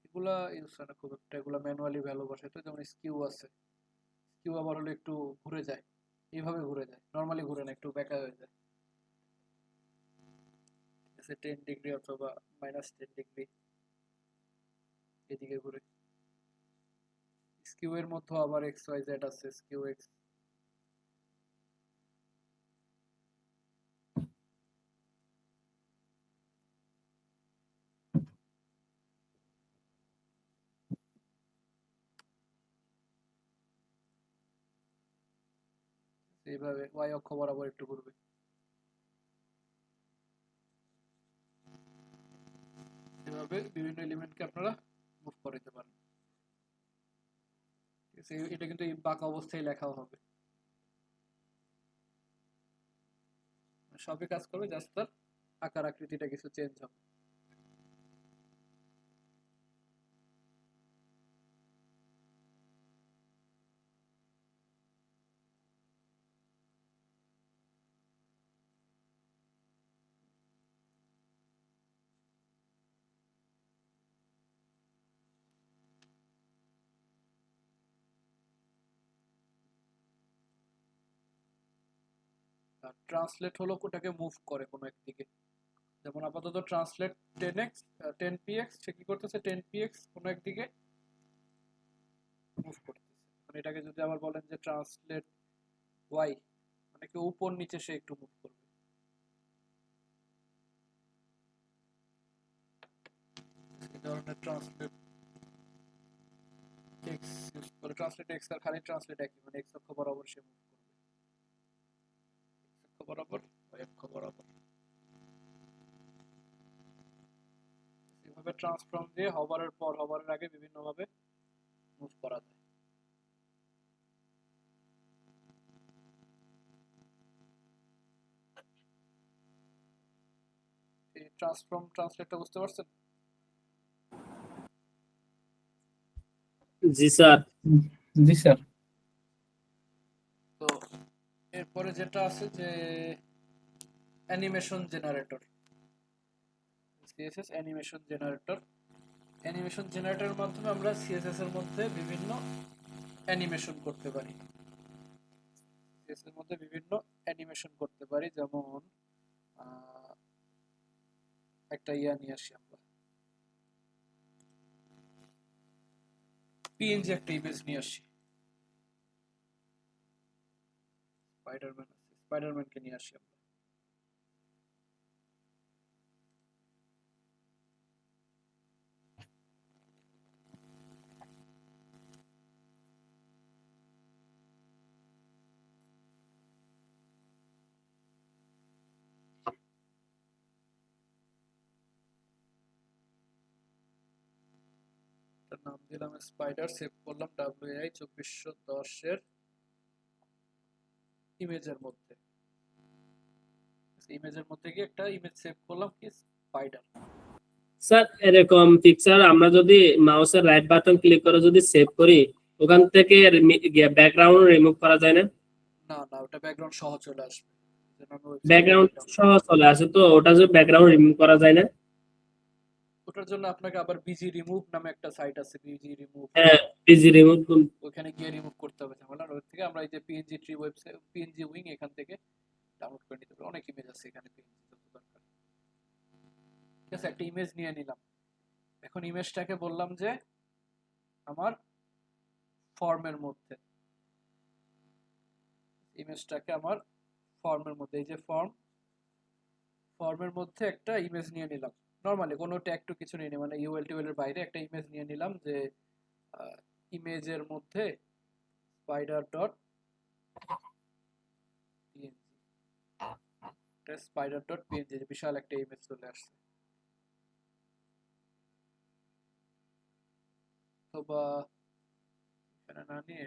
এগুলা ইউজ হয় না খুব একটা, এগুলা ম্যানুয়ালি ভ্যালু বসাই। তো যেমন স্কিউ আছে, স্কিউ আবার হলো একটু ঘুরে যায়, এইভাবে ঘুরে যায়, নর্মালি ঘুরে না, একটু বেঁকা হয়ে যায়। 10 ডিগ্রি অথবা -10 ডিগ্রি এদিকে ঘুরে। স্কিউ এর মধ্যে আবার এক্স ওয়াই জেড আছে, স্কিউ এক্স। এইভাবে ওয়াই অক্ষ বরাবর একটু ঘুরবে। এভাবে বিভিন্ন এলিমেন্টকে আপনারা মুভ করতে পারেন। ঠিক আছে, এটা কিন্তু এই বাঁকা অবস্থায় লেখাও হবে, সবই কাজ করবে, জাস্ট তার আকার আকৃতিটা কিছু চেঞ্জ হবে। ট্রান্সলেট হলো ওটাকে মুভ করে কোনো একদিকে, যেমন আপাতত ট্রান্সলেট 10x 10px, সে কি করতেছে 10px কোনো একদিকে মুভ করতেছে। মানে এটাকে যদি আবার বলেন যে ট্রান্সলেট y, মানে কি উপর নিচে সে একটু মুভ করবে। এই ধরনের ট্রান্সলেট x ইউজ করে, ট্রান্সলেট x আর খালি ট্রান্সলেট একই, মানে x অক্ষ বরাবর সে মুভ করবে, x অক্ষ বরাবর y অক্ষ বরাবর। এভাবে ট্রান্সফর্ম দিয়ে হভারের পর হভারের আগে বিভিন্ন ভাবে মুভ করা যায়। এই ট্রান্সফর্ম ট্রান্সলেটটা বুঝতে পারছেন? জি স্যার। জি স্যার। তো এরপরে যেটা আছে যে animation generator, CSS animation generator. Animation জেনারেটরের মাধ্যমে আমরা সিএসএস এর মধ্যে বিভিন্ন অ্যানিমেশন করতে পারি, সিএসএস এর মধ্যে বিভিন্ন অ্যানিমেশন করতে পারি। যেমন একটা ইয়া নিয়ে আসি আমরা, পিএনজি একটা ইমেজ নিয়ে আসি, স্পাইডারম্যান আছে, স্পাইডারম্যানকে নিয়ে আসি আমরা। নাম দিলাম স্পাইডার, সেভ করলাম WAI 2410 এর ইমেজের মধ্যে। ইমেজের মধ্যে গিয়ে একটা ইমেজ সেভ করলাম কি স্পাইডার। স্যার এরকম পিকচার আমরা যদি মাউসের রাইট বাটন ক্লিক করে যদি সেভ করি, ওখান থেকে ব্যাকগ্রাউন্ড রিমুভ করা যায় না? না না, ওটা ব্যাকগ্রাউন্ড সহ চলে আসবে। ব্যাকগ্রাউন্ড সহ চলে আসে, তো ওটা যে ব্যাকগ্রাউন্ড রিমুভ করা যায় না? ওটার জন্য আপনাকে আবার বিজি রিমুভ নামে একটা সাইট আছে, বিজি রিমুভ, হ্যাঁ, বিজি রিমুভ। ওখানে গিয়ে রিমুভ করতে হবে ঝামেলা। ওর থেকে আমরা এই যে PNG tree website, PNG wing, এখান থেকে ডাউনলোড করে নিতে পারি। অনেক ইমেজ আছে এখানে, পিএনজি যত দরকার। ঠিক আছে, একটা ইমেজ নিয়ে নিলাম। এখন ইমেজটাকে বললাম যে আমার ফর্মের মধ্যে, ইমেজটাকে আমার ফর্মের মধ্যে, এই যে ফর্ম, ফর্মের মধ্যে একটা ইমেজ নিয়ে নিলাম। নরমালি কোনো ট্যাগ টু কিছু নিয়ে নি, মানে ইউএল টিউএল এর বাইরে একটা ইমেজ নিয়ে নিলাম যে ইমেজের মধ্যে spider dot PNG, spider dot PNG, বিশাল একটা ইমেজ চলে আসছে। অথবা এখানে না নিয়ে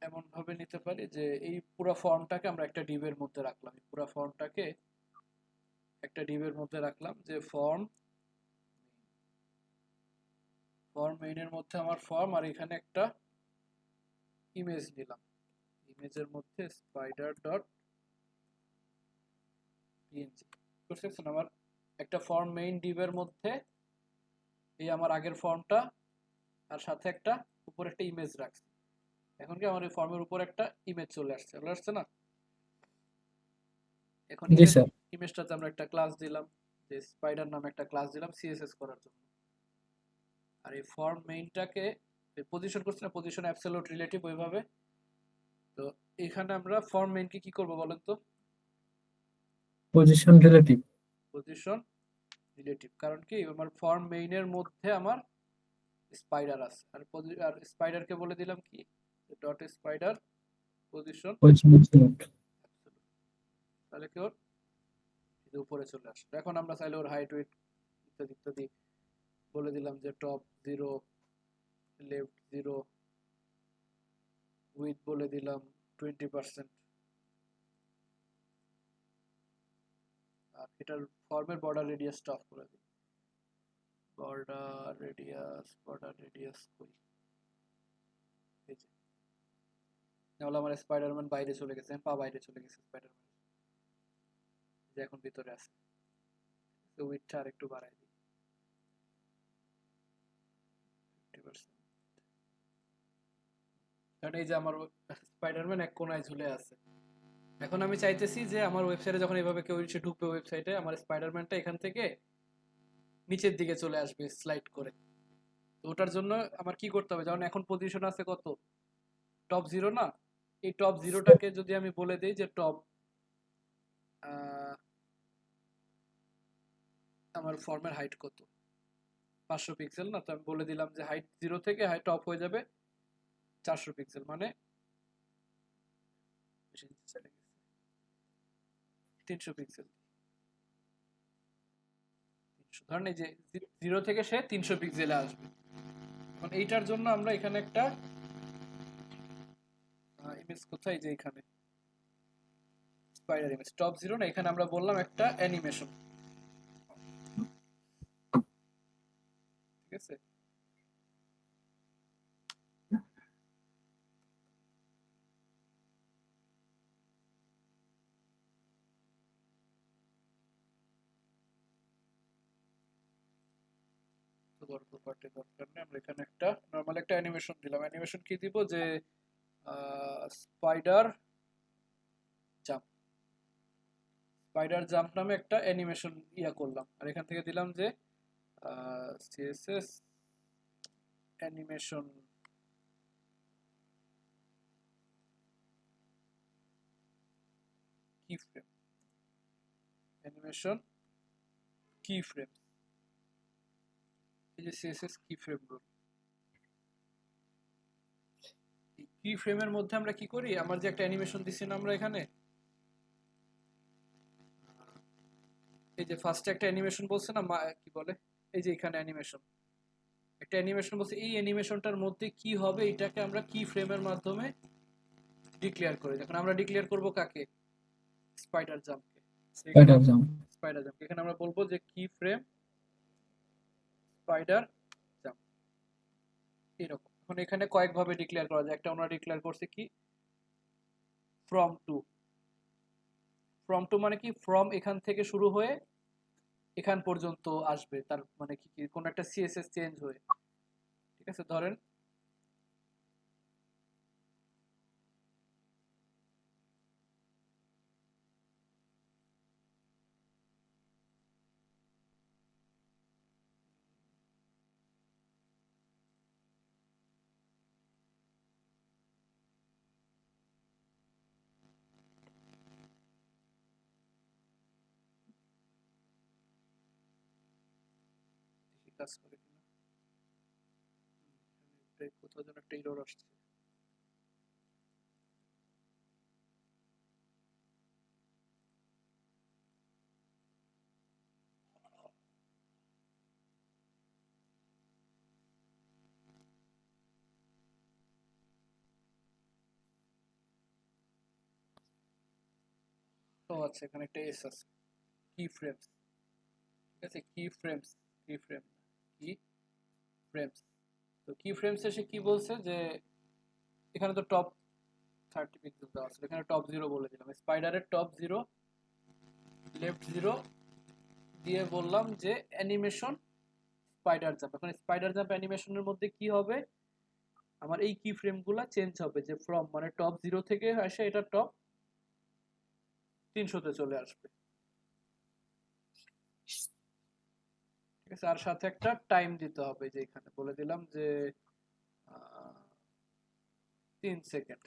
এমন ভাবে নিতে পারি যে এই পুরো ফর্মটাকে আমরা একটা ডিভের মধ্যে রাখলাম, পুরো ফর্মটাকে একটা ডিভের মধ্যে রাখলাম যে ফর্ম মেইনের মধ্যে আমার ফর্ম, আর এখানে একটা ইমেজ নিলাম, ইমেজের মধ্যে স্পাইডার ডট পিএনজি। বুঝতে আমার একটা ফর্ম মেইন ডিভের মধ্যে এই আমার আগের ফর্মটা, আর সাথে একটা উপরে একটা ইমেজ রাখছি। এখন কি আমার এই ফর্মের উপর একটা ইমেজ চলে আসছে না? এখন জি স্যার। ইমেজটাতে আমরা একটা ক্লাস দিলাম, যে স্পাইডার নামে একটা ক্লাস দিলাম সিএসএস করার জন্য। আর এই ফর্ম মেইনটাকে পজিশন করছি না, পজিশন অ্যাবসলিউট রিলেটিভ ওইভাবে। তো এখানে আমরা ফর্ম মেইনকে কি করব বলেন তো? Position relative. পজিশন রিলেটিভ, কারণ কি আমার ফর্ম মেইনের মধ্যে আমার স্পাইডার আছে, আর স্পাইডারকে বলে দিলাম কি ডট স্পাইডার পজিশন, তাহলে কি ওর উপরে চলে আসবে। এখন আমরা চাইলে ওর হাইট ওয়েট ইত্যাদি ইত্যাদি বলে দিলাম যে টপ 0, লেফট 0, উইথ বলে দিলাম 20%, আর এটার ফর্মের বর্ডার রেডিয়াসটা অফ করে দিই। বর্ডার রেডিয়াস কই, এই যে তাহলে আমার স্পাইডারম্যান বাইরে চলে গেছে, পা বাইরে চলে গেছে স্পাইডারম্যান, যে এখন ভিতরে আছে। তো উইথটা আর একটু বাড়াই দিই 50%। কারণ এই যে আমার স্পাইডারম্যান এক কোণায় ঝুলে আছে, এখন আমি চাইতেছি যে আমার ওয়েবসাইটে যখন এইভাবে কেউ এসে ঢুকবে ওয়েবসাইটে, আমার স্পাইডারম্যানটা এখান থেকে নিচের দিকে চলে আসবে স্লাইড করে। তো ওটার জন্য আমার কি করতে হবে, যেমন এখন পজিশন আছে কত, টপ 0 না, এই টপ 0টাকে যদি আমি বলে দিই যে টপ আমার ফর্মের হাইট কত, 500 পিক্সেল না, তো আমি বলে দিলাম যে হাইট 0 থেকে হাইট টপ হয়ে যাবে 400 পিক্সেল, মানে 300 পিক্সেল। ধরেন এই যে 0 থেকে সে 300 পিক্সেলে আসবে। এখন এইটার জন্য আমরা এখানে একটা ইমেজ, কোথায়, যে এখানে স্পাইডার ইমেজ টপ 0 না, এখানে আমরা বললাম একটা অ্যানিমেশন, ঠিক আছে। তো বড় প্রপার্টি দরকার নেই, আমরা এখানে একটা নরমাল একটা অ্যানিমেশন দিলাম। অ্যানিমেশন কি দিব, যে স্পাইডার জাম্প, স্পাইডার জাম্প নামে একটা অ্যানিমেশন ইয়া করলাম। আর এখান থেকে দিলাম যে সিএসএস অ্যানিমেশন কি ফ্রেম, অ্যানিমেশন কি ফ্রেম, এই যে সিএসএস কি ফ্রেম গুলো, কি ফ্রেমের মধ্যে আমরা কি করি, আমার যে একটা অ্যানিমেশন দিছি না আমরা এখানে, এই যে ফার্স্টে একটা অ্যানিমেশন বলছে না, কি বলে, এই যে এখানে অ্যানিমেশন, একটা অ্যানিমেশন বলছে, এই অ্যানিমেশনটার মধ্যে কি হবে এটাকে আমরা কি ফ্রেমের মাধ্যমে ডিক্লেয়ার করি। যখন আমরা ডিক্লেয়ার করব কাকে, স্পাইডার জাম্পকে, স্পাইডার জাম্প। স্পাইডার জাম্প এখানে আমরা বলবো যে কি ফ্রেম স্পাইডার জাম্প, এরকম। এখন এখানে কয়েকভাবে ডিক্লেয়ার করা যায়, একটা আমরা ডিক্লেয়ার করছি কি ফ্রম টু, ফ্রম টু মানে কি, ফ্রম এখান থেকে শুরু হয়ে এখান পর্যন্ত আসবে, তার মানে কি কি কোন একটা সিএসএস চেঞ্জ হয়ে, ঠিক আছে। ধরেন কাজ করে কিনা, কোথাও যেন একটা এরর আসছে। ও আচ্ছা, এখানে একটা এস আছে, কি ফ্রেমস, ঠিক আছে, কি ফ্রেমস, কি ফ্রেম, কি ফ্রেমস। তো কি ফ্রেমস এসে কি বলছে যে এখানে তো টপ 30 পিক্সেল দেওয়া আছে, এখানে টপ 0 বলে দিলাম, স্পাইডারের টপ 0 লেফট 0 দিয়ে বললাম যে অ্যানিমেশন স্পাইডার জাম্প। এখন স্পাইডার জাম্প অ্যানিমেশনের মধ্যে কি হবে, আমার এই কি ফ্রেমগুলো চেঞ্জ হবে, যে ফ্রম মানে টপ 0 থেকে আসে এটা টপ 300 তে চলে আসবে, ঠিক আছে। আর সাথে একটা টাইম দিতে হবে, যে এখানে বলে দিলাম যে 3 সেকেন্ড।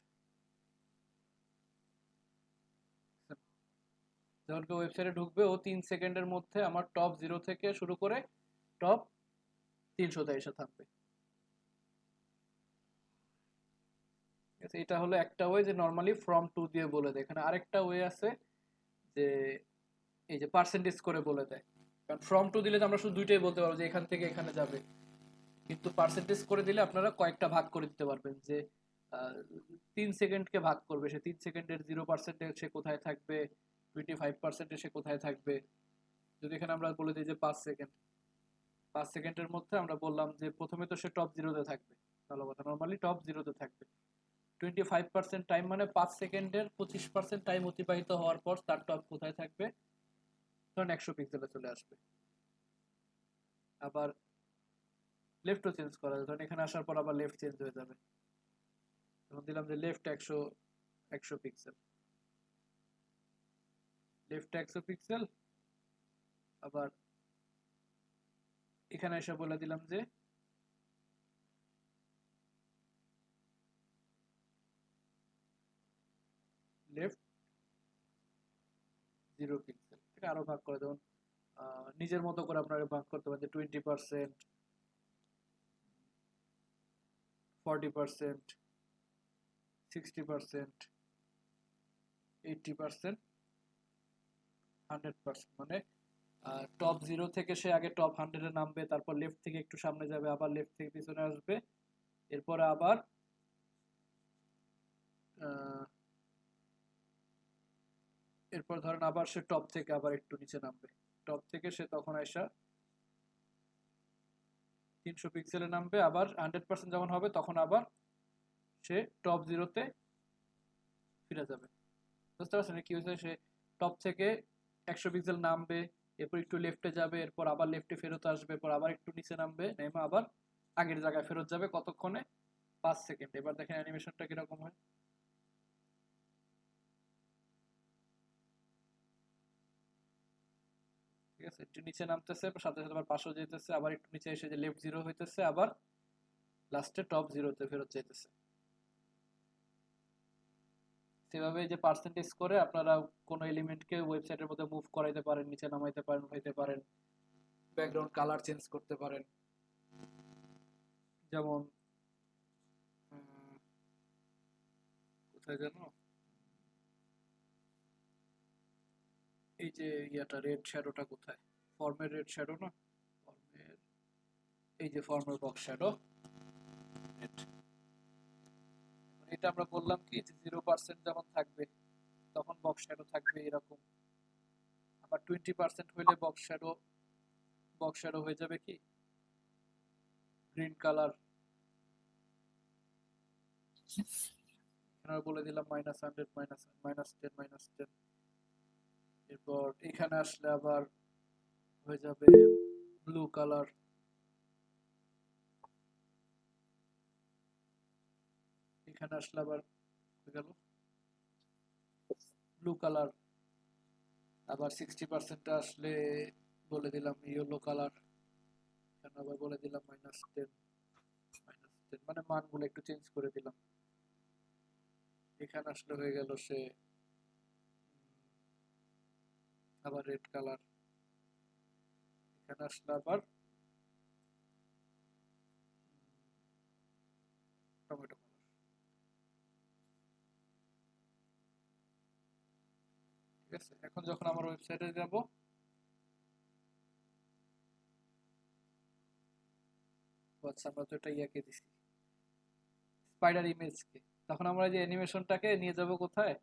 যখন কেউ ওয়েবসাইটে ঢুকবে ও 3 সেকেন্ডের মধ্যে আমার টপ 0 থেকে শুরু করে টপ 300 তে এসে থাকবে, ঠিক আছে। এটা হলো একটা ওয়ে, যে নরমালি ফ্রম টু দিয়ে বলে দেয়। এখানে আরেকটা ওয়ে আছে যে এই যে পার্সেন্টেজ করে বলে দেয়, কারণ ফ্রম টু দিলে তো আমরা শুধু দুইটাই বলতে পারবো যে এখান থেকে এখানে যাবে, কিন্তু পার্সেন্টেজ করে দিলে আপনারা কয়েকটা ভাগ করে দিতে পারবেন, যে 3 সেকেন্ডকে ভাগ করবে, সে 3 সেকেন্ডের 0% সে কোথায় থাকবে, 25% সে কোথায় থাকবে। যদি এখানে আমরা বলে দিই যে 5 সেকেন্ড, 5 সেকেন্ডের মধ্যে আমরা বললাম যে প্রথমে তো সে টপ 0 তে থাকবে, ভালো কথা, নর্মালি টপ 0 তে থাকবে। 25% টাইম মানে 5 সেকেন্ডের 25% টাইম অতিবাহিত হওয়ার পর তার টপ কোথায় থাকবে, ধরুন 100 পিক্সেলে চলে আসবে। আবার লেফটও চেঞ্জ করা যায়, ধরুন এখানে আসার পর আবার লেফট চেঞ্জ হয়ে যাবে, তখন দিলাম যে লেফট 100 পিক্সেল, লেফট 100 পিক্সেল, আবার এখানে এসে বলে দিলাম যে লেফট 0 পিক্সেল। ঠিক আরো ভাগ করে দেবেন নিজের মতো করে আপনারা ভাগ করতে পারেন যে 20%, 40%, 60%, 80%, 100%। মানে টপ 0 থেকে সে আগে টপ 100 এ নামবে, তারপর লেফট থেকে একটু সামনে যাবে, আবার লেফট থেকে পিছনে আসবে, এরপরে আবার এরপর ধরেন আবার সে টপ থেকে আবার একটু নিচে নামবে, টপ থেকে সে তখন আইসা 300 পিক্সেলে নামবে, আবার 100% যখন হবে তখন আবার সে টপ 0-তে ফিরে যাবে। বুঝতে পারছেন কি হয়েছে? সে টপ থেকে 100 পিক্সেল নামবে, এরপর একটু লেফটে যাবে, এরপর আবার লেফটে ফেরত আসবে, এরপর আবার একটু নিচে নামবে, নেমে আবার আগের জায়গায় ফেরত যাবে। কতক্ষণে? 5 সেকেন্ড। এবার দেখেন অ্যানিমেশনটা কিরকম হয়। ঠিক আছে, একটু নিচে নামতেছে, সাথে সাথে আবার পাশেও যেতেছে, আবার একটু নিচে এসে যে লেফট 0 হইতেছে, আবার লাস্টে টপ 0-তে ফেরত যাইতেছে। সেভাবে যে পার্সেন্টেজ করে আপনারা কোনো এলিমেন্টকে ওয়েবসাইটের মধ্যে মুভ করাইতে পারেন, নিচে নামাইতে পারেন, উঠাইতে পারেন, ব্যাকগ্রাউন্ড কালার চেঞ্জ করতে পারেন। যেমন কোথায় যেন এই যে ইয়াটা রেড শ্যাডোটা কোথায়, ফর্মের রেড শ্যাডো না, ফর্মের এই যে ফর্মের বক্স শ্যাডো, এটা আমরা বললাম কি যে 0% যখন থাকবে তখন বক্স শ্যাডো থাকবে এরকম, আবার 20% হইলে বক্স শ্যাডো হয়ে যাবে কি গ্রিন কালার। এখানে বলে দিলাম -100, -10, এরপর এখানে আসলে আবার হয়ে যাবে ব্লু কালার। এখানে আসলে আবার হয়ে গেল ব্লু কালার, আবার 60% আসলে বলে দিলাম ইয়েলো কালার, এখানে আবার বলে দিলাম -10, মানে মানগুলো একটু চেঞ্জ করে দিলাম। এখানে আসলে হয়ে গেল সে আবার রেড কালার, এখানে আসলে আবার টমেটো কালার। ঠিক আছে, এখন যখন আমার ওয়েবসাইটে যাব, আচ্ছা আমরা তো এটা ইয়াকে দিছি স্পাইডার ইমেজকে, তখন আমরা যে অ্যানিমেশনটাকে নিয়ে যাব কোথায়,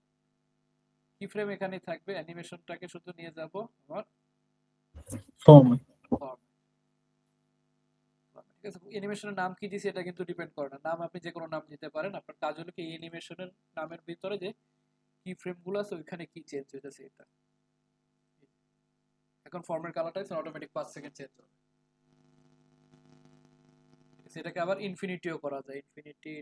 কি ফ্রেম এখানেই থাকবে, অ্যানিমেশনটাকে শুধু নিয়ে যাব আমার ফর্ম। ফর্ম। ঠিক আছে, অ্যানিমেশনের নাম কি দিছি এটা কিন্তু ডিপেন্ড করে না, নাম আপনি যে কোনো নাম দিতে পারেন। আপনার কাজ হলো কি এই অ্যানিমেশনের নামের ভিতরে যে কি ফ্রেমগুলো আছে ওইখানে কি চেঞ্জ হইতেছে এটা। এখন ফর্মের কালারটা অটোমেটিক 5 সেকেন্ড চেঞ্জ হবে। সেটাকে আবার ইনফিনিটিও করা যায়, ইনফিনিটি।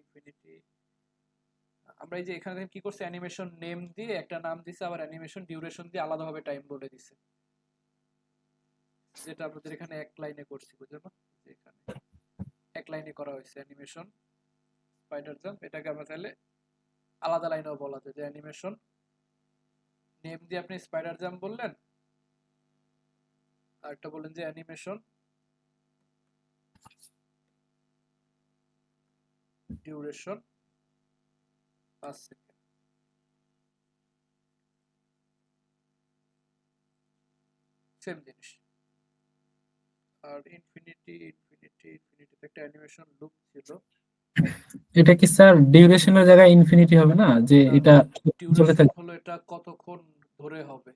আমরা এই যে এখানে কি করছি, অ্যানিমেশন নেম দিয়ে একটা নাম দিছে, আবার অ্যানিমেশন ডিউরেশন দিয়ে আলাদাভাবে টাইম বলে দিছে, যেটা আপনাদের এখানে এক লাইনে করছি, বুঝলেন না? এখানে এক লাইনে করা হয়েছে অ্যানিমেশন স্পাইডার জাম্প। এটাকে আমরা তাহলে আলাদা লাইনেও বলা যায়, যে অ্যানিমেশন নেম দিয়ে আপনি স্পাইডার জাম্প বললেন, আর একটা বললেন যে অ্যানিমেশন ডিউরেশন 5 সেকেন্ড। সেম জিনিস। আর ইনফিনিটি একটা অ্যানিমেশন লুপ ছিল, এটা কি স্যার ডিউরেশনের জায়গায় ইনফিনিটি হবে না, যে এটা চলতে ডিউরেশন থাকবে? হলো এটা কতক্ষণ ধরে হবে।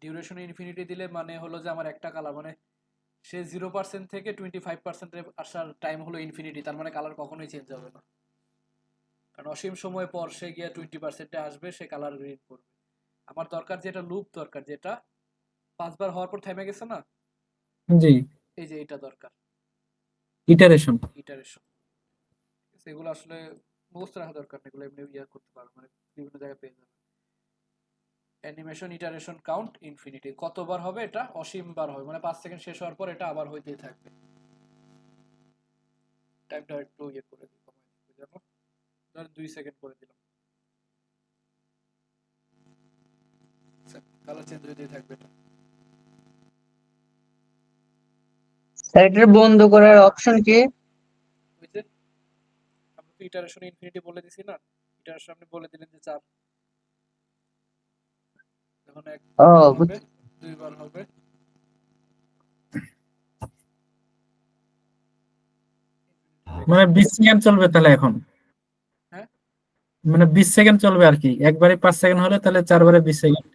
ডিউরেশনে ইনফিনিটি দিলে মানে হলো যে আমার একটা কালার, মানে সে 0% থেকে 25% আসার টাইম হলো ইনফিনিটি, তার মানে কালার কখনোই চেঞ্জ হবে না, কারণ অসীম সময় পর সে গিয়ে 20%-এ আসবে, সে কালার গ্রিন করবে। আমার দরকার যেটা লুপ দরকার, যেটা 5 বার হওয়ার পর থেমে গেছে না, জি, এই যে এটা দরকার, ইটারেশন। ইটারেশন। এগুলো আসলে মুখস্থ রাখা দরকার না, এগুলো এমনি ইয়া করতে পারবে, মানে বিভিন্ন জায়গায় পেয়ে যাবে। অ্যানিমেশন ইটারেশন কাউন্ট ইনফিনিটি, কতবার হবে এটা? অসীম বার হবে, মানে 5 সেকেন্ড শেষ হওয়ার পর এটা আবার হইতেই থাকবে। টাইমটা একটু ইয়ে করে দিই, কমাই দিই, জানো, ধর 2 সেকেন্ড করে দিলাম, কালার চেঞ্জ হইতেই থাকবে এটা। স্যার এটার বন্ধ করার অপশন কি? ওই যে আমরা তো ইটারেশন ইনফিনিটি বলে দিছি না, ইটারেশন আপনি বলে দিলেন যে 4, যখন ও একবার হবে, দুইবার হবে, মানে 20 সেকেন্ড চলবে তাহলে এখন, হ্যাঁ মানে 20 সেকেন্ড চলবে আর কি, একবারে 5 সেকেন্ড হলে তাহলে 4 বারে 20 সেকেন্ড।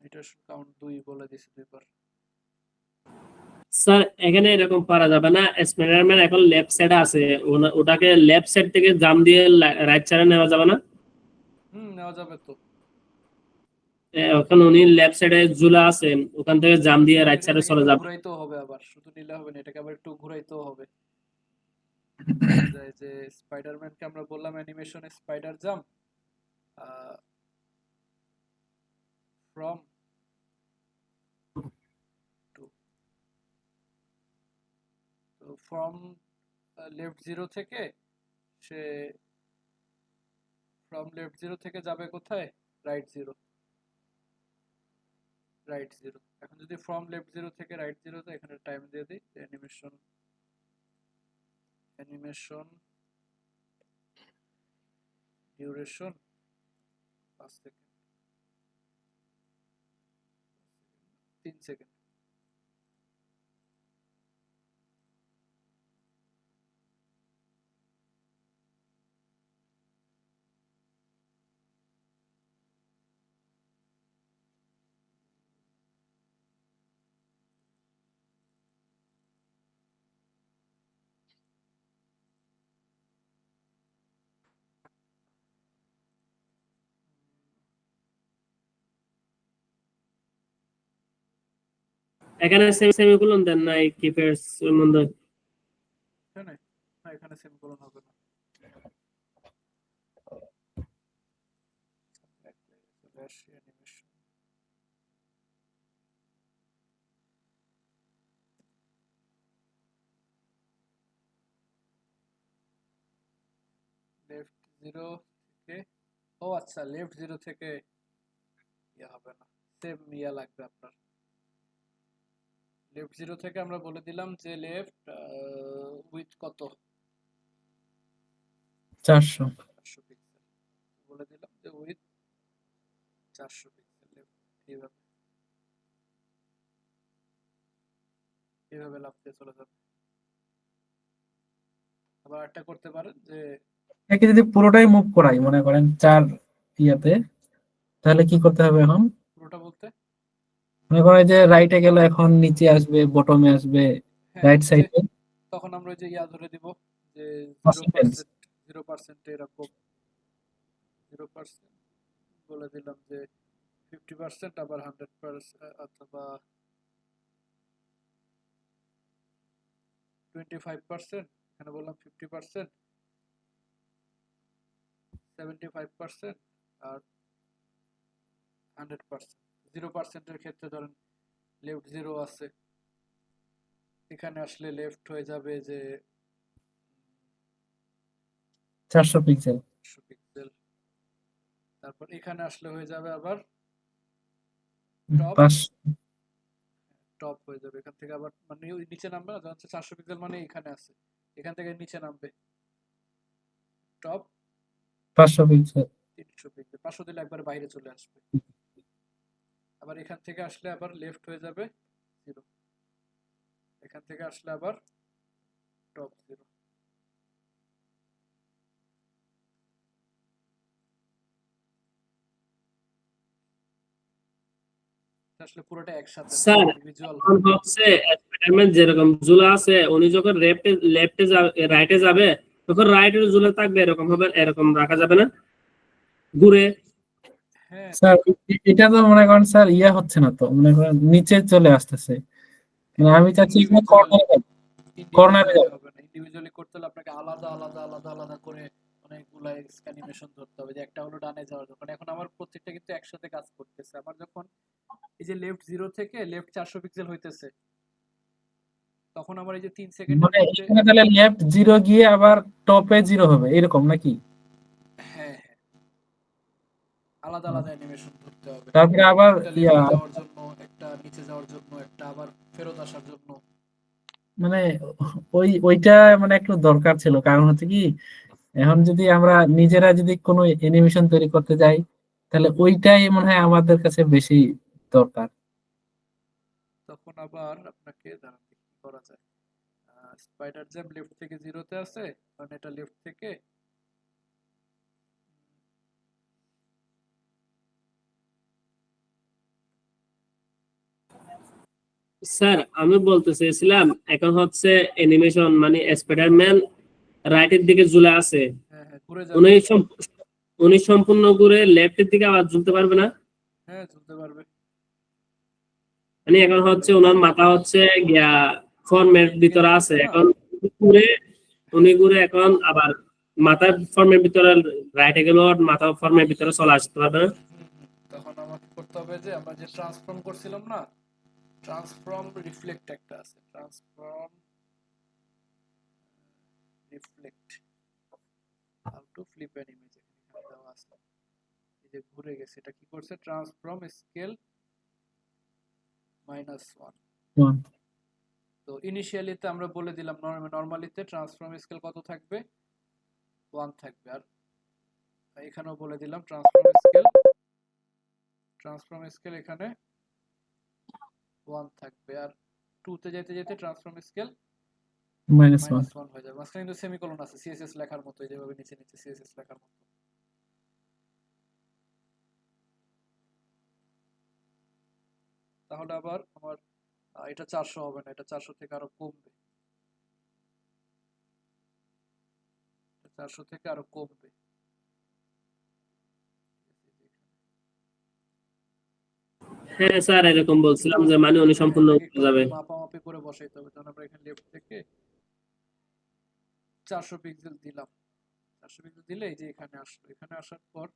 ইটারেশন কাউন্ট 2 বলে দিছি দুইবার। স্যার এখানে এরকম পারা যাবে না, স্পাইডারম্যান এখন লেফট সাইডে আছে, ওটাকে লেফট সাইড থেকে জাম দিয়ে রাইট সাইডে নেওয়া যাবে না? নেওয়া যাবে তো। এখন উনি লেফট সাইডে ঝুলা আছে, ওখান থেকে জাম দিয়ে রাইট সাইডে চলে যাবে। ঘুরাইতেও হবে, আবার শুধু নিলে হবে না, এটাকে আবার একটু ঘুরাইতেও হবে। যে স্পাইডারম্যানকে আমরা বললাম অ্যানিমেশনে স্পাইডার জাম্প ফ্রম টু, তো ফ্রম লেফট 0 থেকে সে ফ্রম লেফট 0 থেকে যাবে কোথায়? Right 0, right 0। এখন যদি ফ্রম লেফট 0 থেকে রাইট 0 তে এখানে টাইম দিয়ে দিই, অ্যানিমেশন ডিউরেশন 5 সেকেন্ড, 3 সেকেন্ড। এখানে সেমিকোলন দেন নাই কিপ্যাডস এর মধ্যে? এখানে না, এখানে সেমিকোলন হবে না। অ্যানিমেশন লেফট 0 থেকে, ও আচ্ছা লেফট 0 থেকে ইয়া হবে না, সেম ইয়া লাগবে আপনার। লেফট 0 থেকে আমরা বলে দিলাম যে লেফট উইথ কত? 400। 400 পিক্সেল বলে দিলাম যে উইথ 400 পিক্সেল লেফট। এইভাবে লাফতে চলে যাবে। আবার একটা করতে পারেন যে একে যদি পুরোটাই মুভ করাই, মনে করেন 4 ইয়াতে, তাহলে কি করতে হবে এখন? পুরোটা বলতে মনে করেন যে রাইটে গেলে এখন নিচে আসবে, বটমে আসবে, রাইট সাইডে তখন আমরা ওই যে ইয়া ধরে দিব যে Percentage। 0% এরকম 0% বলে দিলাম যে 50%, আবার 100% অথবা 25%, এখানে বললাম 50%, 75% আর 100%। 0% এর ক্ষেত্রে ধরেন লেফট 0 আছে, এখানে আসলে লেফট হয়ে যাবে যে 400 পিক্সেল। 100 পিক্সেল। তারপর এখানে আসলে হয়ে যাবে আবার টপ হয়ে যাবে, এখান থেকে আবার মানে ওই নিচে নামবে না, যখন 400 পিক্সেল মানে এখানে আছে, এখান থেকে নিচে নামবে টপ 500 পিক্সেল। 300 পিক্সেল, 500 দিলে একবার বাইরে চলে আসবে। আবার এখান থেকে আসলে আবার লেফট হয়ে যাবে 0, এখান থেকে আসলে আবার টপ 0। আসলে পুরোটা একসাথে স্যার ভিজুয়াল এখন হচ্ছে স্পাইডারম্যান যেরকম ঝুলা আছে, উনি যখন লেফটে রাইটে যাবে তখন রাইটের ঝুলে থাকবে, এরকম হবে, এরকম রাখা যাবে না ঘুরে? হ্যাঁ স্যার এটা তো মনে করেন স্যার ইয়া হচ্ছে না তো, মনে করেন নিচে চলে আসতেছে, মানে আমি চাচ্ছি এখানে কর্নারে যাবে। ইন্ডিভিজুয়ালি করতে হলে আপনাকে আলাদা আলাদা আলাদা আলাদা করে অনেকগুলা অ্যানিমেশন ধরতে হবে, যে একটা হলো ডানে যাওয়ার জন্য। এখন আমার প্রত্যেকটা কিন্তু একসাথে কাজ করতেছে। আমার যখন এই যে লেফট 0 থেকে লেফট 400 পিক্সেল হইতেছে, তখন আমার এই যে 3 সেকেন্ডের মানে মধ্যে, এখানে তাহলে লেফট 0 গিয়ে আবার টপে 0 হবে এরকম নাকি? হ্যাঁ হ্যাঁ, আলাদা আলাদা অ্যানিমেশন ধরতে হবে। তারপরে আবার একটা লেফটে যাওয়ার জন্য, একটা নিচে যাওয়ার জন্য, একটা আবার ফেরত আসার জন্য। মানে ওইটা মানে একটু দরকার ছিল, কারণ হচ্ছে কি এখন যদি আমরা নিজেরা যদি কোনো অ্যানিমেশন তৈরি করতে যাই, তাহলে ওইটাই মনে হয় আমাদের কাছে বেশি দরকার। তখন আবার আপনাকে দাঁড়ান দেখি কি করা যায়। স্পাইডার জ্যাব লেফট থেকে 0-তে আছে, কারণ এটা লেফট থেকে স্যার আমি বলতে চেয়েছিলাম এখন হচ্ছে অ্যানিমেশন মানে স্পাইডারম্যান রাইটের দিকে ঝুলে আছে, হ্যাঁ হ্যাঁ ঘুরে উনি যাবে। উনি সম্পূর্ণ ঘুরে লেফটের দিকে আবার ঝুলতে পারবে না? হ্যাঁ চলতে পারবে। মানে এখন হচ্ছে ওনার মাথা হচ্ছে গিয়া ফর্মের ভিতরে আছে, এখন ঘুরে উনি ঘুরে এখন আবার মাথার ফর্মের ভিতরে রাইটে গেল, মাথা ফর্মের ভিতরে চলে আসতে পারবে না? তখন আমাকে করতে হবে যে আমরা যে ট্রান্সফর্ম করছিলাম না, ট্রান্সফর্ম রিফ্লেক্ট একটা আছে, transform reflect how to flip an image, এখানে দেওয়া আছে। এই যে ঘুরে গেছে, এটা কি করছে, ট্রান্সফর্ম স্কেল -1। তো ইনিশিয়ালিতে আমরা বলে দিলাম নরমালিতে ট্রান্সফর্ম স্কেল কত থাকবে, 1 থাকবে। আর এখানেও বলে দিলাম ট্রান্সফর্ম স্কেল এখানে 1 থাকবে। আর 2 তে যেতে যেতে ট্রান্সফর্ম স্কেল -1 হয়ে যাবে। মাঝখানে কিন্তু সেমিকোলন আছে, সিএসএস লেখার মতো, যেভাবে নিচে নিচে সিএসএস লেখার মতো। তাহলে আবার আমার এটা 400 হবে না, এটা 400 থেকে আরো কমবে, 400 থেকে আরো কমবে। হ্যাঁ স্যার এরকম বলছিলাম যে মানে উনি সম্পূর্ণ ঘুরে যাবে। মাপামাপি করে বসাইতে হবে। তখন আমরা এখানে লেফট থেকে 400 পিক্সেল দিলাম, 400 পিক্সেল দিলে এই যে এখানে আসলো, এখানে আসার পর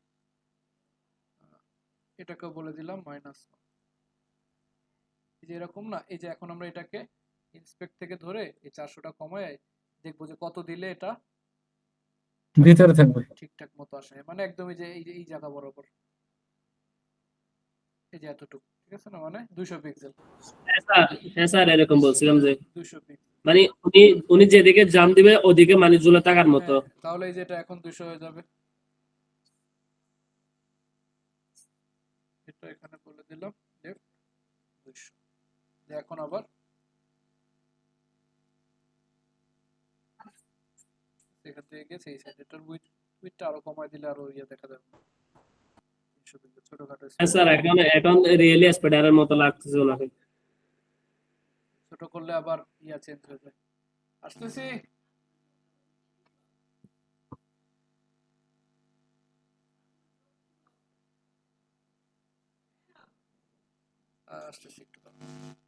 এটাকেও বলে দিলাম -1। এই যে এরকম না, এই যে এখন আমরা এটাকে ইন্সপেক্ট থেকে ধরে এই 400টা কমায় দেখবো যে কত দিলে এটা ভিতরে থাকবে। ঠিকঠাক মতো আসে, মানে একদম এই যে এই জায়গা বরাবর, এই যে এতটুকু, ঠিক আছে না, মানে 200 পিক্সেল। হ্যাঁ স্যার এরকম বলছিলাম যে 200 পিক্সেল মানে উনি উনি যেদিকে জাম দিবে ওদিকে মানে ঝুলে থাকার মতো। তাহলে এই যে এটা এখন 200 হয়ে যাবে। এটা এখানে বলে দিলাম লেফট 200। এখন আবার এখান থেকে গেছে এই সাইড, এটার উইডথটা আরো কমায় দিলে আরো ইয়ে দেখা যাবে, 300 পিক্সেল ছোটখাটো। হ্যাঁ স্যার এখন রিয়েলি স্পাইডারের মতো লাগতেছে ওনাকে। ছোট করলে আবার ইয়া চেঞ্জ হয়ে যায়। আসতেছি। আসতেছি একটু দাঁড়াও।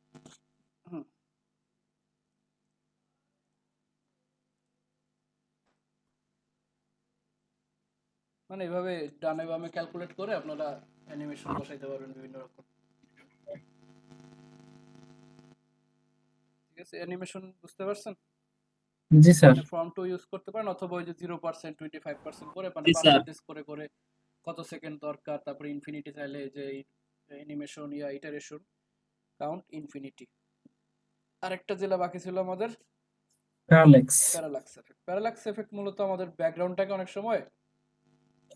মানে এভাবে ডানে বামে ক্যালকুলেট করে আপনারা অ্যানিমেশন বসাইতে পারবেন বিভিন্ন রকম। ঠিক আছে, অ্যানিমেশন বুঝতে পারছেন? জি স্যার। ফর্ম টু ইউজ করতে পারেন, অথবা ওই যে 0% 25% করে, মানে জি স্যার। পার্সেন্টেজ করে করে কত সেকেন্ড দরকার, তারপরে ইনফিনিটি চাইলে যে অ্যানিমেশন ইয়া ইটারেশন কাউন্ট ইনফিনিটি। আরেকটা যেটা বাকি ছিল আমাদের প্যারাল্যাক্স। প্যারালাক্স এফেক্ট মূলত আমাদের ব্যাকগ্রাউন্ডটাকে অনেক সময়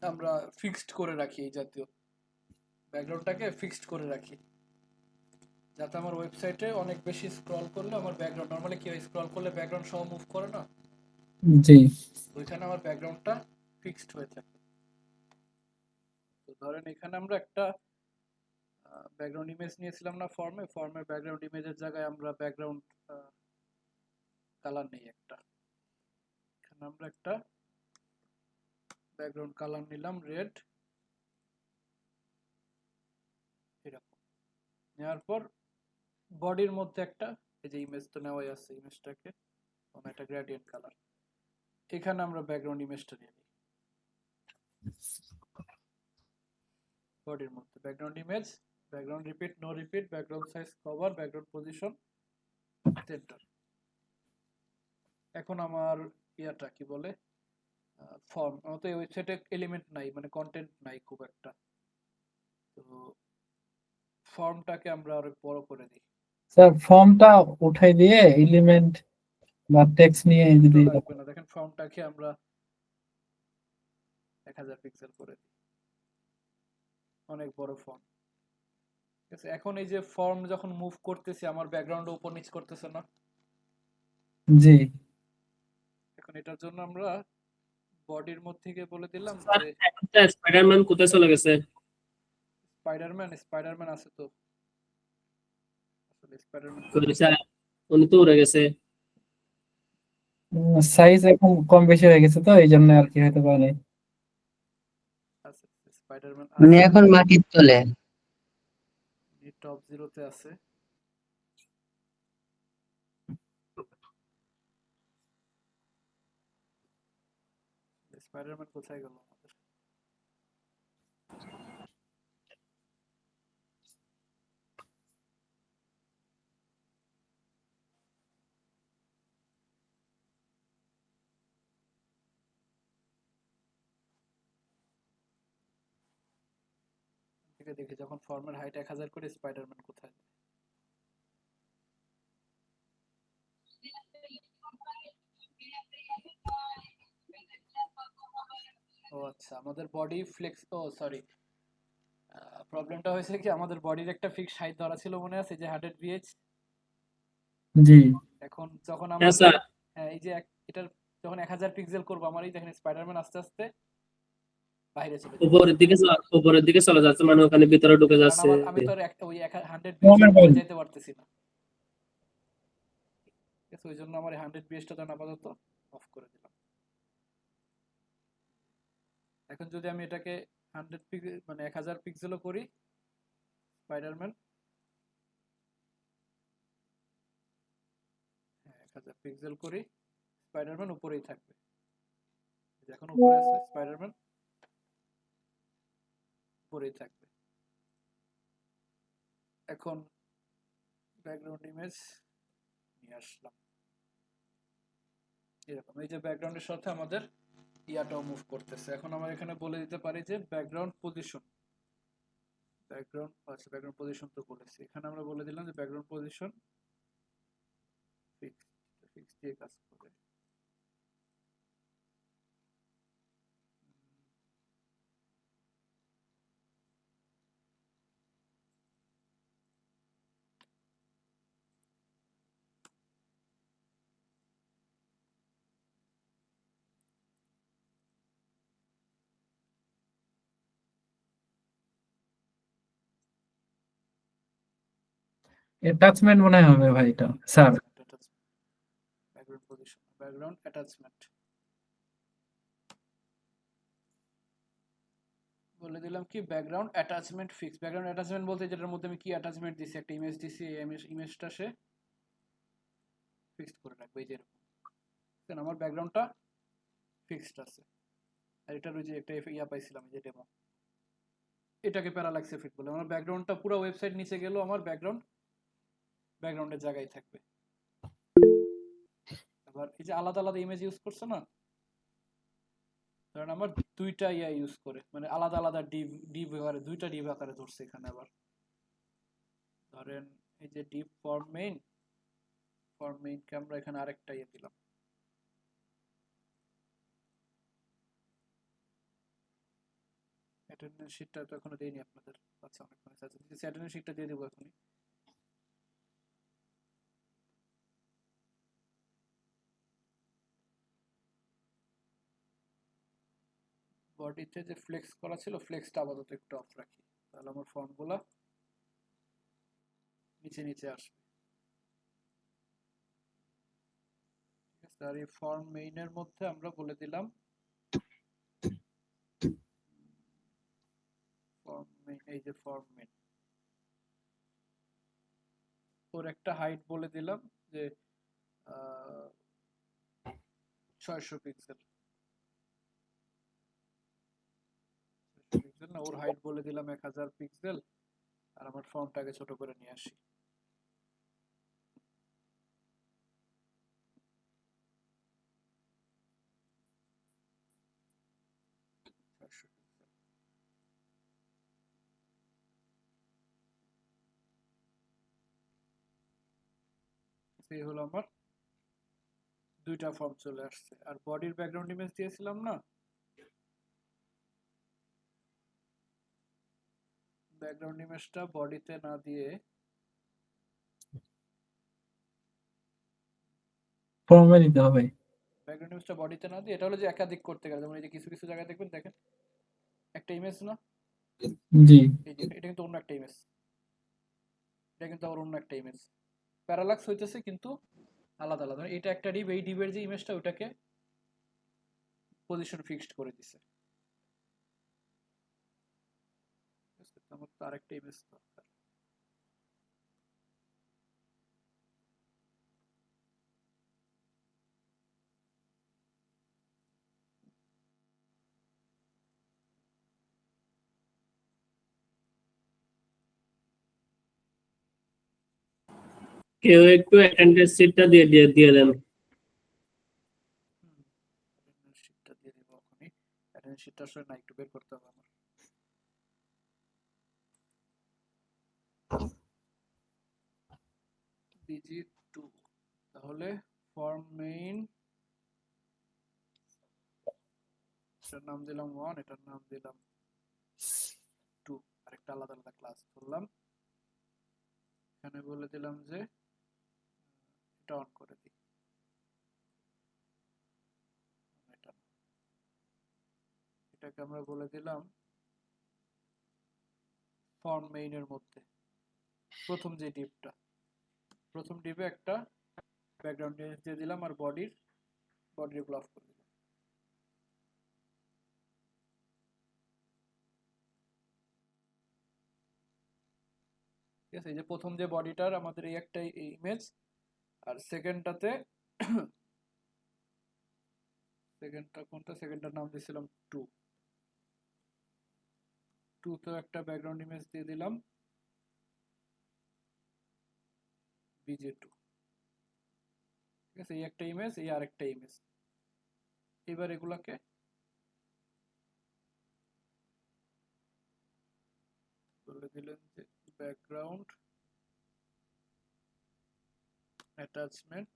আমরা ফিক্সড করে রাখি, এই জাতীয় ব্যাকগ্রাউন্ডটাকে ফিক্সড করে রাখি, যাতে আমার ওয়েবসাইটে অনেক বেশি স্ক্রল করলে আমার ব্যাকগ্রাউন্ড, নরমালি কি হয় স্ক্রল করলে ব্যাকগ্রাউন্ড সহ মুভ করে না, জি। ওইখানে আমার ব্যাকগ্রাউন্ডটা ফিক্সড হয়ে থাকে। তো ধরেন এখানে আমরা একটা ব্যাকগ্রাউন্ড ইমেজ নিয়েছিলাম না ফর্মের ব্যাকগ্রাউন্ড ইমেজের জায়গায় আমরা ব্যাকগ্রাউন্ড কালার নেই একটা, এখানে আমরা একটা ব্যাকগ্রাউন্ড কালার নিলাম রেড, এরকম নেওয়ার পর বডির মধ্যে একটা, এই যে ইমেজ তো নেওয়াই আছে, ইমেজটাকে কোনো একটা গ্রেডিয়েন্ট কালার। এখানে আমরা ব্যাকগ্রাউন্ড ইমেজটা নিয়ে নিই বডির মধ্যে, background image, background repeat, no repeat, background size, cover, background position, centre. এখন আমার ইয়াটা কি বলে, ফর্ম, আমার তো এই ওয়েবসাইটে এলিমেন্ট নাই, মানে কন্টেন্ট নাই খুব একটা, তো ফর্মটাকে আমরা আরো বড় করে দিই। স্যার ফর্মটা উঠাই দিয়ে এলিমেন্ট বা টেক্সট নিয়ে যদি লাগবে না, দেখেন ফর্মটাকে আমরা 1000 পিক্সেল করে দিই, অনেক বড় ফর্ম। ঠিক আছে, এখন এই যে ফর্ম যখন মুভ করতেছি আমার ব্যাকগ্রাউন্ড উপর নিচ করতেছে না? জি এখন এটার জন্য আমরা বডির মধ্যে গিয়ে বলে দিলাম স্যার যে একটা স্পাইডারম্যান কোথায় চলে গেছে? স্পাইডারম্যান আছে তো, আসলে স্পাইডারম্যান কই স্যার, উনি তো উড়ে গেছে। সাইজ এখন কম বেশি হয়ে গেছে তো এই জন্য আর কি হতে পারে। আছে, স্পাইডারম্যান মানে আছে, এখন মাটির তলে। টপ 0-তে আছে। স্পাইডারম্যান কোথায় গেল আমাদের? থেকে দেখি যখন ফর্মের হাইট 1000 করে, স্পাইডারম্যান কোথায়? ও আচ্ছা, আমাদের বডি ফ্লেক্স, ও সরি, প্রবলেমটা হয়েছে কি, আমাদের বডির একটা ফিক্স হাইট ধরা ছিল মনে আছে, যে 100 বিএইচ। জি এখন যখন হ্যাঁ আমরা স্যার, এই যে এটার যখন 1000 পিক্সেল করবো, আমার এই দেখেন স্পাইডারম্যান আস্তে আস্তে বাইরে চলে যাবে, উপরের দিকে চলে যাচ্ছে, মানে ওখানে ভিতরে ঢুকে কারণ যাচ্ছে। আমি তো আর একটা ওই 100 ফর্মের বিএইচ বাইরে। যেতে পারতেছি না। ঠিক আছে, ওই জন্য আমার 100 বিএইচটা তখন আপাতত অফ করে দিলাম। এখন যদি আমি এটাকে 100 পিক্সেল মানে 1000 পিক্সেলও করি, স্পাইডারম্যান, হ্যাঁ 1000 পিক্সেল করি, স্পাইডারম্যান উপরেই থাকবে। এখন উপরে আছে স্পাইডারম্যান, উপরেই থাকবে। এখন ব্যাকগ্রাউন্ড ইমেজ নিয়ে আসলাম এরকম, এই যে ব্যাকগ্রাউন্ডের সাথে আমাদের ইয়াটাও মুভ করতেছে। এখন আমরা এখানে বলে দিতে পারি যে ব্যাকগ্রাউন্ড পজিশন, ব্যাকগ্রাউন্ড, আচ্ছা ব্যাকগ্রাউন্ড পজিশন তো বলেছি, এখানে আমরা বলে দিলাম যে ব্যাকগ্রাউন্ড পজিশন ফিক্স, ফিক্স দিয়ে কাজ করে। অ্যাটাচমেন্ট মনে হয় হবে ভাই এটা sir. Background position, background attachment বলে দিলাম কি, background attachment fix. Background attachment বলতে যেটার মধ্যে আমি কি অ্যাটাচমেন্ট দিছি, একটা ইমেজ দিছি, এই ইমেজটা সে ফিক্সড করে রাখবে, এই যে এরকম। আমার ব্যাকগ্রাউন্ডটা ফিক্সড আছে, আর এটার ওই যে একটা ইয়া পাইছিলাম যে ডেমো, এটাকে প্যারালাক্স এফেক্ট বলে। আমার ব্যাকগ্রাউন্ডটা পুরো ওয়েবসাইট নিচে গেলেও আমার ব্যাকগ্রাউন্ডের জায়গায় থাকবে। আবার এই যে আলাদা আলাদা ইমেজ ইউজ করছে না, কারণ আমার দুইটা ইয়া ইউজ করে, মানে আলাদা আলাদা ডিভ ডিভ আকারে, দুইটা ডিভ আকারে ধরছে এখানে। আবার ধরেন এই যে ডিভ ফর্ম মেইনকে আমরা এখানে আরেকটা ইয়ে দিলাম, অ্যাটেন্ডেন্স শিটটা তো এখনো দেইনি আপনাদের, আচ্ছা অনেকক্ষণ আছে, অ্যাটেন্ডেন্স শিটটা দিয়ে দেবো এখনই। বডিতে যে ফ্লেক্স করা ছিল, ফ্লেক্সটা আপাতত একটু অফ রাখি, তাহলে আমার ফর্মগুলো নিচে নিচে আসবে। ঠিক আছে, আর এই ফর্ম মেইনের মধ্যে আমরা বলে দিলাম ফর্ম মেইন, এই যে ফর্ম মেইন, ওর একটা হাইট বলে দিলাম যে 600 পিক্সেল না, ওর হাইট বলে দিলাম 1000 পিক্সেল, আর আমার ফন্টটাকে ছোট করে নিয়ে আসি। এই হলো আমার দুইটা ফর্ম চলে আসছে। আর বডির ব্যাকগ্রাউন্ড ইমেজ দিয়েছিলাম না, ব্যাকগ্রাউন্ড ইমেজটা বডিতে না দিয়ে ফর্মে দিতে হবে। ব্যাকগ্রাউন্ড ইমেজটা বডিতে না দিয়ে, এটা হলো যে একাধিক করতে গেলে, যেমন এই যে কিছু কিছু জায়গায় দেখবেন, দেখেন একটা ইমেজ না, জি এই যে এটা কিন্তু অন্য একটা ইমেজ, এটা কিন্তু আবার অন্য একটা ইমেজ, প্যারালাক্স হইতেছে কিন্তু আলাদা আলাদা। এটা একটা ডিপ, এই ডিপের যে ইমেজটা ওটাকে পজিশন ফিক্সড করে দিছে। আমার তো আরেকটা ইমেজ দরকার। কেউ একটু অ্যাটেন্ডেন্স শিটটা দিয়ে দেন। শিটটা দিয়ে দিব এখনই। অ্যাটেন্ডেন্স শিটটা আসলে না, একটু বের করতে হবে আমার। BG2, তাহলে ফর্ম মেইন, এটার নাম দিলাম 1, এটার নাম দিলাম 2, আরেকটা আলাদা আলাদা ক্লাস করলাম। এখানে বলে দিলাম যে এটা অন করে দিই, এটাকে আমরা বলে দিলাম ফর্ম মেইনের মধ্যে প্রথম যে ডিপটা, প্রথম ডিপে একটা ব্যাকগ্রাউন্ড ইমেজ দিয়ে দিলাম, আর বডির গুলো অফ করে দিলাম। ঠিক আছে, এই যে প্রথম যে বডিটার আমাদের এই একটা ইমেজ, আর সেকেন্ডটাতে সেকেন্ডটা কোনটা, সেকেন্ডটার নাম দিয়েছিলাম 2, 2 তো একটা ব্যাকগ্রাউন্ড ইমেজ দিয়ে দিলাম BJ2। ঠিক আছে, এই একটা ইমেজ, এই আরেকটা ইমেজ। এবার এগুলাকে বলে দিলেন যে ব্যাকগ্রাউন্ড অ্যাটাচমেন্ট।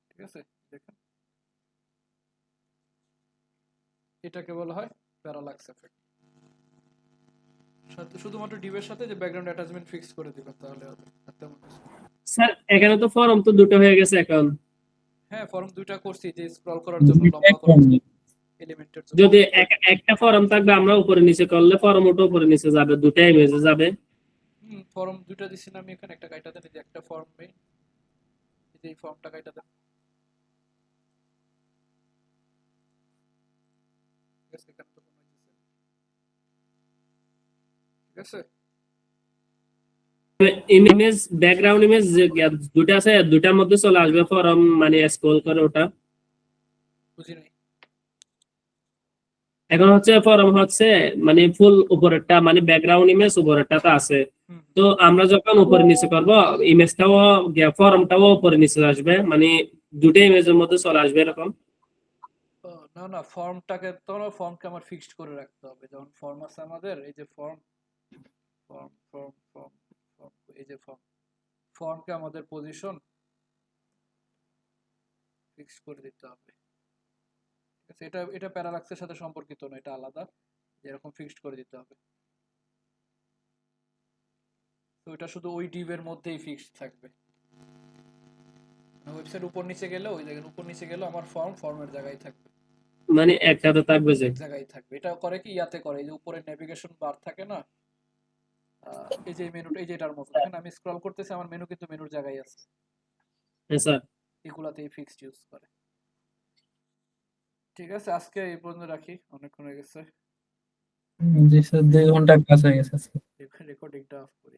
ঠিক আছে, দেখেন এটাকে বলা হয় প্যারালাক্স এফেক্ট। শুধুমাত্র ডিপের সাথে যে ব্যাকগ্রাউন্ড অ্যাটাচমেন্ট ফিক্স করে দিবেন, তাহলে হবে। আর তেমন কিছু না। স্যার এখানে তো ফর্ম তো দুটো হয়ে গেছে এখন। হ্যাঁ, ফর্ম দুইটা করছি, যে স্ক্রল করার জন্য লম্বা করে এলিমেন্টের জন্য। যদি একটা ফর্ম থাকবে, আমরা উপরে নিচে করলে ফর্ম ওটা উপরে নিচে যাবে, দুটো ইমেজে যাবে। ফর্ম দুইটা দিছি না আমি এখানে, একটা কাইটা দেন, এই যে একটা ফর্ম মেইন, এই যে এই ফর্মটা কাইটা দেন। ঠিক আছে, এখানে তো কোনো হইতেছে। ঠিক আছে, ইমেজ ব্যাকগ্রাউন্ড ইমেজ দুটো আছে, দুটার মধ্যে চলে আসবে ফর্ম, মানে স্ক্রল করে ওটা। বুঝি নাই। এখন হচ্ছে ফর্ম হচ্ছে মানে ফুল উপরেরটা, মানে ব্যাকগ্রাউন্ড ইমেজ উপরেরটাতে আছে। তো আমরা যখন উপরে নিচে করব, ইমেজটাও ফর্মটাও উপরে নিচে আসবে, মানে দুটো ইমেজের মধ্যে চলে আসবে এরকম। না না, ফর্মটাকে তো, ফর্মকে আমার ফিক্সড করে রাখতে হবে। যেমন ফর্ম আছে আমাদের, এই যে form form form form form, এই যে ফর্মকে আমাদের পজিশন ফিক্স করে দিতে হবে। ঠিক আছে, এটা প্যারালাক্সের সাথে সম্পর্কিত না, এটা আলাদা, এরকম ফিক্সড করে দিতে হবে। তো এটা শুধু ওই ডিভের মধ্যেই ফিক্সড থাকবে। ওয়েবসাইট উপর নিচে গেলে, ওই জায়গায় উপর নিচে গেলে আমার ফর্মের জায়গায় থাকবে, মানে একটাতে থাকবে যে এক জায়গায় থাকবে। এটা করে কি, ইয়াতে করে, এই যে উপরে নেভিগেশন বার থাকে না, এই যে মেনুটা, এই যে এটার মতো দেখেন, আমি স্ক্রল করতেছি, আমার মেনু কিন্তু মেনুর জায়গায় আছে। হ্যাঁ স্যার। এগুলাতেই ফিক্সড ইউজ করে। ঠিক আছে, আজকে এই পর্যন্ত রাখি, অনেকক্ষণ হয়ে গেছে। জি স্যার, 2 ঘন্টার কাছে হয়ে গেছে। রেকর্ডিংটা অফ করি।